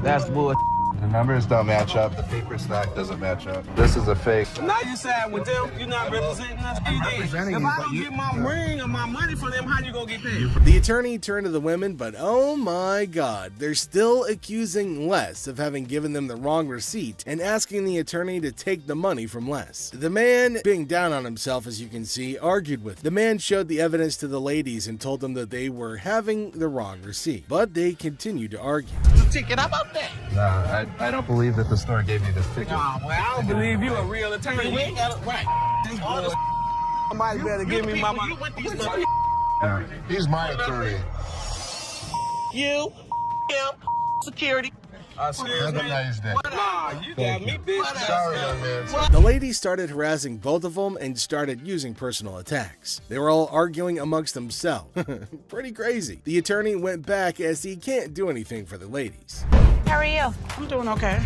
That's bull. The numbers don't match up. The paper stack doesn't match up. This is a fake. Now you side with them. You're not representing us. If I don't get my ring or my money from them, how you gonna get paid? The attorney turned to the women, but oh my god, they're still accusing Les of having given them the wrong receipt and asking the attorney to take the money from Les. The man, being down on himself as you can see, argued with. The man showed the evidence to the ladies and told them that they were having the wrong receipt, but they continued to argue. The ticket, how about that? No, I don't believe that the store gave me this ticket. Nah, well, I don't believe you a real attorney. We ain't got it right. Somebody better give me my money. Yeah. He's my attorney. You, him, security. Have a nice day. Nah, you got me, bitch. Sorry, man. The ladies started harassing both of them and started using personal attacks. They were all arguing amongst themselves. Pretty crazy. The attorney went back as he can't do anything for the ladies. How are you? I'm doing okay.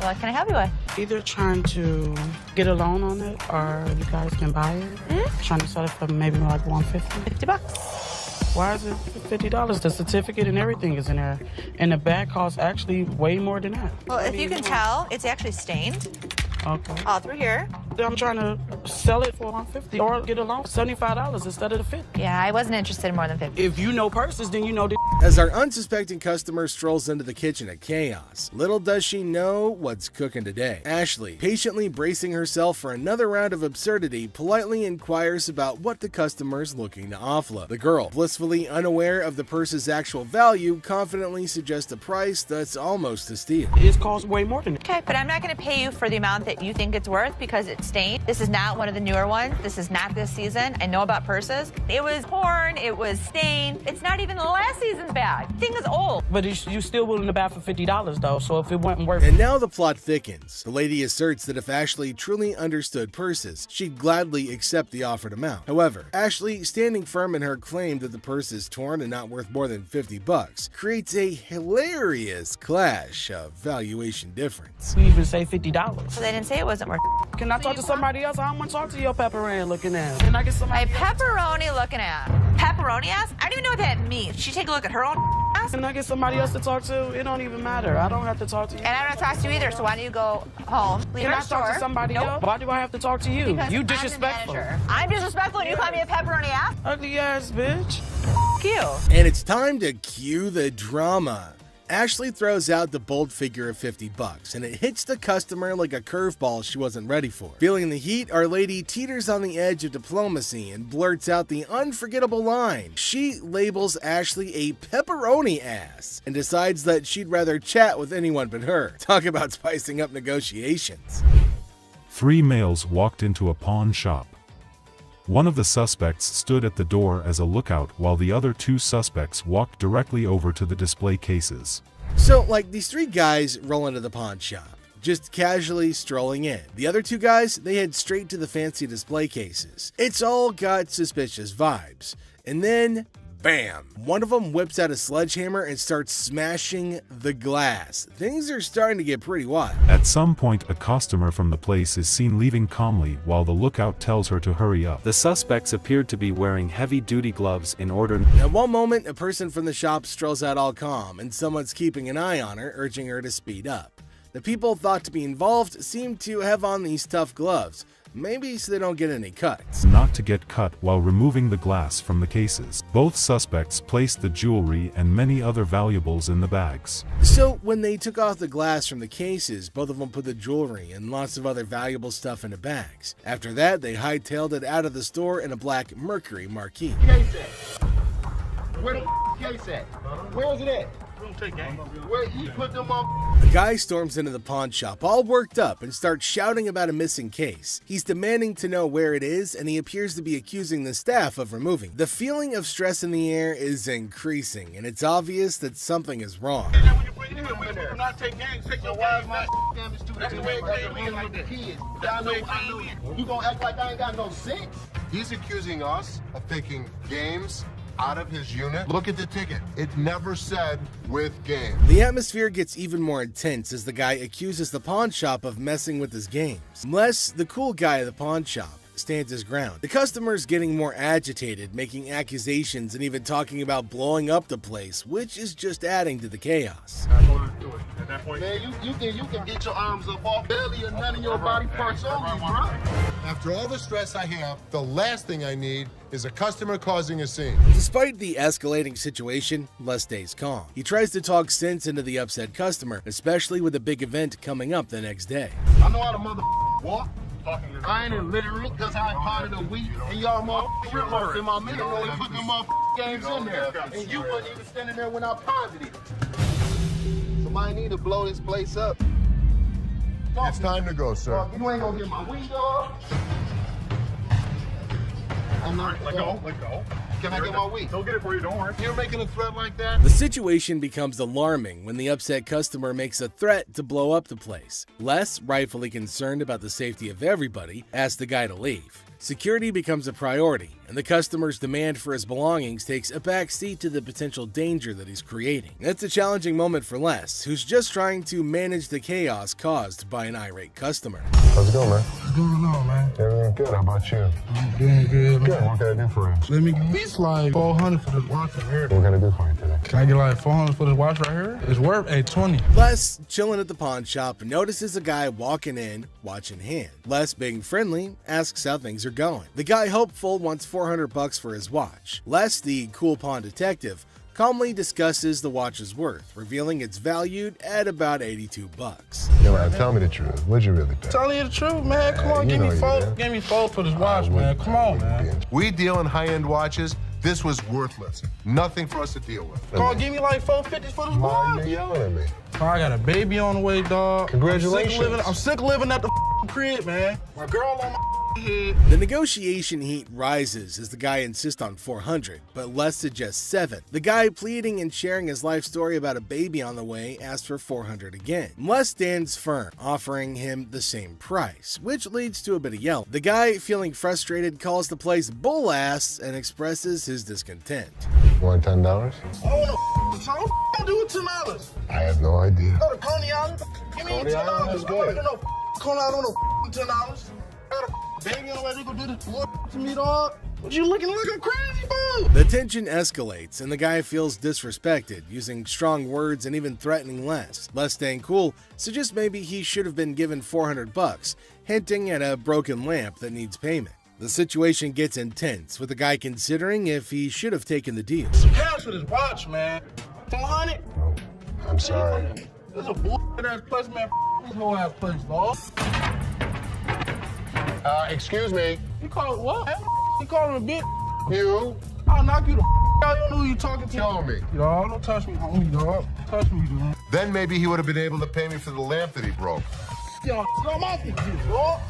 What can I help you with? Either trying to get a loan on it or you guys can buy it. Trying to sell it for maybe like $150. $50. Why is it $50? The certificate and everything is in there. And the bag costs actually way more than that. Well, if you can tell, it's actually stained. Okay. All through here. I'm trying to sell it for $150 or get a loan for $75 instead of the $50. Yeah, I wasn't interested in more than 50. If you know purses, then you know the. As our unsuspecting customer strolls into the kitchen at Chaos, little does she know what's cooking today. Ashley, patiently bracing herself for another round of absurdity, politely inquires about what the customer's looking to offload. The girl, blissfully unaware of the purse's actual value, confidently suggests a price that's almost a steal. It costs way more than that. Okay, but I'm not going to pay you for the amount that you think it's worth because it's stained. This is not one of the newer ones. This is not this season. I know about purses. It was torn. It was stained. It's not even the last season's bag. The thing is old. But you still willing to buy for $50 though, so if it wasn't worth it. And now the plot thickens. The lady asserts that if Ashley truly understood purses, she'd gladly accept the offered amount. However, Ashley, standing firm in her claim that the purse is torn and not worth more than $50, creates a hilarious clash of valuation difference. We even say $50. So they didn't say it wasn't worth it. Can I talk to somebody else? I don't want to talk to your pepperoni looking ass. Can I get somebody My pepperoni looking ass. Pepperoni ass? I don't even know what that means. She take a look at her own ass? Can I get somebody else to talk to? It don't even matter. I don't have to talk to you. And I don't talk to you either, so why don't you go home, leave Can our I store? talk to somebody else? Why do I have to talk to you? Because You I'm the disrespectful. manager. I'm disrespectful and you call me a pepperoni ass? Ugly ass bitch. F you. And it's time to cue the drama. Ashley throws out the bold figure of $50, and it hits the customer like a curveball she wasn't ready for. Feeling the heat, our lady teeters on the edge of diplomacy and blurts out the unforgettable line. She labels Ashley a pepperoni ass and decides that she'd rather chat with anyone but her. Talk about spicing up negotiations. 3 males walked into a pawn shop. One of the suspects stood at the door as a lookout while the other 2 suspects walked directly over to the display cases. So, like, these 3 guys roll into the pawn shop, just casually strolling in. The other 2 guys, they head straight to the fancy display cases. It's all got suspicious vibes. And then, bam! One of them whips out a sledgehammer and starts smashing the glass. Things are starting to get pretty wild. At some point, a customer from the place is seen leaving calmly while the lookout tells her to hurry up. The suspects appeared to be wearing heavy-duty gloves in order. At one moment, a person from the shop strolls out all calm, and someone's keeping an eye on her, urging her to speed up. The people thought to be involved seem to have on these tough gloves, maybe so they don't get any cuts. Not to get cut while removing the glass from the cases. Both suspects placed the jewelry and many other valuables in the bags. So when they took off the glass from the cases, both of them put the jewelry and lots of other valuable stuff into bags. After that, they hightailed it out of the store in a black Mercury Marquis. Case at? Where the case at? Where is it at? Where you put them on? The guy storms into the pawn shop all worked up and starts shouting about a missing case. He's demanding to know where it is, and he appears to be accusing the staff of removing. The feeling of stress in the air is increasing, and it's obvious that something is wrong. Not take games, take your wives, my damage to that's the way it came in like the kids. I know. You gonna act like I ain't got no sense? He's accusing us of taking games out of his unit. Look at the ticket. It never said with game. The atmosphere gets even more intense as the guy accuses the pawn shop of messing with his games. Les, the cool guy at the pawn shop, stands his ground. The customer's getting more agitated, making accusations and even talking about blowing up the place, which is just adding to the chaos. I'm going to do it. that point. Man, you think you can get your arms up off belly and none of your body parts on you, bro? After all the stress I have, the last thing I need is a customer causing a scene. Despite the escalating situation, Les stays calm. He tries to talk sense into the upset customer, especially with a big event coming up the next day. I know how to walk. I ain't in literally because I potted a week and y'all motherfuckers in my middle and put them games in there. And you wasn't even standing there when I potted it. Somebody need to blow this place up. It's time to go, sir. You ain't gonna get my weed, dog. I'm not. Let go. Can I get my weed? They'll get it for you, don't worry. You're making a threat like that? The situation becomes alarming when the upset customer makes a threat to blow up the place. Les, rightfully concerned about the safety of everybody, asks the guy to leave. Security becomes a priority, and the customer's demand for his belongings takes a back seat to the potential danger that he's creating. It's a challenging moment for Les, who's just trying to manage the chaos caused by an irate customer. How's it going, man? What's going on, man? Everything good. How about you? I'm doing good. Good. What can I do for you? Let me get at least like 400 for this watch right here. What can I do for you today? Can I get like 400 for this watch right here? It's worth $820. Les, chilling at the pawn shop, notices a guy walking in, watch in hand. Les, being friendly, asks how things are going. The guy, hopeful, wants $400 for his watch. Les, the cool pawn detective, calmly discusses the watch's worth, revealing it's valued at about $82. Yeah, man, tell me the truth. What'd you really pay? Telling you the truth, man. Come on, give me four for this watch, man. Come on, man. We deal in high-end watches. This was worthless. Nothing for us to deal with. Come on, give me like $450 for this watch. You yelling at me? I got a baby on the way, dog. Congratulations. I'm sick living at the crib, man. My girl on my head. The negotiation heat rises as the guy insists on $400, but Les suggests $7. The guy, pleading and sharing his life story about a baby on the way, asks for $400 again. Les stands firm, offering him the same price, which leads to a bit of yelling. The guy, feeling frustrated, calls the place bull ass and expresses his discontent. You want $10? Oh, so what do with $10? I have no idea. Go to Coney Island. Give me Coney Island $10. is I'm good. not gonna Coney Island on $10. I got a baby on the way. They gonna do this to me, dog. What you looking like a crazy fool? The tension escalates and the guy feels disrespected, using strong words and even threatening Les. Les, staying cool, suggests maybe he should have been given $400, hinting at a broken lamp that needs payment. The situation gets intense, with the guy considering if he should have taken the deal. Cash for this watch, man. 400? I'm sorry. This is a bullshit ass place, man. This whole ass place, dog. Excuse me. You call it what? You call him a bitch? You? I'll knock you the out. You don't know who you talking to. Tell me. Dog, don't touch me, homie, dog. Touch me, dog. Then maybe he would have been able to pay me for the lamp that he broke. Yo, I'm off you, dog.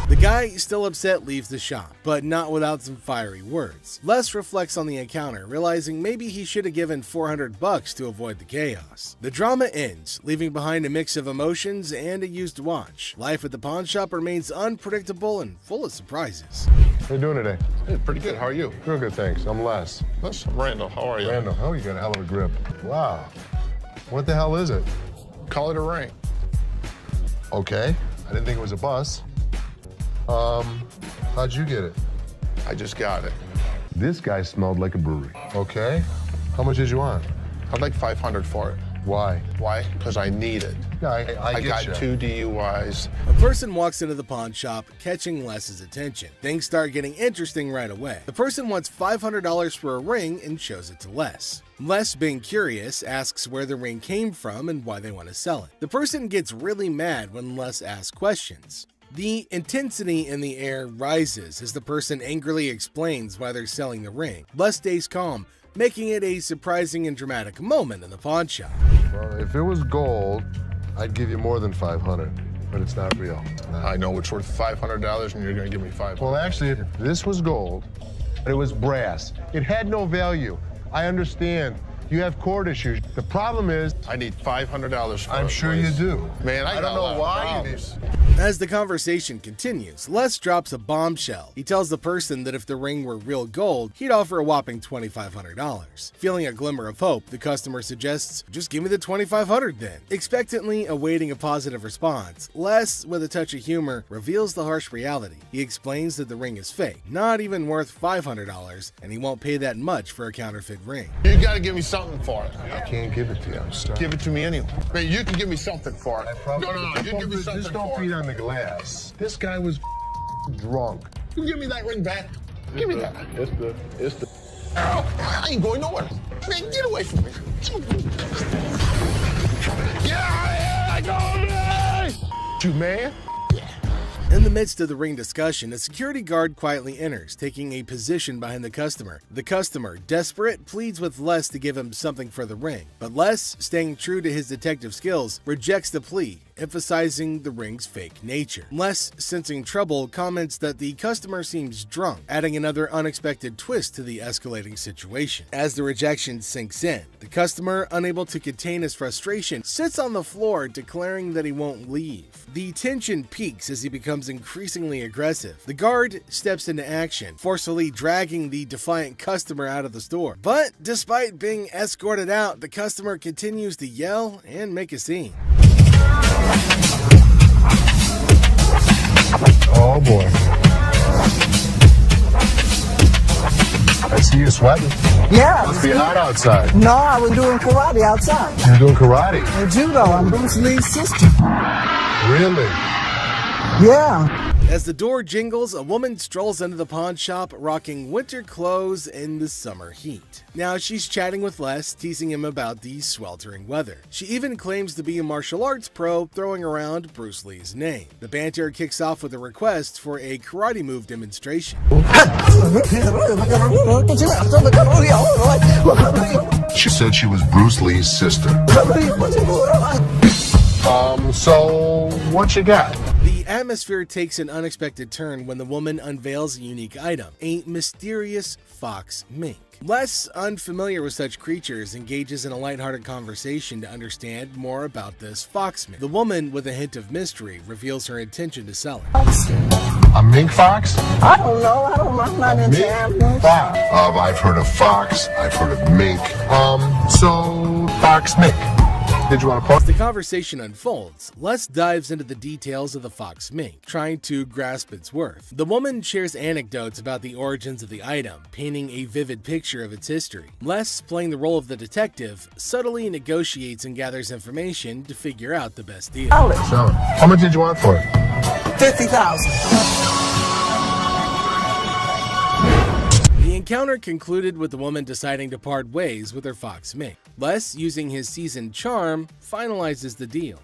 The guy, still upset, leaves the shop, but not without some fiery words. Les reflects on the encounter, realizing maybe he should have given $400 to avoid the chaos. The drama ends, leaving behind a mix of emotions and a used watch. Life at the pawn shop remains unpredictable and full of surprises. How you doing today? Hey, pretty good. How are you? Real good, thanks. I'm Les. I'm Randall. How are you? Randall, oh, you got a hell of a grip. Wow. What the hell is it? Call it a ring. Okay. I didn't think it was a bus. How'd you get it? I just got it. This guy smelled like a brewery. Okay. How much did you want? I'd like $500 for it. Why? Why? Because I need it. Yeah, I got get 2 DUIs. A person walks into the pawn shop, catching Les's attention. Things start getting interesting right away. The person wants $500 for a ring and shows it to Les. Les, being curious, asks where the ring came from and why they want to sell it. The person gets really mad when Les asks questions. The intensity in the air rises as the person angrily explains why they're selling the ring. Les stays calm, making it a surprising and dramatic moment in the pawn shop. Well, if it was gold, I'd give you more than $500, but it's not real. I know it's worth $500 and you're gonna give me $500. Well, actually, if this was gold, but it was brass, it had no value. I understand. You have court issues. The problem is, I need $500 for it. I'm sure you do. Man, I don't know why you need. As the conversation continues, Les drops a bombshell. He tells the person that if the ring were real gold, he'd offer a whopping $2,500. Feeling a glimmer of hope, the customer suggests, just give me the $2,500 then. Expectantly awaiting a positive response, Les, with a touch of humor, reveals the harsh reality. He explains that the ring is fake, not even worth $500, and he won't pay that much for a counterfeit ring. You gotta give me something for it. I can't give it to you, I'm sorry. give it to me anyway. Man, you can give me something for it. No, you give me something Just don't for beat it. on the glass. This guy was drunk. You give me that ring back. Give me that. It's the. I ain't going nowhere. Man, get away from me. Get out of here! I go, you man. In the midst of the ring discussion, a security guard quietly enters, taking a position behind the customer. The customer, desperate, pleads with Les to give him something for the ring, but Les, staying true to his detective skills, rejects the plea, emphasizing the ring's fake nature. Les, sensing trouble, comments that the customer seems drunk, adding another unexpected twist to the escalating situation. As the rejection sinks in, the customer, unable to contain his frustration, sits on the floor, declaring that he won't leave. The tension peaks as he becomes increasingly aggressive. The guard steps into action, forcefully dragging the defiant customer out of the store. But despite being escorted out, the customer continues to yell and make a scene. Oh boy. I see you sweating. Yeah. Must be hot outside. No, I was doing karate outside. You're doing karate? And judo. I'm Bruce Lee's sister. Really? Yeah. As the door jingles, a woman strolls into the pawn shop rocking winter clothes in the summer heat. Now she's chatting with Les, teasing him about the sweltering weather. She even claims to be a martial arts pro, throwing around Bruce Lee's name. The banter kicks off with a request for a karate move demonstration. She said she was Bruce Lee's sister. So what you got? The atmosphere takes an unexpected turn when the woman unveils a unique item, a mysterious fox mink. Les, unfamiliar with such creatures, engages in a lighthearted conversation to understand more about this fox mink. The woman, with a hint of mystery, reveals her intention to sell it. A mink fox? I don't know. I'm not into animals. Fox. I've heard of fox. I've heard of mink. So fox mink. Did you want to post? As the conversation unfolds, Les dives into the details of the fox mink, trying to grasp its worth. The woman shares anecdotes about the origins of the item, painting a vivid picture of its history. Les, playing the role of the detective, subtly negotiates and gathers information to figure out the best deal. So, how much did you want for it? $50,000. The encounter concluded with the woman deciding to part ways with her fox mink. Les, using his seasoned charm, finalizes the deal.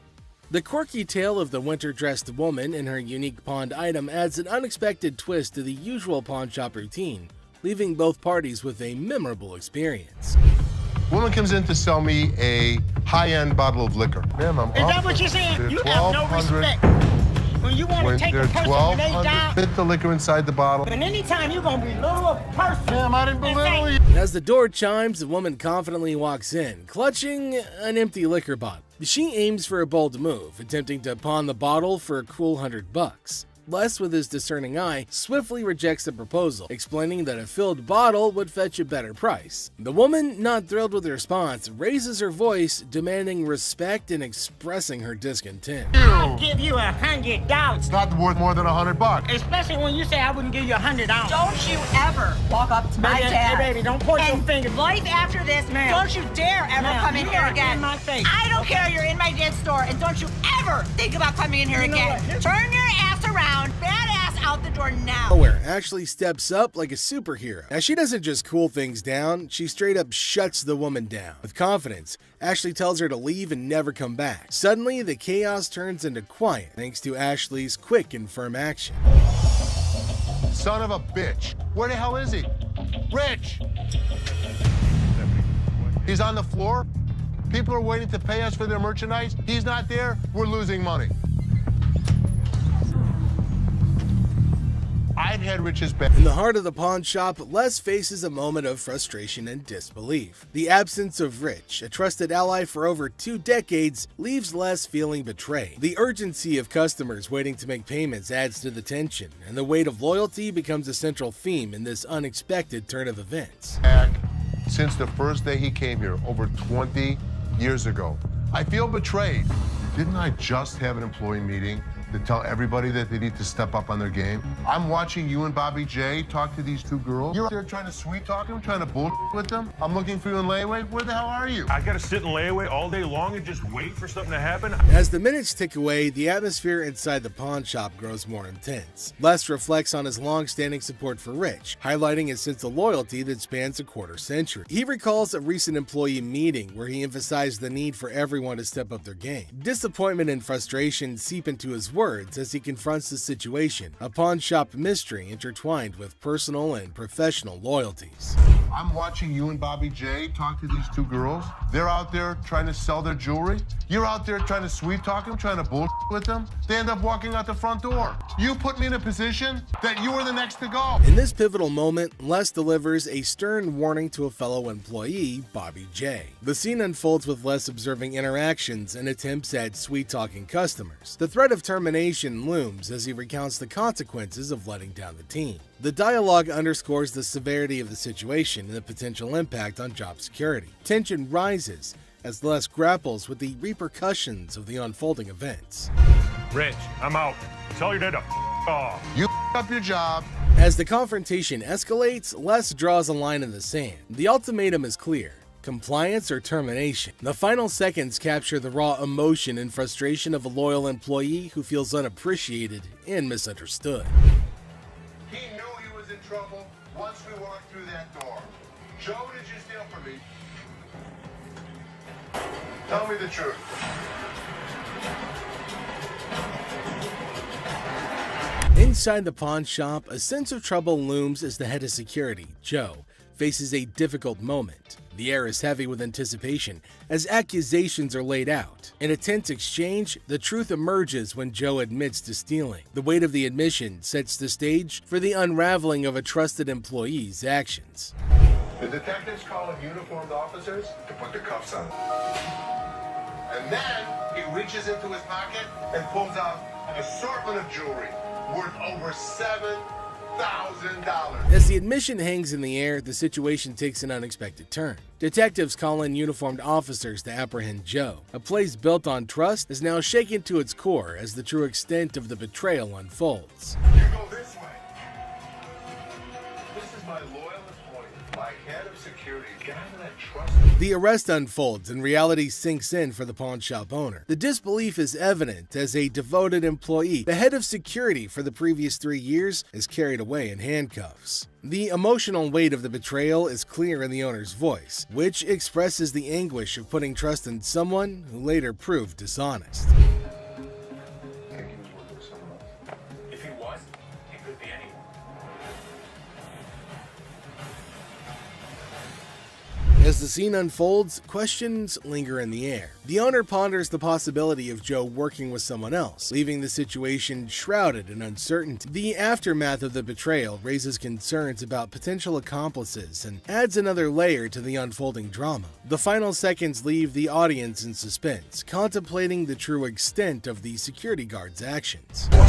The quirky tale of the winter-dressed woman and her unique pawned item adds an unexpected twist to the usual pawn shop routine, leaving both parties with a memorable experience. Woman comes in to sell me a high-end bottle of liquor. Ma'am, I'm Is that what you're saying? They're You have no 1,200 respect. When you want to take a they're person when they 1,200 down, fit the liquor inside the bottle. and anytime you're going to belittle a person. Ma'am, I didn't belittle you. As the door chimes, the woman confidently walks in, clutching an empty liquor bottle. She aims for a bold move, attempting to pawn the bottle for a cool $100. Les, with his discerning eye, swiftly rejects the proposal, explaining that a filled bottle would fetch a better price. The woman, not thrilled with the response, raises her voice, demanding respect and expressing her discontent. I'll give you $100. It's not worth more than $100. Especially when you say I wouldn't give you $100. Don't you ever walk up to my Baby, dad. hey, baby, don't point your and finger. Life after this, Ma'am. don't you dare ever Ma'am, come in you here are again. in my face. I don't care. You're in my dad's store, and don't you ever think about coming in here You know again. what? Turn your ass around, badass out the door now. Nowhere, Ashley steps up like a superhero. Now, she doesn't just cool things down, she straight up shuts the woman down. With confidence, Ashley tells her to leave and never come back. Suddenly, the chaos turns into quiet thanks to Ashley's quick and firm action. Son of a bitch. Where the hell is he? Rich! He's on the floor. People are waiting to pay us for their merchandise. He's not there. We're losing money. I'd had Rich's back. In the heart of the pawn shop, Les faces a moment of frustration and disbelief. The absence of Rich, a trusted ally for over 2 decades, leaves Les feeling betrayed. The urgency of customers waiting to make payments adds to the tension, and the weight of loyalty becomes a central theme in this unexpected turn of events. Since the first day he came here, over 20 years ago. I feel betrayed. Didn't I just have an employee meeting to tell everybody that they need to step up on their game. I'm watching you and Bobby J talk to these two girls. You're out there trying to sweet talk them, trying to bullshit with them. I'm looking for you in layaway. Where the hell are you? I gotta sit in layaway all day long and just wait for something to happen. As the minutes tick away, the atmosphere inside the pawn shop grows more intense. Les reflects on his long-standing support for Rich, highlighting his sense of loyalty that spans a quarter century. He recalls a recent employee meeting where he emphasized the need for everyone to step up their game. Disappointment and frustration seep into his words as he confronts the situation, a pawn shop mystery intertwined with personal and professional loyalties. I'm watching you and Bobby J talk to these two girls. They're out there trying to sell their jewelry. You're out there trying to sweet talk them, trying to bullshit with them. They end up walking out the front door. You put me in a position that you were the next to go. In this pivotal moment, Les delivers a stern warning to a fellow employee, Bobby J. The scene unfolds with Les observing interactions and attempts at sweet-talking customers. The threat of termination looms as he recounts the consequences of letting down the team. The dialogue underscores the severity of the situation and the potential impact on job security. Tension rises as Les grapples with the repercussions of the unfolding events. Rich, I'm out. Tell your dad to off. You up your job. As the confrontation escalates, Les draws a line in the sand. The ultimatum is clear: compliance or termination. The final seconds capture the raw emotion and frustration of a loyal employee who feels unappreciated and misunderstood. He knew he was in trouble once we walked through that door. Joe, did you steal from me? Tell me the truth. Inside the pawn shop, a sense of trouble looms as the head of security, Joe, faces a difficult moment. The air is heavy with anticipation as accusations are laid out. In a tense exchange, the truth emerges when Joe admits to stealing. The weight of the admission sets the stage for the unraveling of a trusted employee's actions. The detectives call in uniformed officers to put the cuffs on. And then he reaches into his pocket and pulls out an assortment of jewelry worth over $7,000. As the admission hangs in the air, the situation takes an unexpected turn. Detectives call in uniformed officers to apprehend Joe. A place built on trust is now shaken to its core as the true extent of the betrayal unfolds. You go this way. This is my loyal employee, my head of security, guy that I trust. The arrest unfolds and reality sinks in for the pawn shop owner. The disbelief is evident as a devoted employee, the head of security for the previous 3 years, is carried away in handcuffs. The emotional weight of the betrayal is clear in the owner's voice, which expresses the anguish of putting trust in someone who later proved dishonest. If he was, he could be anyone. As the scene unfolds, questions linger in the air. The owner ponders the possibility of Joe working with someone else, leaving the situation shrouded in uncertainty. The aftermath of the betrayal raises concerns about potential accomplices and adds another layer to the unfolding drama. The final seconds leave the audience in suspense, contemplating the true extent of the security guard's actions. Are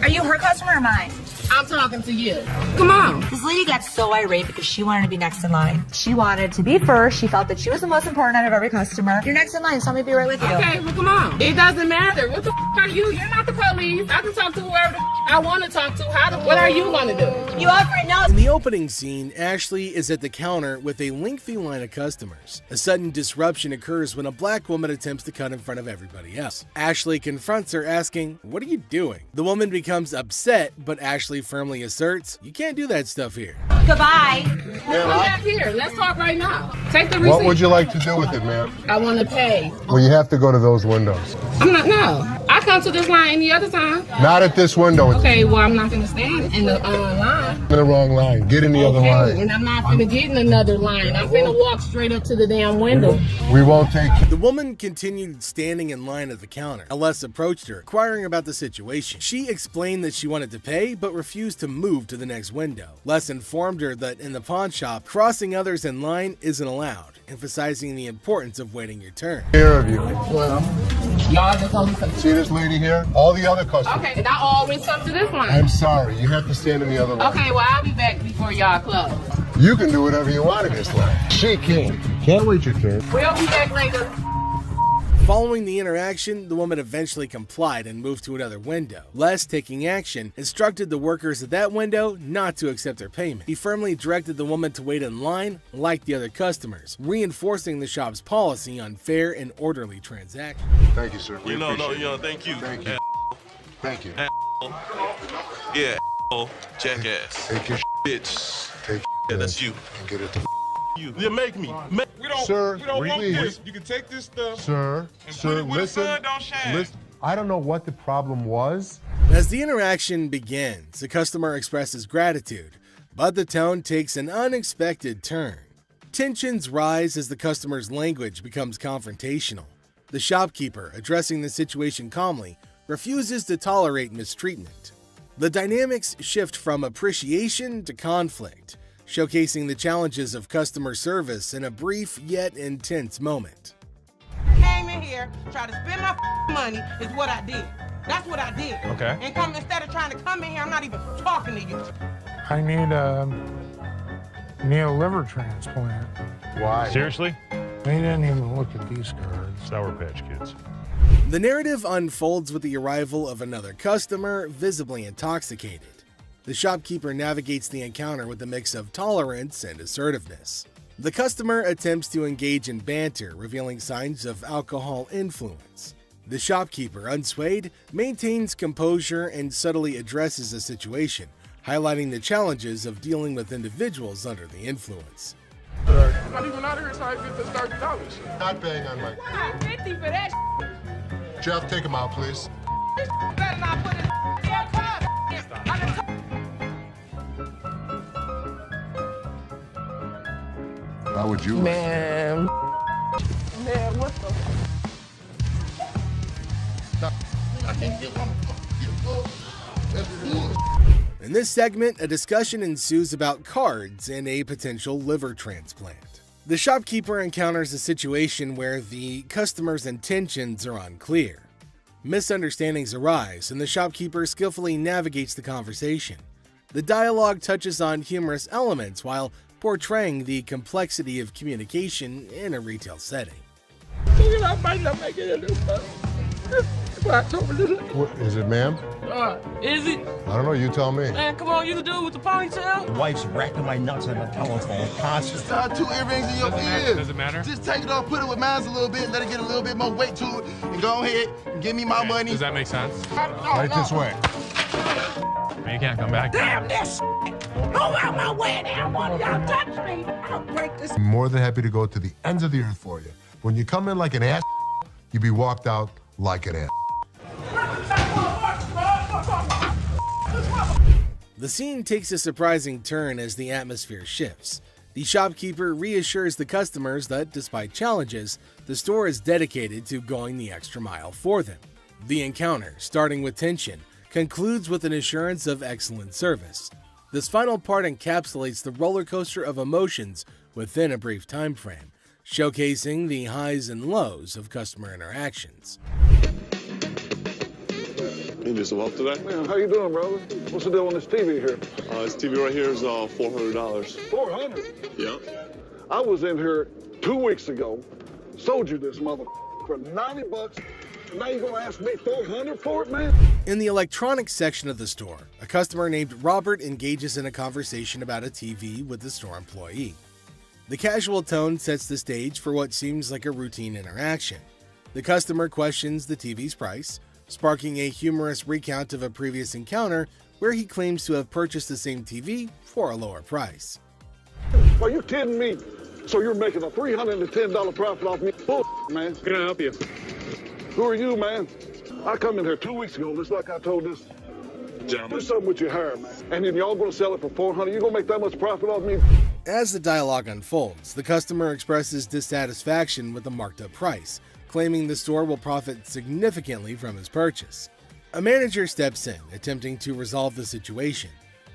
you her customer or mine? I'm talking to you. Come on. This lady got so irate because she wanted to be next in line. She wanted to be first. She felt that she was the most important out of every customer. You're next in line, so let me be right with you. Okay, well, come on. It doesn't matter. What the are you? You're not the police. I can talk to whoever I want to talk to. What are you going to do? You already know. In the opening scene, Ashley is at the counter with a lengthy line of customers. A sudden disruption occurs when a black woman attempts to cut in front of everybody else. Ashley confronts her, asking, "What are you doing?" The woman becomes upset, but Ashley firmly asserts, "You can't do that stuff here." Goodbye. Come back here. Let's talk right now. Take the receipt. What would you like to do with it, ma'am? I want to pay. Well, you have to go to those windows. I'm not, no. I come to this line any other time. Not at this window. It's Okay, well, I'm not going to stand in the line. in the wrong line. Get in the other line. And I'm not going to get in another line. I'm going to walk straight up to the damn window. We won't take you. The woman continued standing in line at the counter. Les approached her, inquiring about the situation. She explained that she wanted to pay, but refused to move to the next window. Les informed her that in the pawn shop, crossing others in line isn't allowed, emphasizing the importance of waiting your turn. Care of you. Well, y'all just told me something. See this lady here? All the other customers. Okay, and I always come to this line. I'm sorry. You have to stand in the other line. Okay, well, I'll be back before y'all close. You can do whatever you want in this line. She can't. Can't wait your turn. We'll be back later. Following the interaction, the woman eventually complied and moved to another window. Les, taking action, instructed the workers at that window not to accept their payment. He firmly directed the woman to wait in line like the other customers, reinforcing the shop's policy on fair and orderly transactions. Thank you, sir. Thank you. Thank you. Thank you. Yeah, jackass. Take your bitch. Take yeah, that's you. And get it to you. You make me. We don't, Sir, we don't want please. this. You can take this stuff. Sir, put it where the listen. sun don't shine. Listen. I don't know what the problem was. As the interaction begins, the customer expresses gratitude, but the tone takes an unexpected turn. Tensions rise as the customer's language becomes confrontational. The shopkeeper, addressing the situation calmly, refuses to tolerate mistreatment. The dynamics shift from appreciation to conflict, showcasing the challenges of customer service in a brief yet intense moment. Came in here, tried to spend my money is what I did. That's what I did. Okay. And come instead of trying to come in here, I'm not even talking to you. I need a liver transplant. Why? Seriously? They didn't even look at these cards. Sour Patch Kids. The narrative unfolds with the arrival of another customer, visibly intoxicated. The shopkeeper navigates the encounter with a mix of tolerance and assertiveness. The customer attempts to engage in banter, revealing signs of alcohol influence. The shopkeeper, unswayed, maintains composure and subtly addresses the situation, highlighting the challenges of dealing with individuals under the influence. I'm not even out here trying to get this $30. Not paying on my. $50 for that. Jeff, take him out, please. Better not put it How would you? Man, what the? In this segment, a discussion ensues about cards and a potential liver transplant. The shopkeeper encounters a situation where the customer's intentions are unclear. Misunderstandings arise, and the shopkeeper skillfully navigates the conversation. The dialogue touches on humorous elements while portraying the complexity of communication in a retail setting. I might not make it in this time. What, is it, ma'am? Is it? I don't know. You tell me. Man, come on, you the dude with the ponytail? The wife's racking my nuts on the telephone constantly. Tie 2 earrings in your ears. Does it matter? Just take it off, put it with mine a little bit, let it get a little bit more weight to it, and go ahead and give me my money. Does that make sense? Right this way. You can't come back. Damn this! Go out my way now! One of y'all touch me! I'll break this. I'm more than happy to go to the ends of the earth for you. When you come in like an ass, you be walked out like an ass. The scene takes a surprising turn as the atmosphere shifts. The shopkeeper reassures the customers that, despite challenges, the store is dedicated to going the extra mile for them. The encounter, starting with tension, concludes with an assurance of excellent service. This final part encapsulates the roller coaster of emotions within a brief time frame, showcasing the highs and lows of customer interactions. You need some help today? Man, how you doing, brother? What's the deal on this TV here? This TV right here is $400. $400? Yeah. I was in here 2 weeks ago, sold you this mother for $90, and now you're gonna ask me $400 for it, man? In the electronics section of the store, a customer named Robert engages in a conversation about a TV with the store employee. The casual tone sets the stage for what seems like a routine interaction. The customer questions the TV's price, sparking a humorous recount of a previous encounter where he claims to have purchased the same TV for a lower price. Are you kidding me? So you're making a $310 profit off me? Bull, man. Can I help you? Who are you, man? I come in here 2 weeks ago, just like I told this. Gentlemen. Do something with your hair, man. And then y'all gonna sell it for $400. You gonna make that much profit off me? As the dialogue unfolds, the customer expresses dissatisfaction with the marked up price, claiming the store will profit significantly from his purchase. A manager steps in, attempting to resolve the situation.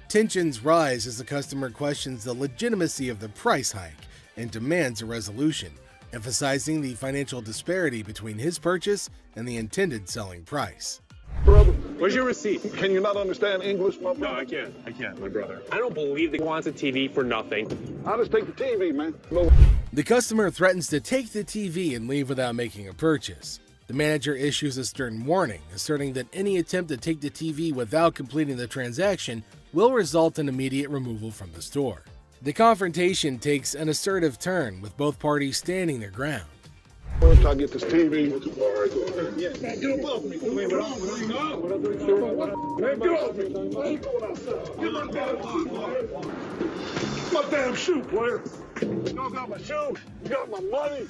Tensions rise as the customer questions the legitimacy of the price hike and demands a resolution, emphasizing the financial disparity between his purchase and the intended selling price. Brother, where's your receipt? Can you not understand English, my brother? No, I can't, my brother. I don't believe that he wants a TV for nothing. I'll just take the TV, man. No. The customer threatens to take the TV and leave without making a purchase. The manager issues a stern warning, asserting that any attempt to take the TV without completing the transaction will result in immediate removal from the store. The confrontation takes an assertive turn, with both parties standing their ground. Once I get this TV, my damn shoe, player. You got my shoe, you got my money.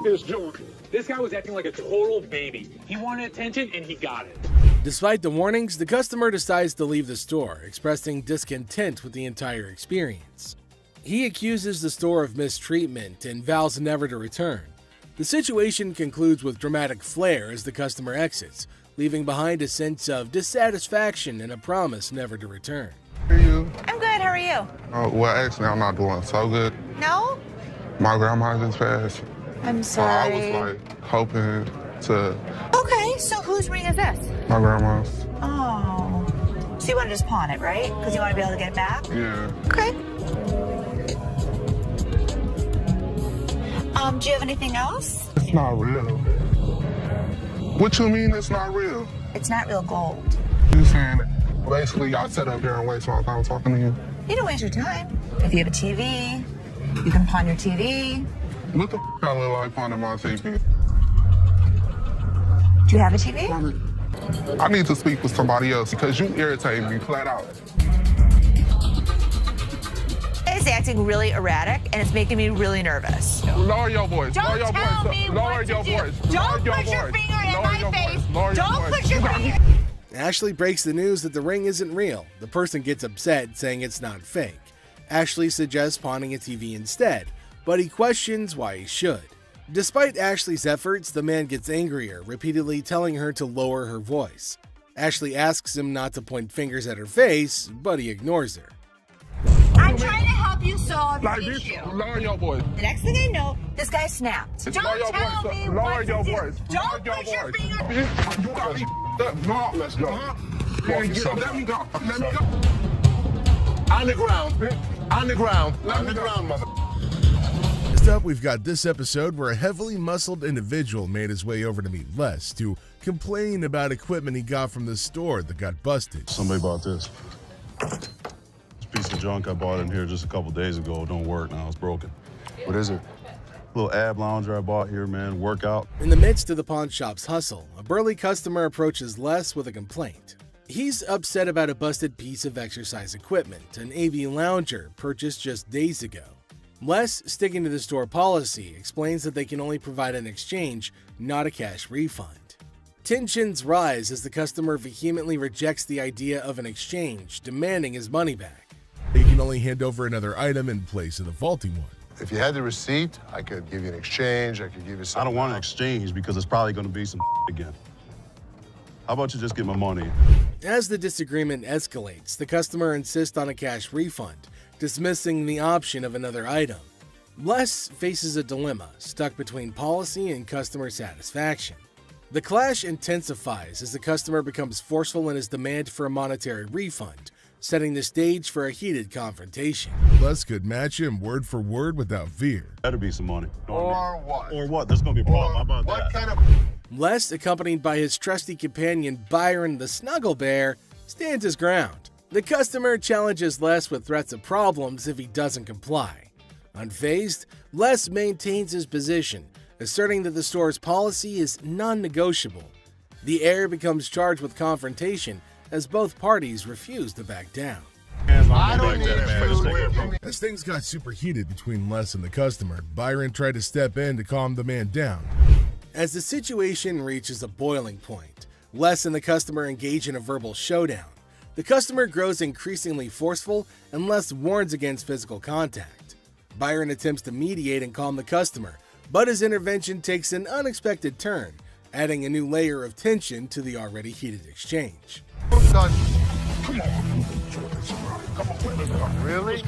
It's junk. This guy was acting like a total baby. He wanted attention and he got it. Despite the warnings, the customer decides to leave the store, expressing discontent with the entire experience. He accuses the store of mistreatment and vows never to return. The situation concludes with dramatic flair as the customer exits, leaving behind a sense of dissatisfaction and a promise never to return. How are you? I'm good. How are you? Well, actually, I'm not doing so good. No? My grandma just passed. I'm So I was sorry. hoping to Okay, so whose ring is this? my grandma's. Oh. So you want to just pawn it, right? Because you want to be able to get it back? Yeah. Okay. Do you have anything else? It's not real. What you mean it's not real? It's not real gold. You saying basically I sat up here and wasted my time talking to you? You don't waste your time. If you have a TV, you can pawn your TV. What the f*** I look like finding my TV? Do you have a TV? I need to speak with somebody else because you irritate me flat out. It's acting really erratic, and it's making me really nervous. Lower your voice. Don't Lower your tell voice. me Lower what your to do. voice. Don't Lower your put your voice. finger in Lower my your face. voice. Lower your Don't voice. put your You got me. finger. Ashley breaks the news that the ring isn't real. The person gets upset, saying it's not fake. Ashley suggests pawning a TV instead, but he questions why he should. Despite Ashley's efforts, the man gets angrier, repeatedly telling her to lower her voice. Ashley asks him not to point fingers at her face, but he ignores her. I'm trying to help you solve Like your this, issue. lower your voice. The next thing I know, this guy snapped. Lower Don't your tell voice. me Lower what your to do. voice. Don't Lower your put your voice. finger. You got me up. No, let's go. Let me go. Let me go. on the ground. On the ground. On the ground, mother. Next up, we've got this episode where a heavily muscled individual made his way over to meet Les to complain about equipment he got from the store that got busted. Somebody bought this. This piece of junk I bought in here just a couple days ago. It don't work now. It's broken. What is it? Little ab lounger I bought here, man. Workout. In the midst of the pawn shop's hustle, a burly customer approaches Les with a complaint. He's upset about a busted piece of exercise equipment, an AB lounger purchased just days ago. Les, sticking to the store policy, explains that they can only provide an exchange, not a cash refund. Tensions rise as the customer vehemently rejects the idea of an exchange, demanding his money back. They can only hand over another item in place of the faulty one. If you had the receipt, I could give you an exchange. I could give you something. I don't want an exchange because it's probably going to be some again. How about you just get my money? As the disagreement escalates, the customer insists on a cash refund, dismissing the option of another item. Les faces a dilemma, stuck between policy and customer satisfaction. The clash intensifies as the customer becomes forceful in his demand for a monetary refund, setting the stage for a heated confrontation. Les could match him word for word without fear. Better be some money. Or what? Or what? There's going to be a problem. How about What that? kind of... Les, accompanied by his trusty companion Byron the Snuggle Bear, stands his ground. The customer challenges Les with threats of problems if he doesn't comply. Unfazed, Les maintains his position, asserting that the store's policy is non-negotiable. The heir becomes charged with confrontation as both parties refuse to back down. I don't need that. As things got super heated between Les and the customer, Byron tried to step in to calm the man down. As the situation reaches a boiling point, Les and the customer engage in a verbal showdown. The customer grows increasingly forceful and Les warns against physical contact. Byron attempts to mediate and calm the customer, but his intervention takes an unexpected turn, adding a new layer of tension to the already heated exchange. Really?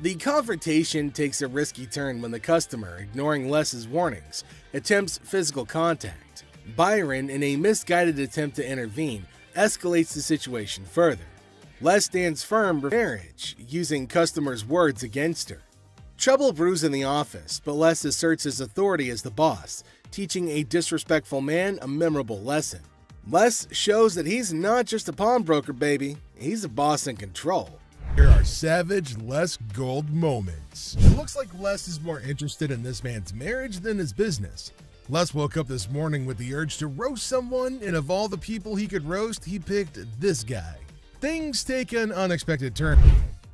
The confrontation takes a risky turn when the customer, ignoring Les's warnings, attempts physical contact. Byron, in a misguided attempt to intervene, escalates the situation further. Les stands firm for marriage, using customers' words against her. Trouble brews in the office, but Les asserts his authority as the boss, teaching a disrespectful man a memorable lesson. Les shows that he's not just a pawnbroker, baby. He's a boss in control. Here are savage Les Gold moments. It looks like Les is more interested in this man's marriage than his business. Les woke up this morning with the urge to roast someone, and of all the people he could roast, he picked this guy. Things take an unexpected turn.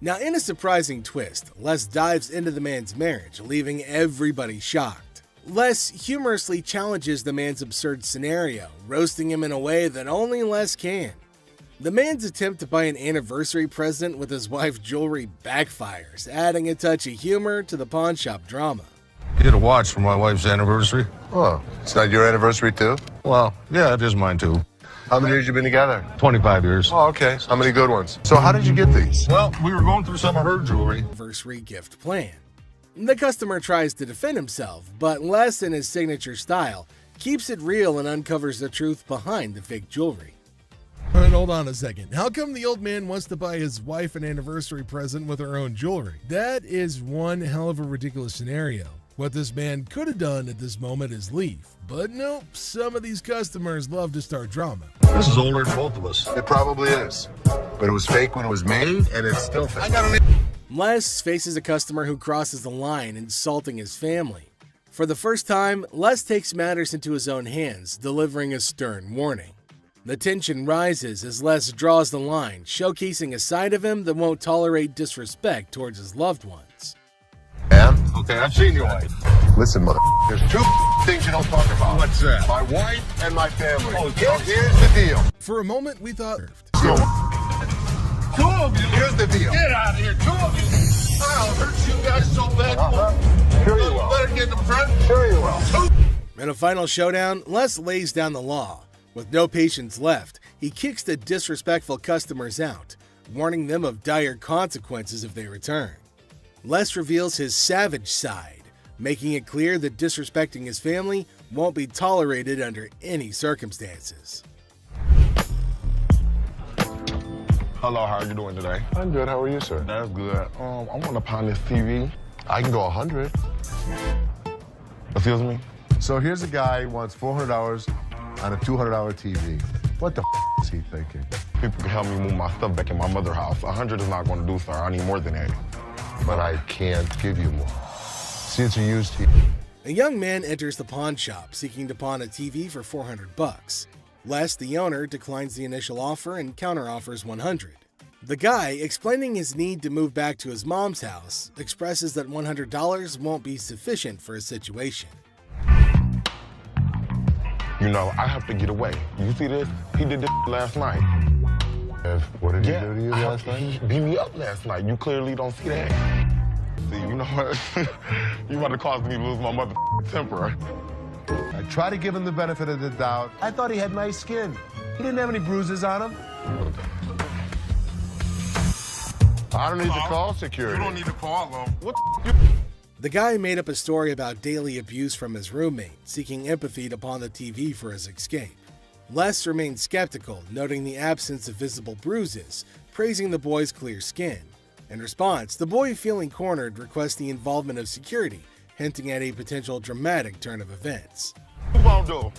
Now, in a surprising twist, Les dives into the man's marriage, leaving everybody shocked. Les humorously challenges the man's absurd scenario, roasting him in a way that only Les can. The man's attempt to buy an anniversary present with his wife's jewelry backfires, adding a touch of humor to the pawn shop drama. Get a watch for my wife's anniversary. Oh, it's not your anniversary too? Well, yeah, it is mine too. How many years you been together? 25 years. Oh, okay. How many good ones? So how did you get these? Well, we were going through some of her jewelry. Anniversary gift plan. The customer tries to defend himself, but Les, in his signature style, keeps it real and uncovers the truth behind the fake jewelry. And hold on a second. How come the old man wants to buy his wife an anniversary present with her own jewelry? That is one hell of a ridiculous scenario. What this man could have done at this moment is leave. But nope, some of these customers love to start drama. This is older than both of us. It probably is. But it was fake when it was made, and it's still fake. Les faces a customer who crosses the line, insulting his family. For the first time, Les takes matters into his own hands, delivering a stern warning. The tension rises as Les draws the line, showcasing a side of him that won't tolerate disrespect towards his loved ones. And? Okay, I've seen your wife. Listen, mother, there's two things you don't talk about. What's that? My wife and my family. Oh, Now, here's the deal. For a moment, we thought... Go. Two of you. Here's the deal. Get out of here, two of you. I'll hurt you guys so bad. Sure you will. Better get in front. Sure you will. In a final showdown, Les lays down the law. With no patience left, he kicks the disrespectful customers out, warning them of dire consequences if they return. Les reveals his savage side, making it clear that disrespecting his family won't be tolerated under any circumstances. Hello, how are you doing today? I'm good. How are you, sir? That's good. I want to pawn this TV. I can go 100. Excuse me? So here's a guy who wants $400 on a $200 TV. What the is he thinking? People can help me move my stuff back in my mother's house. 100 is not going to do, sir. I need more than that. But I can't give you more. See, it's a used TV. A young man enters the pawn shop seeking to pawn a TV for $400. Les, the owner, declines the initial offer and counteroffers $100. The guy, explaining his need to move back to his mom's house, expresses that $100 won't be sufficient for his situation. You know, I have to get away. You see this? He did this last night. What did he do to you last night? He beat me up last night. You clearly don't see that. See, you know what? You about to cause me to lose my mother temper. I try to give him the benefit of the doubt. I thought he had nice skin. He didn't have any bruises on him. I don't need to call security. You don't need to call them. What The guy made up a story about daily abuse from his roommate, seeking empathy to pawn the TV for his escape. Les remained skeptical, noting the absence of visible bruises, praising the boy's clear skin. In response, the boy, feeling cornered, requests the involvement of security, hinting at a potential dramatic turn of events. you gonna do?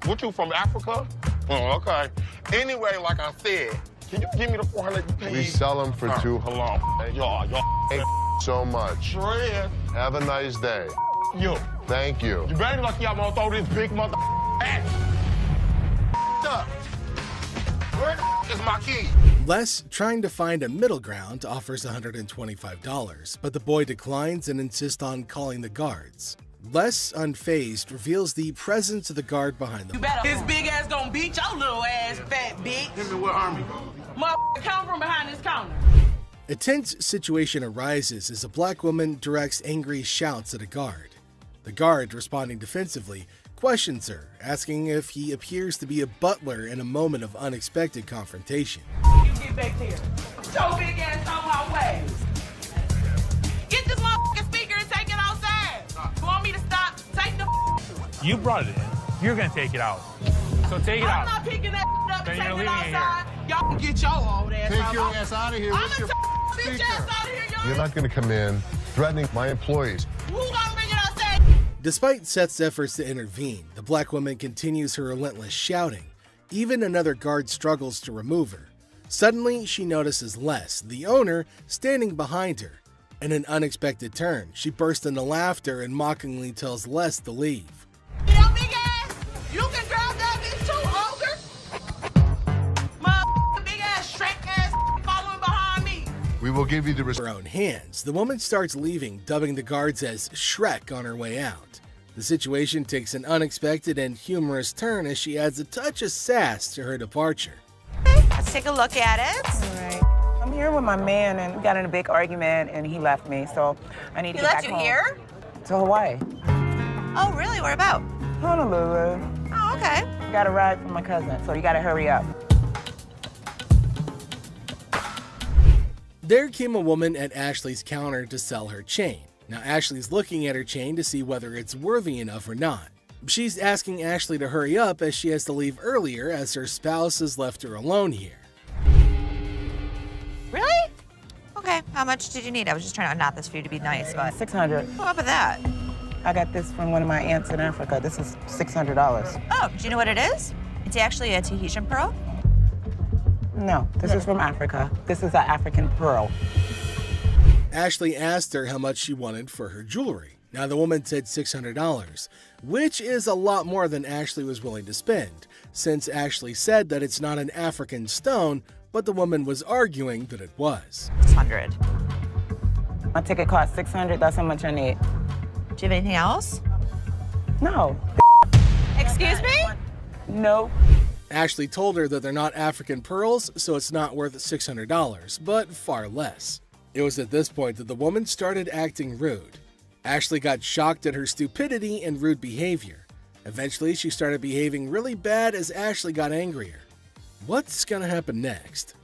What, you from Africa? Oh, okay. Anyway, like I said, can you give me the 400 you paid? We sell them for $200. Hold on. Y'all. Thank so much. Fred. Have a nice day. You. Thank you. You better lucky I'm gonna throw this big mother at up. Where is my key? Les, trying to find a middle ground, offers $125, but the boy declines and insists on calling the guards. Les, unfazed, reveals the presence of the guard behind them. You better. His big ass gonna beat your little ass, fat bitch. Him and what army? Motherfucker, come from behind this counter. A tense situation arises as a black woman directs angry shouts at a guard. The guard, responding defensively, questions her, asking if he appears to be a butler in a moment of unexpected confrontation. You get back here. Your big ass on my way. Get this motherfucking speaker and take it outside. You want me to stop? Take the You brought it in. You're gonna take it out. So take it out. I'm not picking that up and Then taking you're it leaving it outside. Y'all can get your old ass out. Take your ass out of here. I'm What's your gonna bitch ass out of here, yo. You're not going to come in threatening my employees. Who gonna bring it outside? Despite Seth's efforts to intervene, the black woman continues her relentless shouting. Even another guard struggles to remove her. Suddenly, she notices Les, the owner, standing behind her. In an unexpected turn, she bursts into laughter and mockingly tells Les to leave. You know, big ass, you can grab that bitch too, ogre. Motherfucking big ass, Shrek ass following behind me. We will give you the With her own hands, the woman starts leaving, dubbing the guards as Shrek on her way out. The situation takes an unexpected and humorous turn as she adds a touch of sass to her departure. Let's take a look at it. All right. I'm here with my man, and we got in a big argument, and he left me, so I need to He get left back you home. here? To Hawaii. Oh, really? Where about? Honolulu. Oh, okay. Got a ride from my cousin, so you gotta hurry up. There came a woman at Ashley's counter to sell her chain. Now Ashley's looking at her chain to see whether it's worthy enough or not. She's asking Ashley to hurry up as she has to leave earlier as her spouse has left her alone here. Really? Okay, how much did you need? I was just trying to knot this for you to be nice, but... 600. What up with that? I got this from one of my aunts in Africa. This is $600. Oh, do you know what it is? It's actually a Tahitian pearl. No, this is from Africa. This is an African pearl. Ashley asked her how much she wanted for her jewelry. Now the woman said $600, which is a lot more than Ashley was willing to spend, since Ashley said that it's not an African stone, but the woman was arguing that it was. 600. My ticket cost $600. That's how much I need. Do you have anything else? No. Excuse me? No. Ashley told her that they're not African pearls, so it's not worth $600, but far less. It was at this point that the woman started acting rude. Ashley got shocked at her stupidity and rude behavior. Eventually, she started behaving really bad as Ashley got angrier. What's gonna happen next?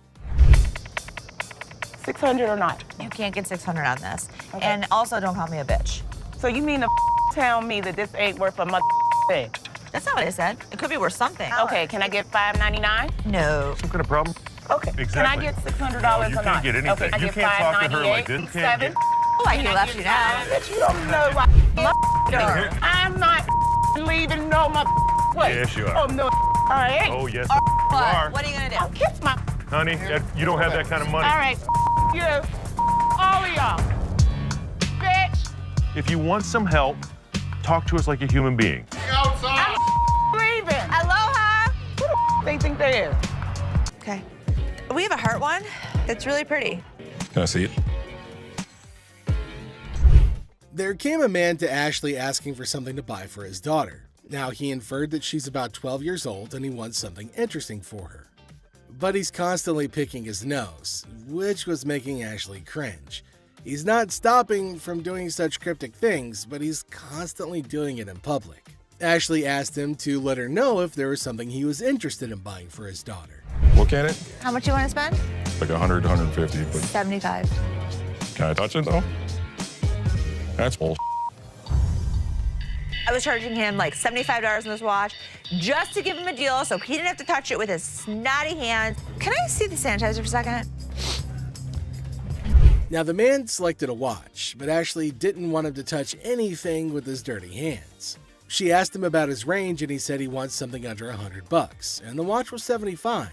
600 or not? You can't get 600 on this. Okay. And also, don't call me a bitch. So you mean to tell me that this ain't worth a mother thing? That's not what I said. It could be worth something. Okay, can I get $5.99? No. Some kind of problem? Okay. Exactly. Can I get $600 No, or you not? can't get anything. Okay, can I You get can't talk to her like $5.98? this. You can't $7? Like he left you now. Bitch, you don't know what I'm not leaving no place. Yes, you are. Oh, no, I ain't. Oh, yes, What? you are. What are you gonna do? I'll kiss my... Honey, you don't have that kind of money. All right, you. All of y'all. Bitch. If you want some help, talk to us like a human being. I'm leaving. Aloha. Who the they think they is? Okay. We have a heart one. It's really pretty. Can I see it? There came a man to Ashley asking for something to buy for his daughter. Now he inferred that she's about 12 years old and he wants something interesting for her. But he's constantly picking his nose, which was making Ashley cringe. He's not stopping from doing such cryptic things, but he's constantly doing it in public. Ashley asked him to let her know if there was something he was interested in buying for his daughter. Look at it. How much you want to spend? Like 100, 150, but 75. can I touch it though? That's bull. I was charging him like $75 on this watch just to give him a deal so he didn't have to touch it with his snotty hands. Can I see the sanitizer for a second? Now the man selected a watch, but Ashley didn't want him to touch anything with his dirty hands. She asked him about his range and he said he wants something under $100, and the watch was $75.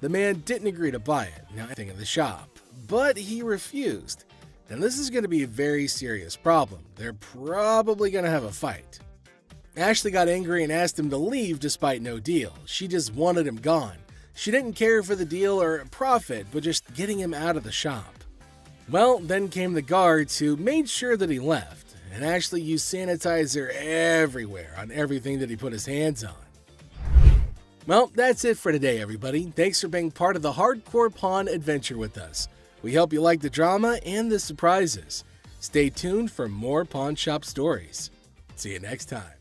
The man didn't agree to buy it, nothing in the shop, but he refused. Now this is going to be a very serious problem. They're probably going to have a fight. Ashley got angry and asked him to leave despite no deal. She just wanted him gone. She didn't care for the deal or profit, but just getting him out of the shop. Well, then came the guards who made sure that he left, and Ashley used sanitizer everywhere on everything that he put his hands on. Well, that's it for today, everybody. Thanks for being part of the Hardcore Pawn adventure with us. We hope you like the drama and the surprises. Stay tuned for more pawn shop stories. See you next time.